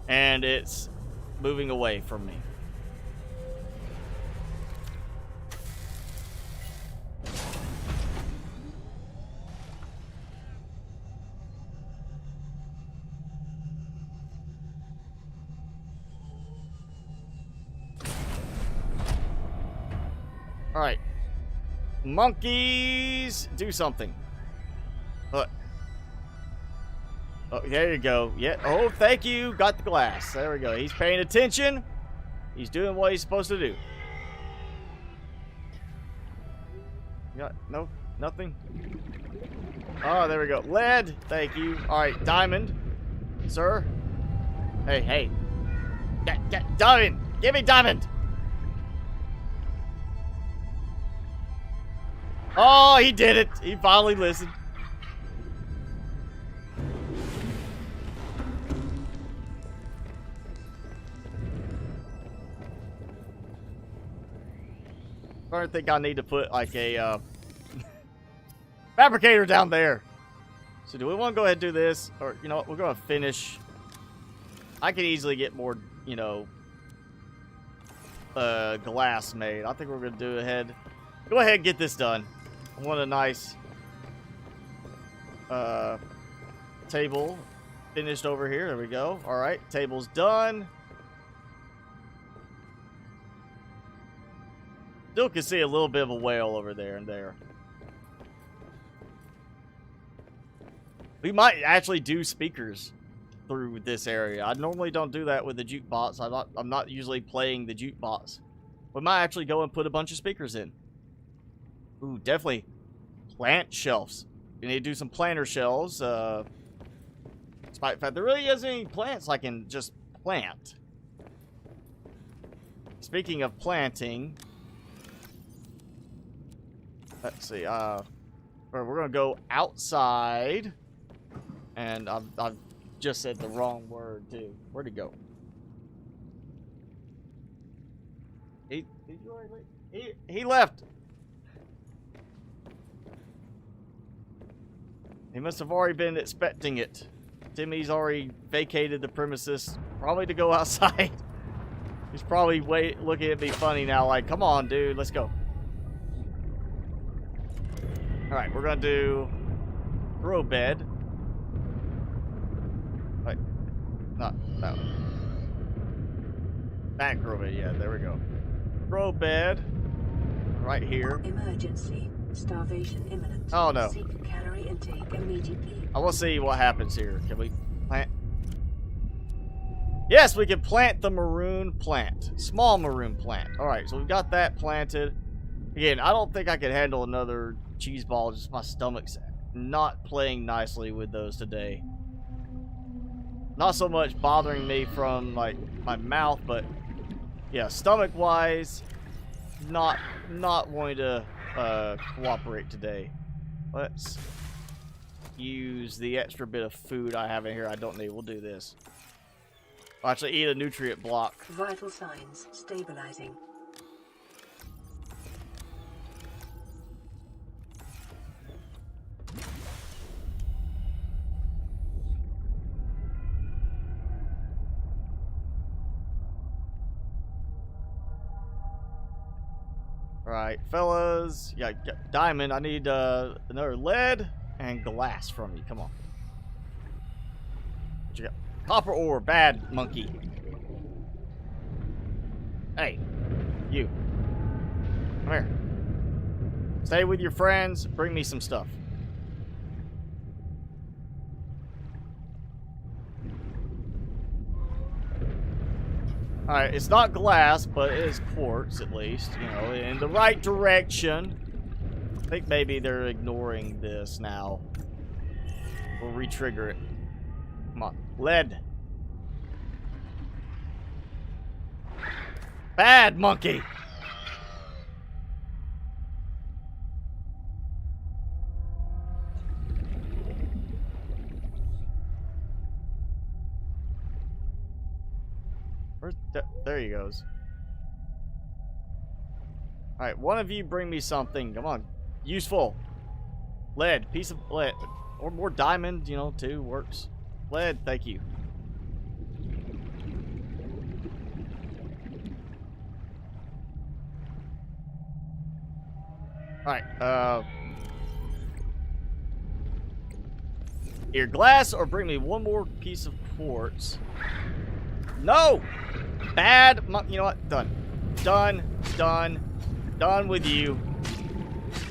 Speaker 1: And it's moving away from me. All right. Monkeys, do something. Look. Oh, there you go. Yeah. Oh, thank you. Got the glass. There we go. He's paying attention. He's doing what he's supposed to do. Got no, nothing. Oh, there we go. Lead. Thank you. All right, diamond, sir. Hey, hey. Diamond. Give me diamond. Oh, he did it. He finally listened. I think I need to put like a fabricator down there. So do we want to go ahead and do this? Or, you know what, we're going to finish. I could easily get more, you know, glass made. I think we're going to go ahead and get this done. I want a nice table finished over here. There we go. All right, table's done. Still can see a little bit of a whale over there and there. We might actually do speakers through this area. I normally don't do that with the jukebox. I'm not usually playing the jukebox. We might actually go and put a bunch of speakers in. Ooh, definitely plant shelves. We need to do some planter shelves. Despite the fact there really isn't any plants I can just plant. Speaking of planting, let's see. We're gonna go outside, and I've just said the wrong word too. Where'd he go? He left. He must have already been expecting it. Timmy's already vacated the premises, probably to go outside. He's probably looking at me funny now, like, come on, dude, let's go. Alright, we're gonna do grow bed. Wait, not that one. That grow bed, yeah, there we go. Grow bed right here.
Speaker 2: Emergency. Starvation imminent.
Speaker 1: Oh no.
Speaker 2: Seek calorie intake immediately.
Speaker 1: I want to see what happens here. Can we plant? Yes, we can plant the maroon plant. Small maroon plant. Alright, so we've got that planted. Again, I don't think I could handle another cheese ball. Just my stomach's not playing nicely with those today. Not so much bothering me from like my mouth, but yeah, stomach wise, not wanting to cooperate today. Let's use the extra bit of food I have in here I don't need. We'll do this. I'll actually eat a nutrient block.
Speaker 2: Vital signs stabilizing.
Speaker 1: Alright, fellas. Yeah, diamond. I need another lead and glass from you. Come on. What you got? Copper ore. Bad monkey. Hey, you. Come here. Stay with your friends. Bring me some stuff. Alright, it's not glass, but it is quartz, at least. You know, in the right direction. I think maybe they're ignoring this now. We'll re-trigger it. Come on. Lead. Bad monkey! Where's there he goes. Alright, one of you bring me something. Come on. Useful. Lead. Piece of lead. Or more diamond, you know, too. Works. Lead, thank you. Alright, Here, glass, or bring me one more piece of quartz. No! Bad. You know what? Done. Done. Done. Done with you.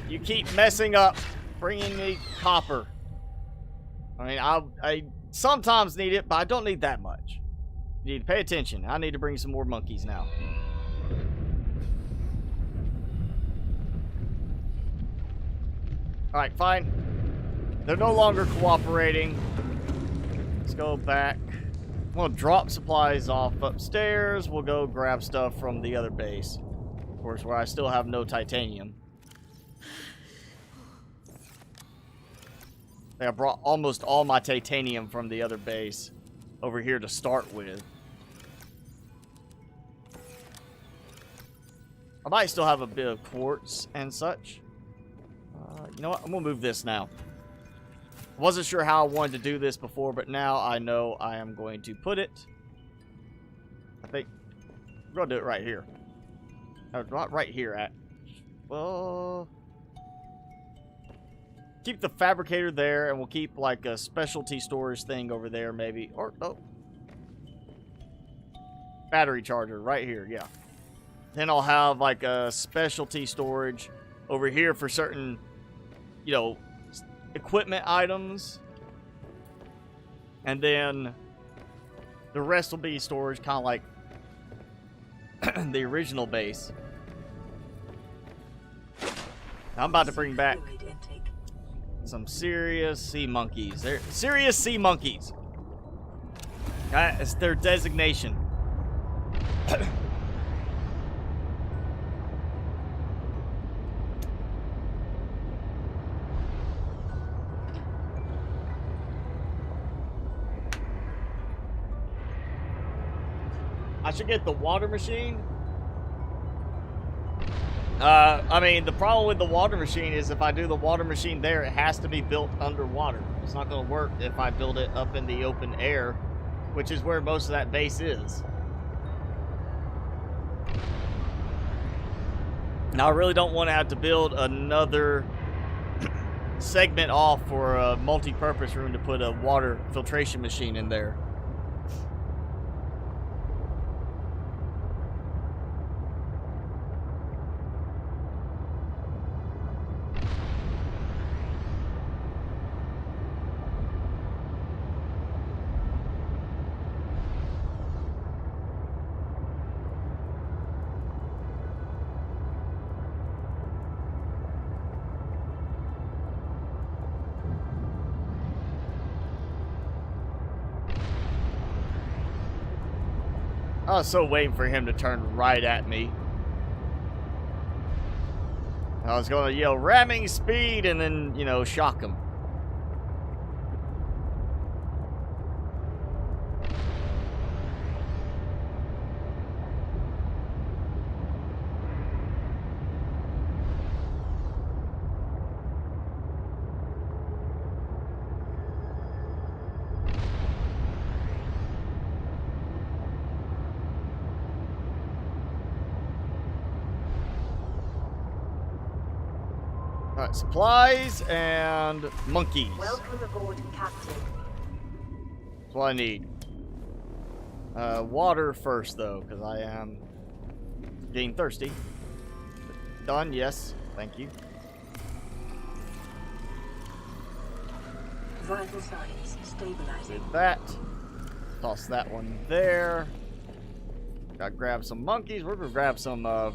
Speaker 1: You keep messing up, bringing me copper. I mean, I sometimes need it, but I don't need that much. You need to pay attention. I need to bring some more monkeys now. Alright, fine. They're no longer cooperating. Let's go back. I'm gonna drop supplies off upstairs. We'll go grab stuff from the other base. Of course, where I still have no titanium. I think I brought almost all my titanium from the other base over here to start with. I might still have a bit of quartz and such. You know what? I'm gonna move this now. Wasn't sure how I wanted to do this before, but now I know I am going to put it. I think I'm gonna do it right here. No, not right here. At well, keep the fabricator there, and we'll keep like a specialty storage thing over there, maybe. Or oh, battery charger right here. Yeah. Then I'll have like a specialty storage over here for certain, you know, equipment items, and then the rest will be storage, kind of like the original base. Now I'm about to bring back some serious sea monkeys. They're serious sea monkeys. That is their designation. I should get the water machine. I mean, the problem with the water machine is if I do the water machine there, it has to be built underwater. It's not going to work if I build it up in the open air, which is where most of that base is. Now, I really don't want to have to build another segment off for a multi-purpose room to put a water filtration machine in there. I was so waiting for him to turn right at me. I was going to yell ramming speed and then, you know, shock him. Alright, supplies and monkeys.
Speaker 2: Welcome aboard, Captain.
Speaker 1: That's what I need. Water first, though, because I am Getting thirsty. Done, yes. Thank you.
Speaker 2: Vital signs stabilizing.
Speaker 1: Did that. Toss that one there. Gotta grab some monkeys. We're gonna grab some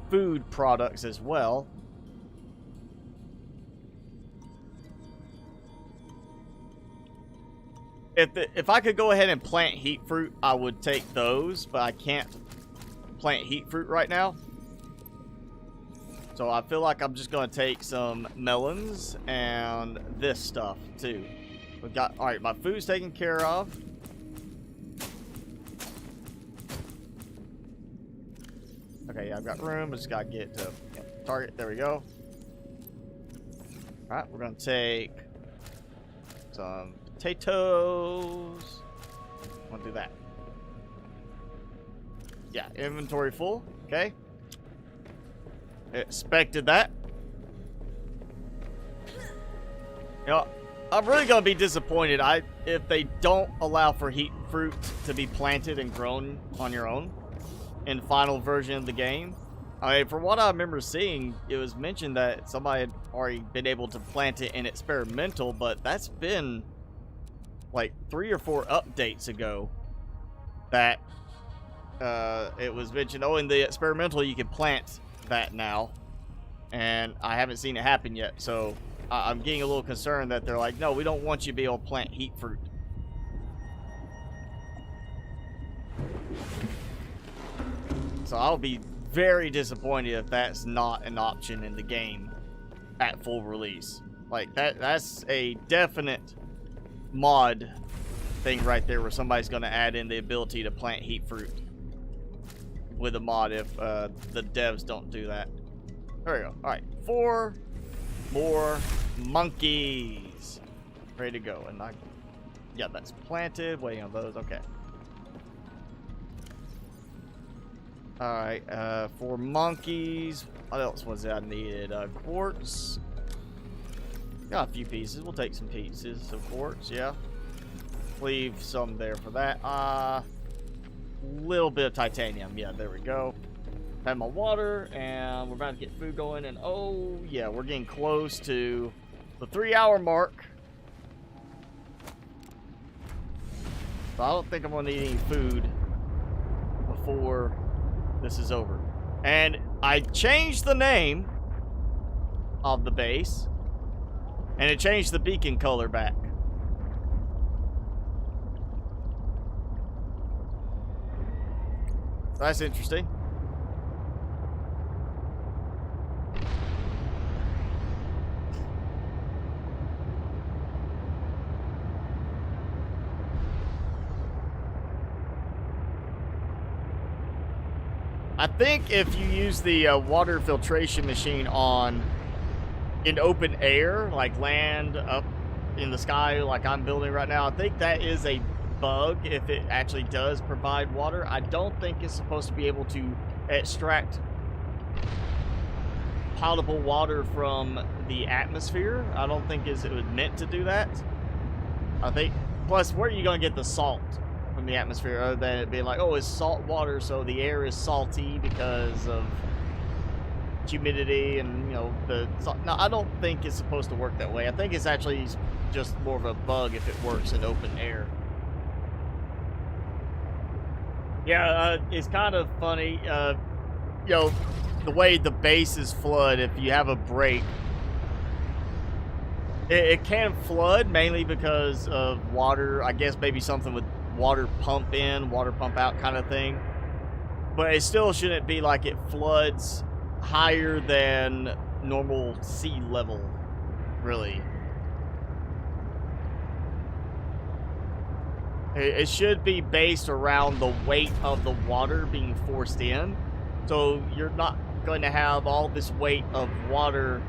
Speaker 1: food products as well. If I could go ahead and plant heat fruit, I would take those, but I can't plant heat fruit right now. So I feel like I'm just gonna take some melons and this stuff too. We got, all right, my food's taken care of. Okay, yeah, I've got room. I just gotta get to target. There we go. All right, we're gonna take some potatoes. I'm gonna do that. Yeah, inventory full. Okay. Expected that. You know, I'm really gonna be disappointed if they don't allow for heat fruit to be planted and grown on your own in the final version of the game. I mean, from what I remember seeing, it was mentioned that somebody had already been able to plant it in experimental, but that's been like 3 or 4 updates ago that it was mentioned, oh, in the experimental you can plant that now, and I haven't seen it happen yet, so I'm getting a little concerned that they're like, no, we don't want you to be able to plant heat fruit. So I'll be very disappointed if that's not an option in the game at full release. Like, that's a definite mod thing right there, where somebody's going to add in the ability to plant heat fruit with a mod if the devs don't do that. There we go. All right, 4 more monkeys ready to go. And yeah, that's planted, waiting on those. Okay. All right, 4 monkeys. What else was it I needed? Quartz. Got a few pieces. We'll take some pieces of quartz. Yeah. Leave some there for that. Little bit of titanium. Yeah, there we go. Have my water, and we're about to get food going. And oh yeah, we're getting close to the 3-hour mark. So I don't think I'm gonna need any food before this is over. And I changed the name of the base, and it changed the beacon color back. So that's interesting. I think if you use the water filtration machine in open air, like land up in the sky like I'm building right now, I think that is a bug if it actually does provide water. I don't think it's supposed to be able to extract potable water from the atmosphere. I don't think it was meant to do that. I think, plus, where are you going to get the salt from the atmosphere other than it being like, oh, it's salt water, so the air is salty because of humidity and, you know, the salt. No, I don't think it's supposed to work that way. I think it's actually just more of a bug if it works in open air. Yeah, it's kind of funny, you know, the way the bases flood if you have a break. It can flood mainly because of water. I guess maybe something with water pump in, water pump out kind of thing. But it still shouldn't be like it floods higher than normal sea level, really. It should be based around the weight of the water being forced in. So you're not going to have all this weight of water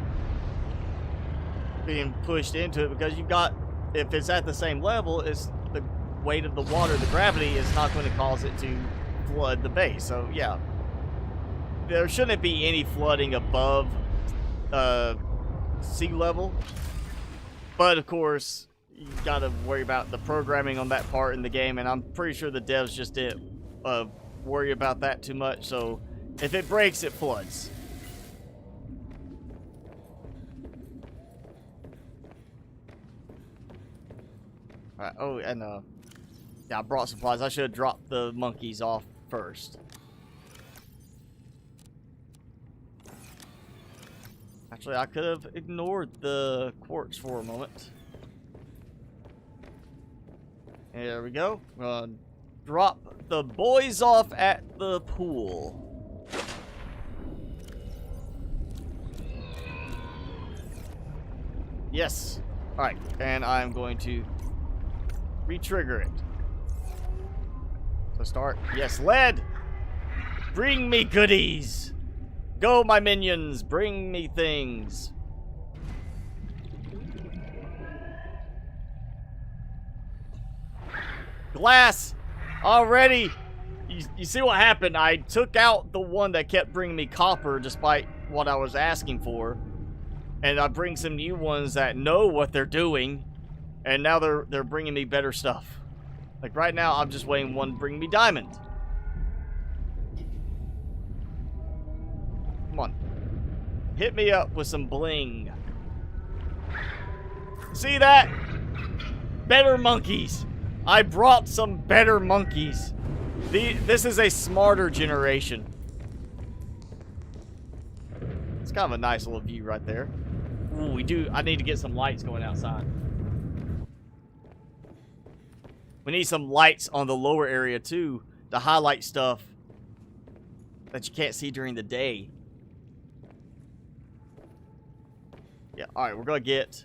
Speaker 1: being pushed into it, because you've got, if it's at the same level, it's the weight of the water, the gravity is not going to cause it to flood the base. So yeah, there shouldn't be any flooding above sea level. But of course, you got to worry about the programming on that part in the game, and I'm pretty sure the devs just did worry about that too much. So if it breaks, it floods. Alright, oh, and yeah, I brought supplies. I should have dropped the monkeys off first. Actually, I could have ignored the quartz for a moment. There we go. Drop the boys off at the pool. Yes. Alright, and I'm going to re-trigger it. So start. Yes, lead! Bring me goodies! Go, my minions! Bring me things! Glass! Already! You see what happened? I took out the one that kept bringing me copper despite what I was asking for. And I bring some new ones that know what they're doing. And now they're bringing me better stuff. Like right now, I'm just waiting one to bring me diamond. Come on. Hit me up with some bling. See that? Better monkeys. I brought some better monkeys. This is a smarter generation. It's kind of a nice little view right there. Ooh, I need to get some lights going outside. We need some lights on the lower area too to highlight stuff that you can't see during the day. Yeah, alright, we're gonna get...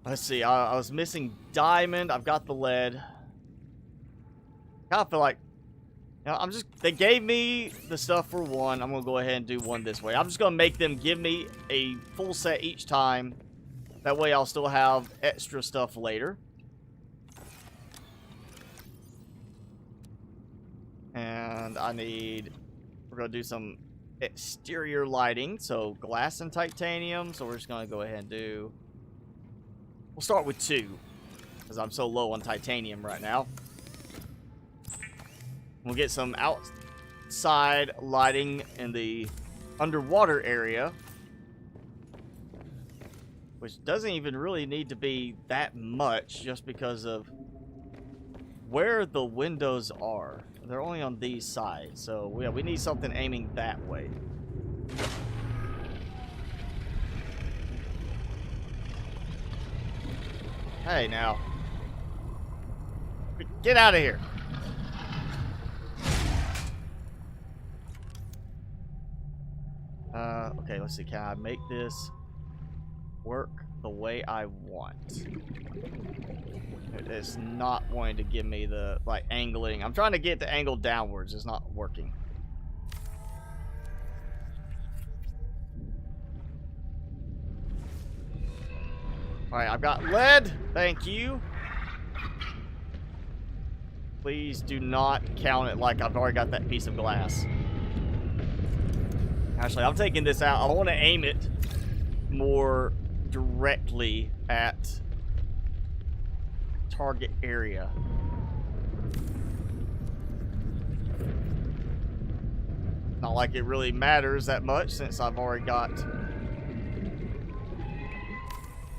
Speaker 1: Let's see, I was missing diamond. I've got the lead. I kind of feel like... You know, they gave me the stuff for one. I'm gonna go ahead and do one this way. I'm just gonna make them give me a full set each time. That way I'll still have extra stuff later. And we're gonna do some exterior lighting. So glass and titanium. So we're just gonna go ahead and we'll start with 2. Because I'm so low on titanium right now. We'll get some outside lighting in the underwater area. Which doesn't even really need to be that much, just because of where the windows are. They're only on these sides, so we need something aiming that way. Hey, now. Get out of here. Okay, let's see. Can I make this work the way I want? It is not wanting to give me the, like, angling. I'm trying to get the angle downwards. It's not working. Alright, I've got lead. Thank you. Please do not count it like I've already got that piece of glass. Actually, I'm taking this out. I want to aim it more directly at target area. Not like it really matters that much since I've already got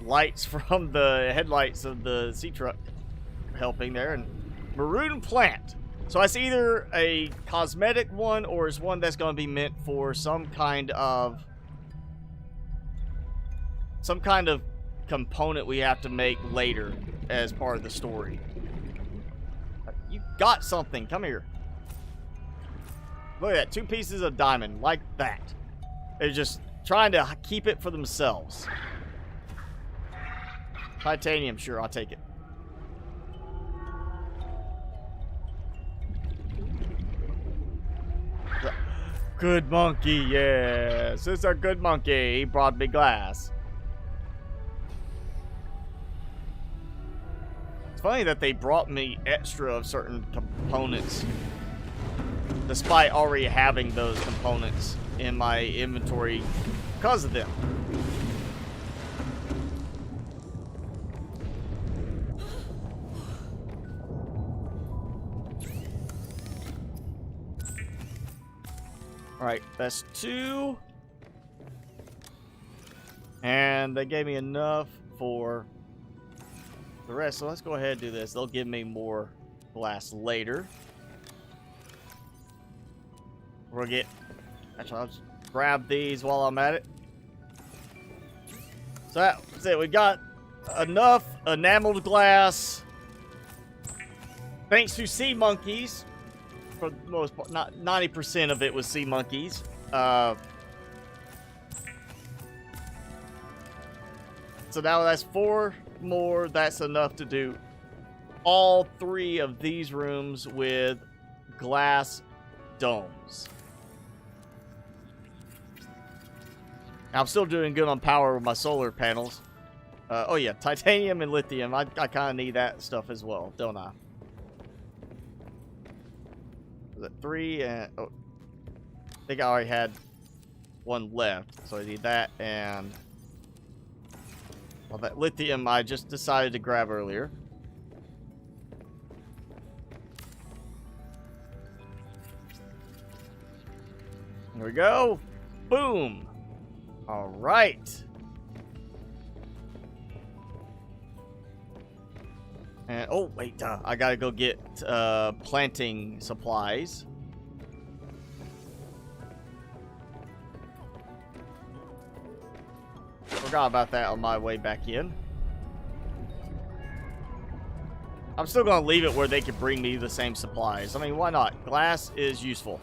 Speaker 1: lights from the headlights of the sea truck helping there. And maroon plant. So it's either a cosmetic one or it's one that's going to be meant for some kind of component we have to make later as part of the story. You got something. Come here. Look at that. 2 pieces of diamond like that. They're just trying to keep it for themselves. Titanium, sure, I'll take it. Good monkey, yes. It's a good monkey. He brought me glass. It's funny that they brought me extra of certain components, despite already having those components in my inventory because of them. Alright, that's 2. And they gave me enough for the rest, so let's go ahead and do this. They'll give me more glass later. We'll get... Actually, I'll just grab these while I'm at it. So that's it. We got enough enameled glass. Thanks to sea monkeys. For the most part, not 90% of it was sea monkeys. So now that's 4 more. That's enough to do all 3 of these rooms with glass domes. I'm still doing good on power with my solar panels. Oh yeah, titanium and lithium. I kind of need that stuff as well, don't I? Was it 3 and... Oh, I think I already had 1 left. So I need that and... Well, that lithium I just decided to grab earlier. Here we go. Boom. All right. And oh wait, I gotta go get planting supplies. Forgot about that on my way back in. I'm still gonna leave it where they can bring me the same supplies. I mean, why not? Glass is useful.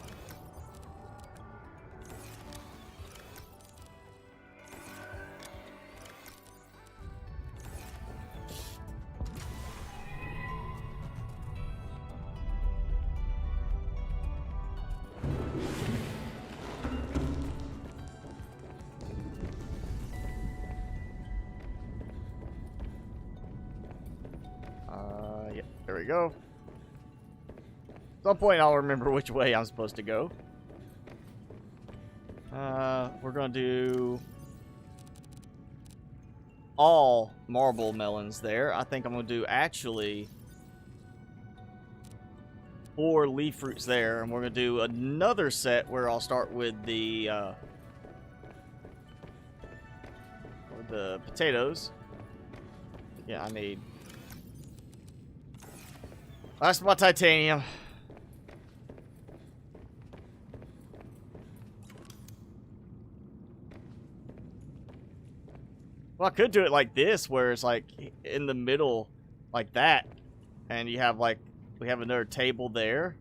Speaker 1: Yep, there we go. At some point I'll remember which way I'm supposed to go. We're gonna do all marble melons there. I think I'm gonna do actually 4 leaf fruits there, and we're gonna do another set where I'll start with the potatoes. Yeah, I need... That's my titanium. Well, I could do it like this, where it's like in the middle, like that. And you have like, we have another table there.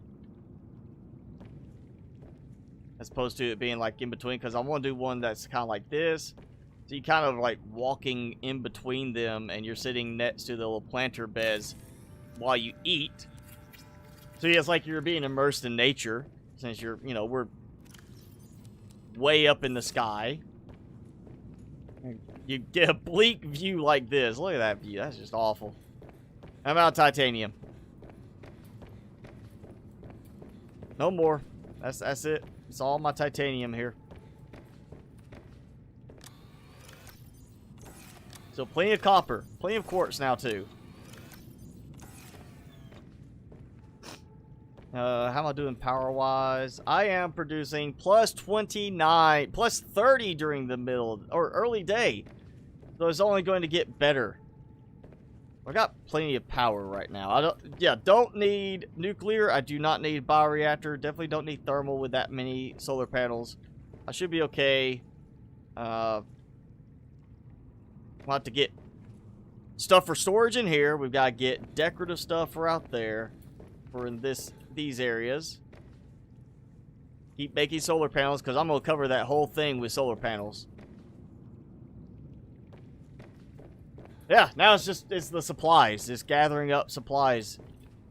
Speaker 1: As opposed to it being like in between, because I want to do one that's kind of like this. So you kind of like walking in between them, and you're sitting next to the little planter beds while you eat. So yeah, it's like you're being immersed in nature, since you're, you know, we're way up in the sky. You get a bleak view like this. Look at that view. That's just awful. I'm out of titanium. No more. That's it. It's all my titanium here. So plenty of copper. Plenty of quartz now too. How am I doing power-wise? I am producing plus 29, plus 30 during the middle or early day. So it's only going to get better. I got plenty of power right now. Don't need nuclear. I do not need bioreactor. Definitely don't need thermal with that many solar panels. I should be okay. We'll have to get stuff for storage in here. We've got to get decorative stuff for out there. For in these areas. Keep making solar panels, because I'm going to cover that whole thing with solar panels. Yeah, now it's the supplies. Just gathering up supplies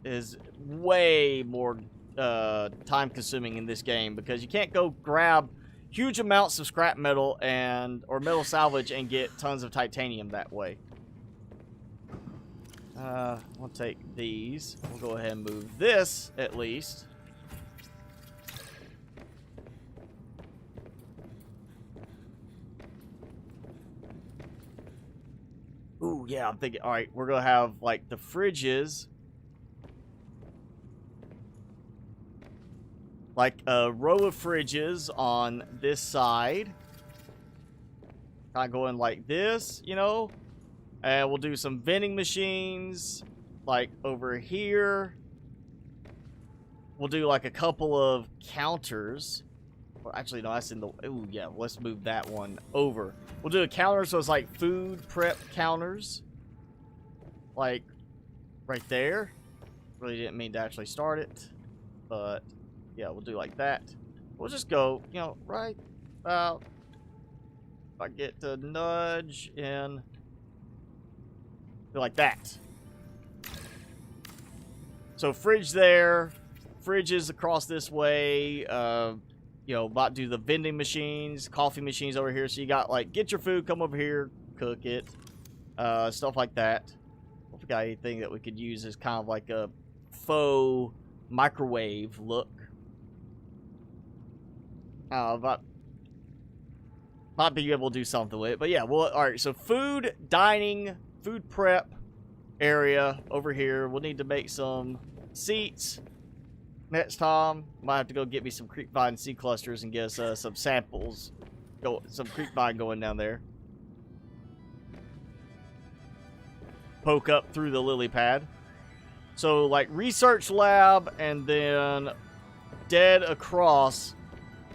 Speaker 1: is way more time consuming in this game, because you can't go grab huge amounts of scrap metal or metal salvage and get tons of titanium that way. We'll take these. We'll go ahead and move this, at least. Ooh, yeah, I'm thinking, alright, we're gonna have, like, the fridges. like a row of fridges on this side. Kind of going like this, you know. And we'll do some vending machines, like over here. We'll do like a couple of counters. Well, actually, no, that's in the... Ooh, yeah, let's move that one over. We'll do a counter, so it's like food prep counters. Like, right there. Really didn't mean to actually start it. But, yeah, we'll do like that. We'll just go, you know, right about... If I get to nudge in... Do like that. So, fridge there. Fridges across this way. You know, about do the vending machines, coffee machines over here. So you got like, get your food, come over here, cook it, stuff like that. If we got anything that we could use as kind of like a faux microwave look. Might be able to do something with it, but yeah. Well, all right. So food, dining, food prep area over here. We'll need to make some seats. Next time, might have to go get me some creepvine seed clusters and get us some samples. Some creepvine going down there. Poke up through the lily pad. So, like, research lab and then dead across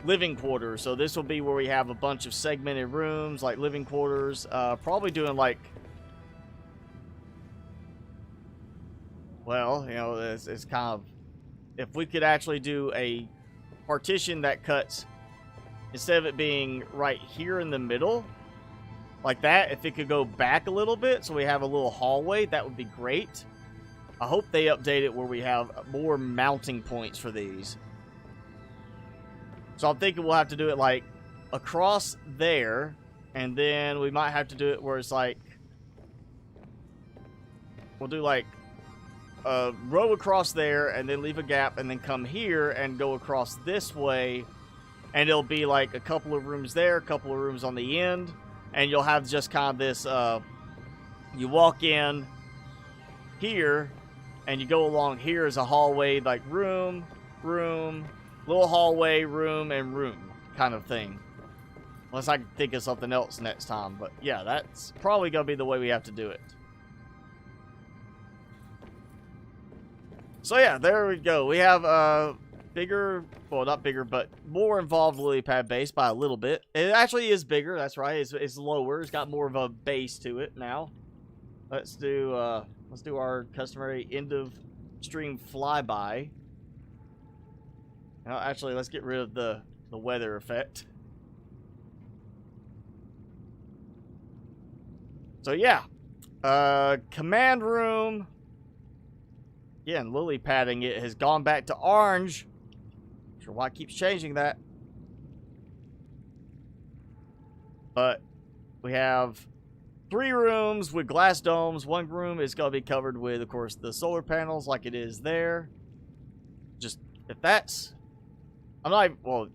Speaker 1: living quarters. So this will be where we have a bunch of segmented rooms, like living quarters. Probably doing, like... Well, you know, it's kind of... If we could actually do a partition that cuts, instead of it being right here in the middle, like that, if it could go back a little bit so we have a little hallway, that would be great. I hope they update it where we have more mounting points for these. So I'm thinking we'll have to do it like across there, and then we might have to do it where it's like, we'll do like a row across there and then leave a gap and then come here and go across this way, and it'll be like a couple of rooms there, a couple of rooms on the end, and you'll have just kind of this you walk in here and you go along here as a hallway, like room, little hallway, room, and room kind of thing. Unless I can think of something else next time, but yeah, that's probably gonna be the way we have to do it. So yeah, there we go. We have a bigger, well, not bigger, but more involved lily pad base by a little bit. It actually is bigger. That's right. It's lower. It's got more of a base to it now. Let's do our customary end of stream flyby. Now, actually, let's get rid of the weather effect. So yeah, command room. Again, lily padding it has gone back to orange. Not sure why it keeps changing that. But we have 3 rooms with glass domes. 1 room is going to be covered with, of course, the solar panels like it is there. Just, if that's... I'm not... Well,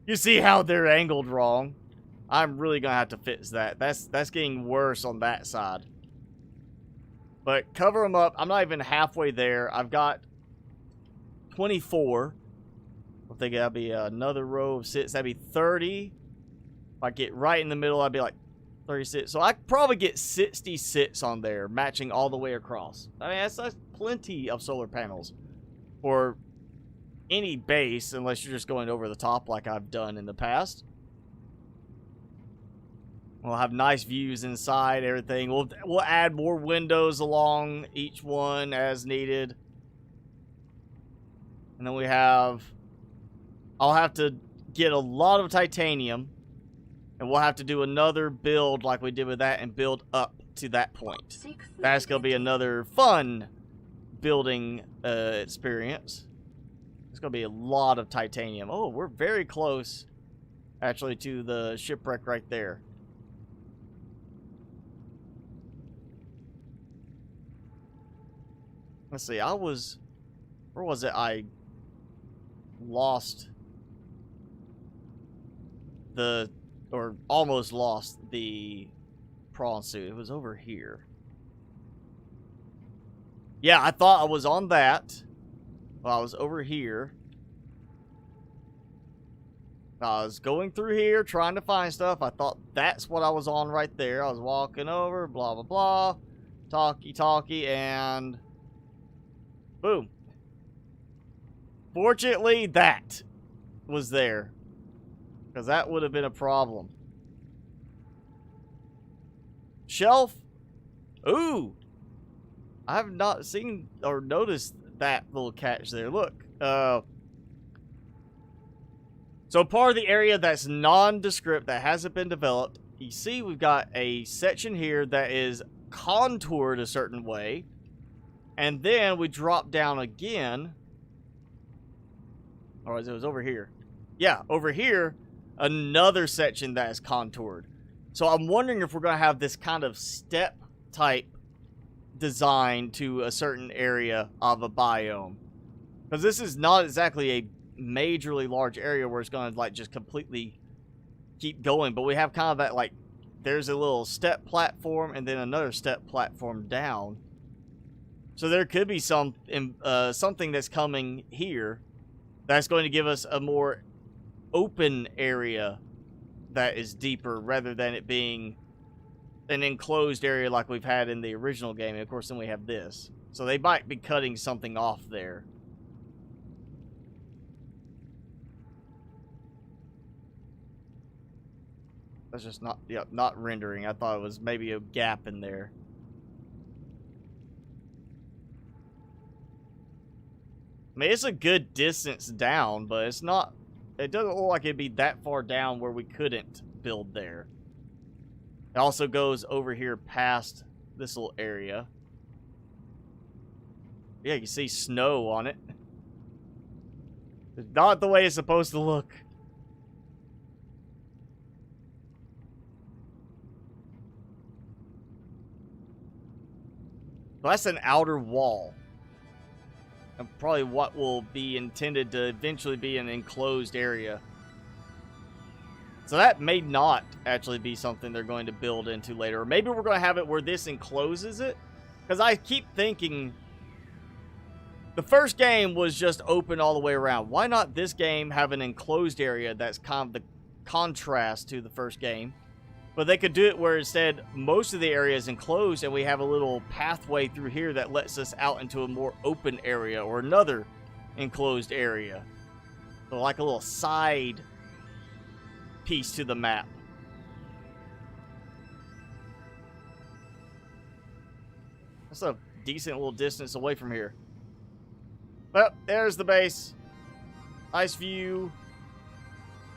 Speaker 1: you see how they're angled wrong. I'm really going to have to fix that. That's getting worse on that side. But cover them up. I'm not even halfway there. I've got 24. I think that'll be another row of 6. That'd be 30. If I get right in the middle, I'd be like 36. So I could probably get 66 on there, matching all the way across. I mean, that's plenty of solar panels for any base, unless you're just going over the top like I've done in the past. We'll have nice views inside, everything. We'll add more windows along each one as needed. And then we have... I'll have to get a lot of titanium. And we'll have to do another build like we did with that and build up to that point. That's going to be another fun building experience. It's going to be a lot of titanium. Oh, we're very close, actually, to the shipwreck right there. Let's see, where was it I lost or almost lost the prawn suit? It was over here. Yeah, I thought I was on that. Well, I was over here. I was going through here trying to find stuff. I thought that's what I was on right there. I was walking over, blah, blah, blah. Talkie, and boom. Fortunately, that was there. Because that would have been a problem. Shelf. Ooh. I have not seen or noticed that little catch there. Look. So part of the area that's nondescript, that hasn't been developed, you see we've got a section here that is contoured a certain way. And then we drop down again. Or it was over here. Yeah, over here, another section that is contoured. So I'm wondering if we're going to have this kind of step type design to a certain area of a biome. Because this is not exactly a majorly large area where it's going to like just completely keep going, but we have kind of that like there's a little step platform and then another step platform down, so there could be some something that's coming here that's going to give us a more open area that is deeper rather than it being an enclosed area like we've had in the original game. And of course then we have this, so they might be cutting something off there. That's just not, yep, not rendering. I thought it was maybe a gap in there. I mean, it's a good distance down, but it's not, it doesn't look like it'd be that far down where we couldn't build there. It also goes over here past this little area. Yeah, you see snow on it. It's not the way it's supposed to look. So that's an outer wall. And probably what will be intended to eventually be an enclosed area. So that may not actually be something they're going to build into later. Or maybe we're going to have it where this encloses it. Because I keep thinking the first game was just open all the way around. Why not this game have an enclosed area that's kind of the contrast to the first game? But they could do it where instead most of the area is enclosed and we have a little pathway through here that lets us out into a more open area or another enclosed area. So like a little side piece to the map. That's a decent little distance away from here. Well, there's the base. Nice view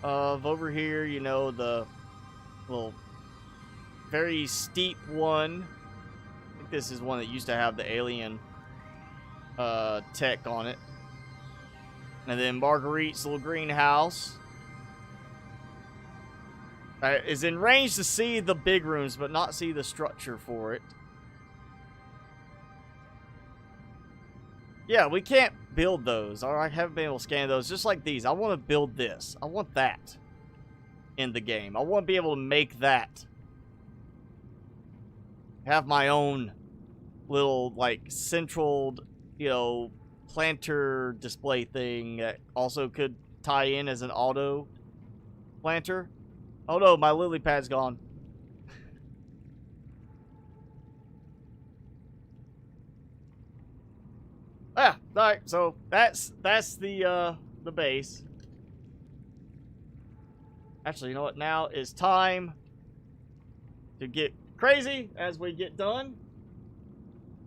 Speaker 1: of over here, you know, the little very steep one. I think this is one that used to have the alien tech on it. And then Marguerite's little greenhouse. Is in range to see the big rooms, but not see the structure for it. Yeah, we can't build those. Or I haven't been able to scan those. Just like these. I want to build this. I want that in the game. I want to be able to make that. Have my own little, like, central, you know, planter display thing that also could tie in as an auto planter. Oh no, my lily pad's gone. Ah, alright, so that's the base. Actually, you know what? Now is time to get crazy as we get done.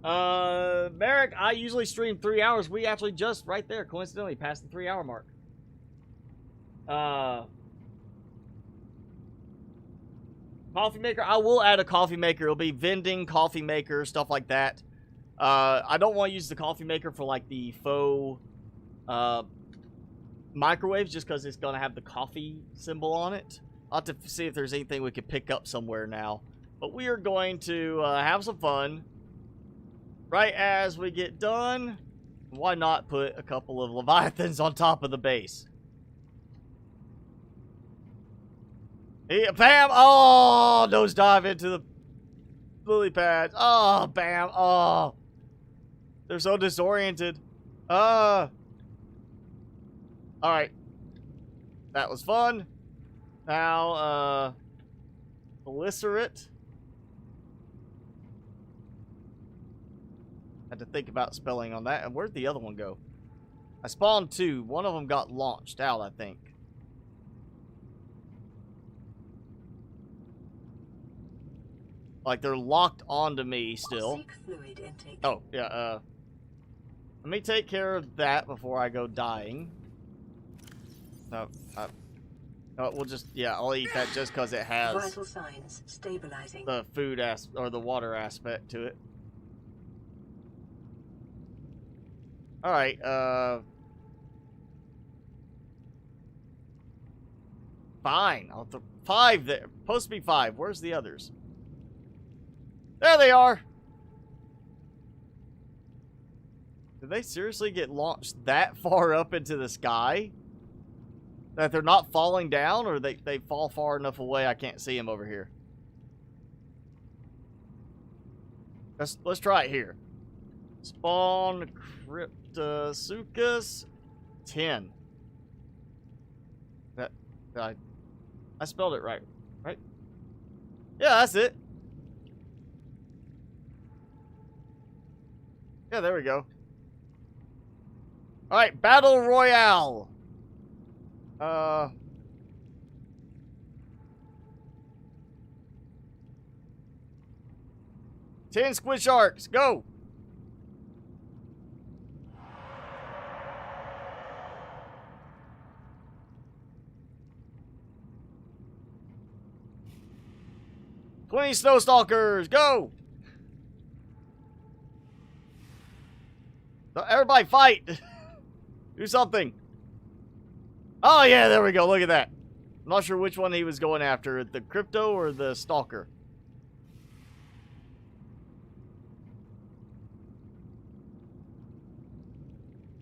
Speaker 1: Merrick, I usually stream 3 hours. We actually just right there, coincidentally, passed the 3 hour mark. Coffee maker. I will add a coffee maker. It'll be vending, coffee maker, stuff like that. I don't want to use the coffee maker for like the faux microwaves just because it's going to have the coffee symbol on it. I'll have to see if there's anything we could pick up somewhere now. But we are going to have some fun. Right as we get done, why not put a couple of Leviathans on top of the base? Yeah, bam! Oh, nose dive into the lily pads. Oh, bam! Oh, they're so disoriented. All right. That was fun. Now, glycerate. Had to think about spelling on that. And where'd the other one go? I spawned 2. One of them got launched out, I think. Like, they're locked onto me still.
Speaker 2: Seek fluid intake.
Speaker 1: Oh, yeah, let me take care of that before I go dying. No, we'll just, yeah, I'll eat that just because it has
Speaker 2: Vital signs stabilizing.
Speaker 1: the food or the water aspect to it. Alright, 5 there. Supposed to be 5. Where's the others? There they are! Did they seriously get launched that far up into the sky? That they're not falling down, or they fall far enough away I can't see them over here? Let's try it here. Spawn Cryptosuchus 10. I spelled it right, right? Yeah, that's it. Yeah, there we go. Alright, Battle Royale. 10 squid sharks, go! "20 snow stalkers, go!" Everybody fight! Do something. Oh yeah, there we go, look at that. I'm not sure which one he was going after, the crypto or the stalker.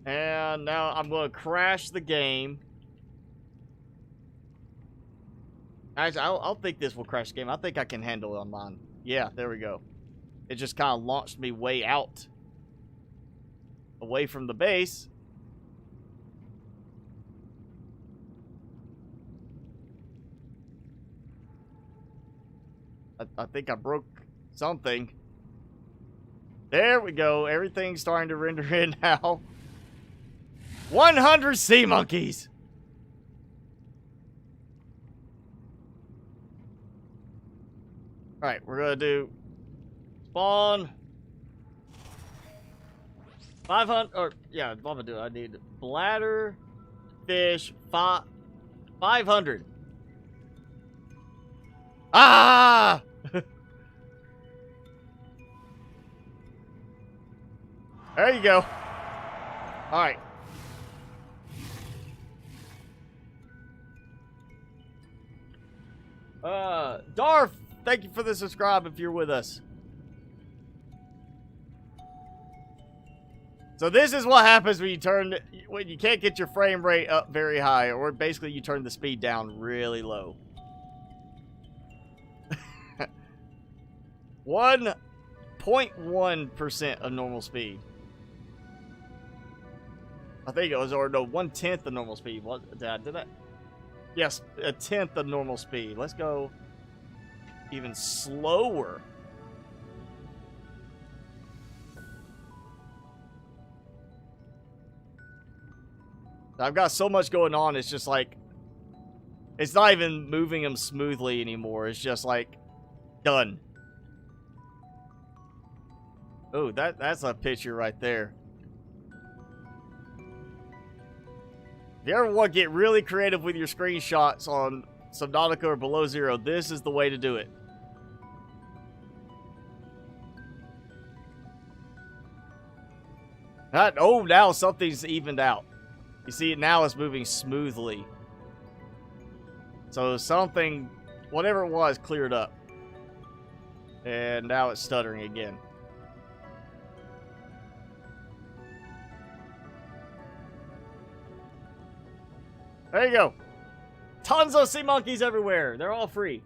Speaker 1: And now I'm going to crash the game. Actually, I'll think this will crash the game. I think I can handle it on mine. Yeah, there we go. It just kind of launched me way out. Away from the base. I think I broke something. There we go. Everything's starting to render in now. 100 sea monkeys. Alright, we're gonna do spawn 500, or yeah, I'm gonna do it. I need bladder fish 500. Ah! There you go. Alright. Darth, thank you for the subscribe if you're with us. So this is what happens when you can't get your frame rate up very high, or basically you turn the speed down really low. 1.1% of normal speed. I think it was, or no, 1/10 of normal speed. What did I? Yes, 1/10 of normal speed. Let's go even slower. I've got so much going on, it's just like, it's not even moving them smoothly anymore. It's just like, done. Oh, that's a picture right there. If you ever want to get really creative with your screenshots on Subnautica or Below Zero, this is the way to do it. Oh, now something's evened out. You see, now it's moving smoothly. So something, whatever it was, cleared up. And now it's stuttering again. There you go. Tons of sea monkeys everywhere. They're all free.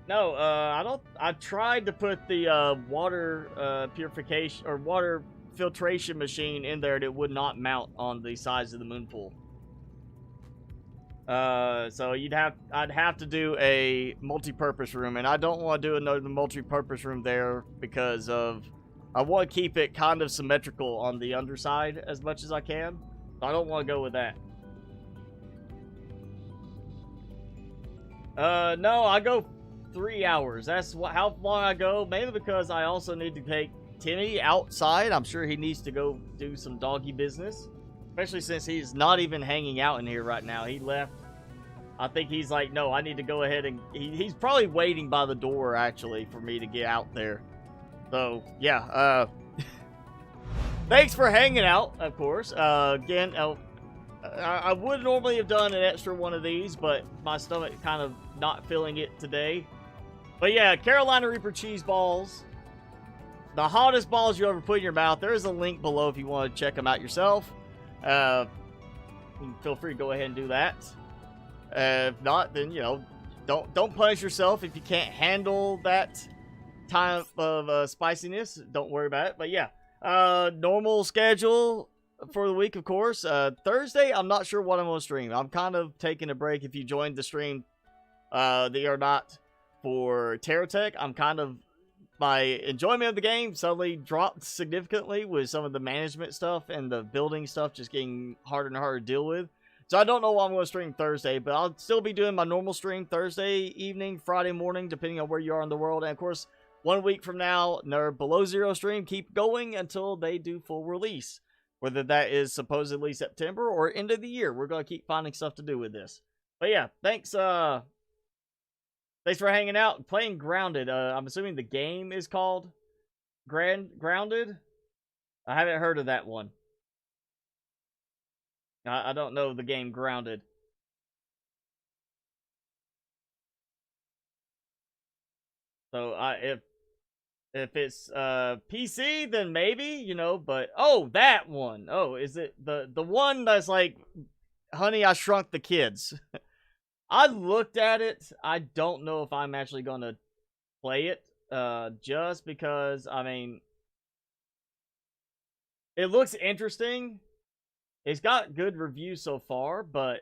Speaker 1: No, I don't. I tried to put the water purification or water filtration machine in there, and it would not mount on the sides of the moon pool. So I'd have to do a multi-purpose room, and I don't want to do another multi-purpose room there because I want to keep it kind of symmetrical on the underside as much as I can. So I don't want to go with that. No, I go 3 hours. That's how long I go, mainly because I also need to take Timmy outside. I'm sure he needs to go do some doggy business, especially since he's not even hanging out in here right now. He left. I think he's like, no, I need to go ahead and he's probably waiting by the door actually for me to get out there. So yeah, thanks for hanging out, of course. Again, I would normally have done an extra one of these, but my stomach kind of not feeling it today. But yeah, Carolina Reaper cheese balls. The hottest balls you ever put in your mouth. There's a link below if you want to check them out yourself. You can feel free to go ahead and do that. If not, then, you know, don't punish yourself if you can't handle that type of spiciness. Don't worry about it. But yeah, normal schedule for the week, of course. Thursday, I'm not sure what I'm going to stream. I'm kind of taking a break. If you joined the stream, they are not for Terratech. I'm kind of, my enjoyment of the game suddenly dropped significantly with some of the management stuff and the building stuff just getting harder and harder to deal with. So I don't know what I'm going to stream Thursday, but I'll still be doing my normal stream Thursday evening, Friday morning, depending on where you are in the world. And of course, 1 week from now, their Below Zero stream keep going until they do full release. Whether that is supposedly September or end of the year. We're going to keep finding stuff to do with this. But yeah, thanks for hanging out and playing Grounded. I'm assuming the game is called Grounded. I haven't heard of that one. I don't know the game Grounded. So if it's PC, then maybe, you know, but oh, that one. Oh, is it the one that's like Honey, I Shrunk the Kids? I looked at it. I don't know if I'm actually going to play it just because, I mean, it looks interesting. It's got good reviews so far, but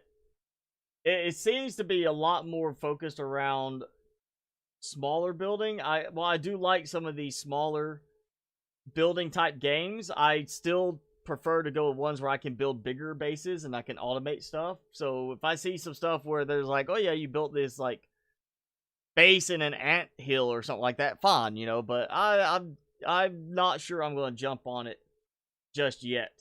Speaker 1: it seems to be a lot more focused around smaller building. I do like some of these smaller building type games. I still prefer to go with ones where I can build bigger bases and I can automate stuff. So if I see some stuff where there's like, oh yeah, you built this like base in an ant hill or something like that, fine, you know, but I'm not sure I'm going to jump on it just yet.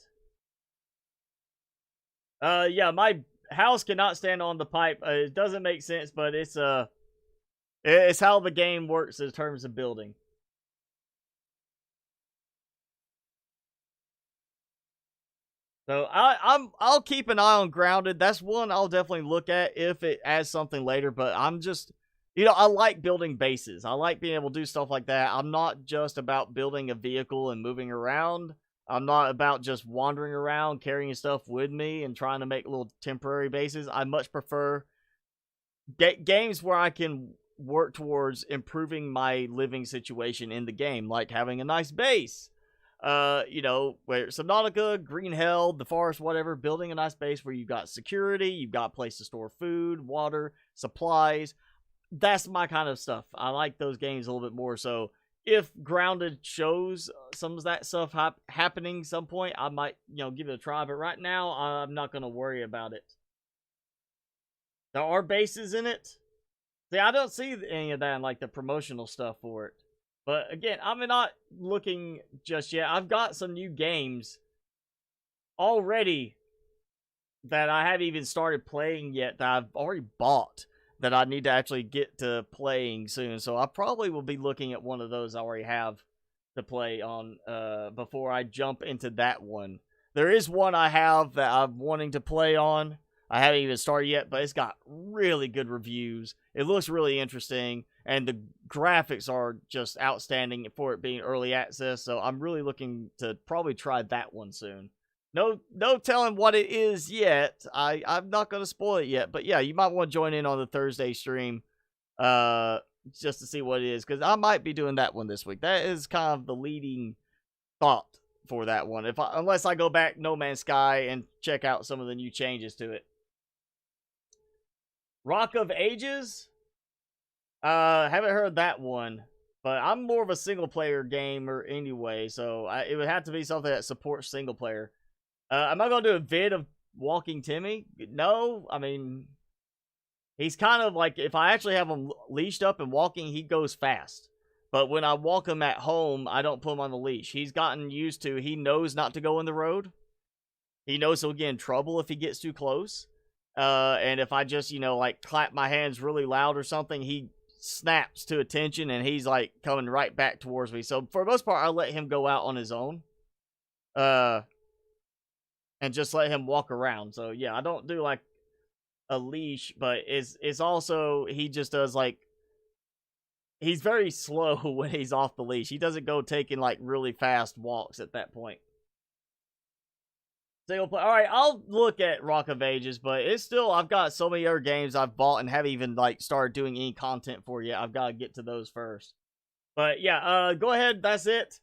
Speaker 1: Yeah, my house cannot stand on the pipe. It doesn't make sense, but it's how the game works in terms of building. So I'll keep an eye on Grounded. That's one I'll definitely look at if it adds something later. But I'm just, you know, I like building bases. I like being able to do stuff like that. I'm not just about building a vehicle and moving around. I'm not about just wandering around, carrying stuff with me and trying to make little temporary bases. I much prefer games where I can work towards improving my living situation in the game, like having a nice base. You know, where Subnautica, Green Hell, The Forest, whatever, building a nice base where you've got security, you've got a place to store food, water, supplies. That's my kind of stuff. I like those games a little bit more. So if Grounded shows some of that stuff happening some point, I might, you know, give it a try. But right now, I'm not going to worry about it. There are bases in it. See, I don't see any of that in, like, the promotional stuff for it. But, again, I'm not looking just yet. I've got some new games already that I haven't even started playing yet that I've already bought that I need to actually get to playing soon. So I probably will be looking at one of those I already have to play on before I jump into that one. There is one I have that I'm wanting to play on. I haven't even started yet, but it's got really good reviews. It looks really interesting, and the graphics are just outstanding for it being early access, so I'm really looking to probably try that one soon. No telling what it is yet. I'm not going to spoil it yet, but yeah, you might want to join in on the Thursday stream. just to see what it is, because I might be doing that one this week. That is kind of the leading thought for that one, unless I go back No Man's Sky and check out some of the new changes to it. Rock of Ages, haven't heard that one, but I'm more of a single player gamer anyway, so it would have to be something that supports single player. Am I gonna do a vid of walking Timmy? No, I mean, he's kind of like, if I actually have him leashed up and walking, he goes fast. But when I walk him at home, I don't put him on the leash. He's gotten used to, he knows not to go in the road. He knows he'll get in trouble if he gets too close. And if I just, you know, like clap my hands really loud or something, he snaps to attention and he's like coming right back towards me. So for the most part, I let him go out on his own. And just let him walk around. So yeah, I don't do like a leash, but it's also, he just does like, he's very slow when he's off the leash. He doesn't go taking like really fast walks at that point. Single play. All right, I'll look at Rock of Ages, but it's still, I've got so many other games I've bought and haven't even like started doing any content for yet. I've got to get to those first. But yeah, go ahead. That's it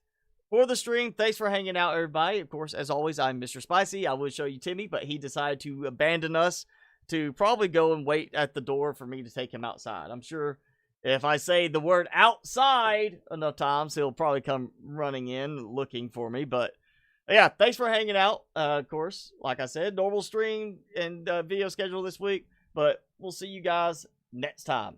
Speaker 1: for the stream. Thanks for hanging out, everybody. Of course, as always, I'm Mr. Spicy. I would show you Timmy, but he decided to abandon us to probably go and wait at the door for me to take him outside. I'm sure if I say the word outside enough times, he'll probably come running in looking for me. But yeah, thanks for hanging out. Of course, like I said, normal stream and video schedule this week. But we'll see you guys next time.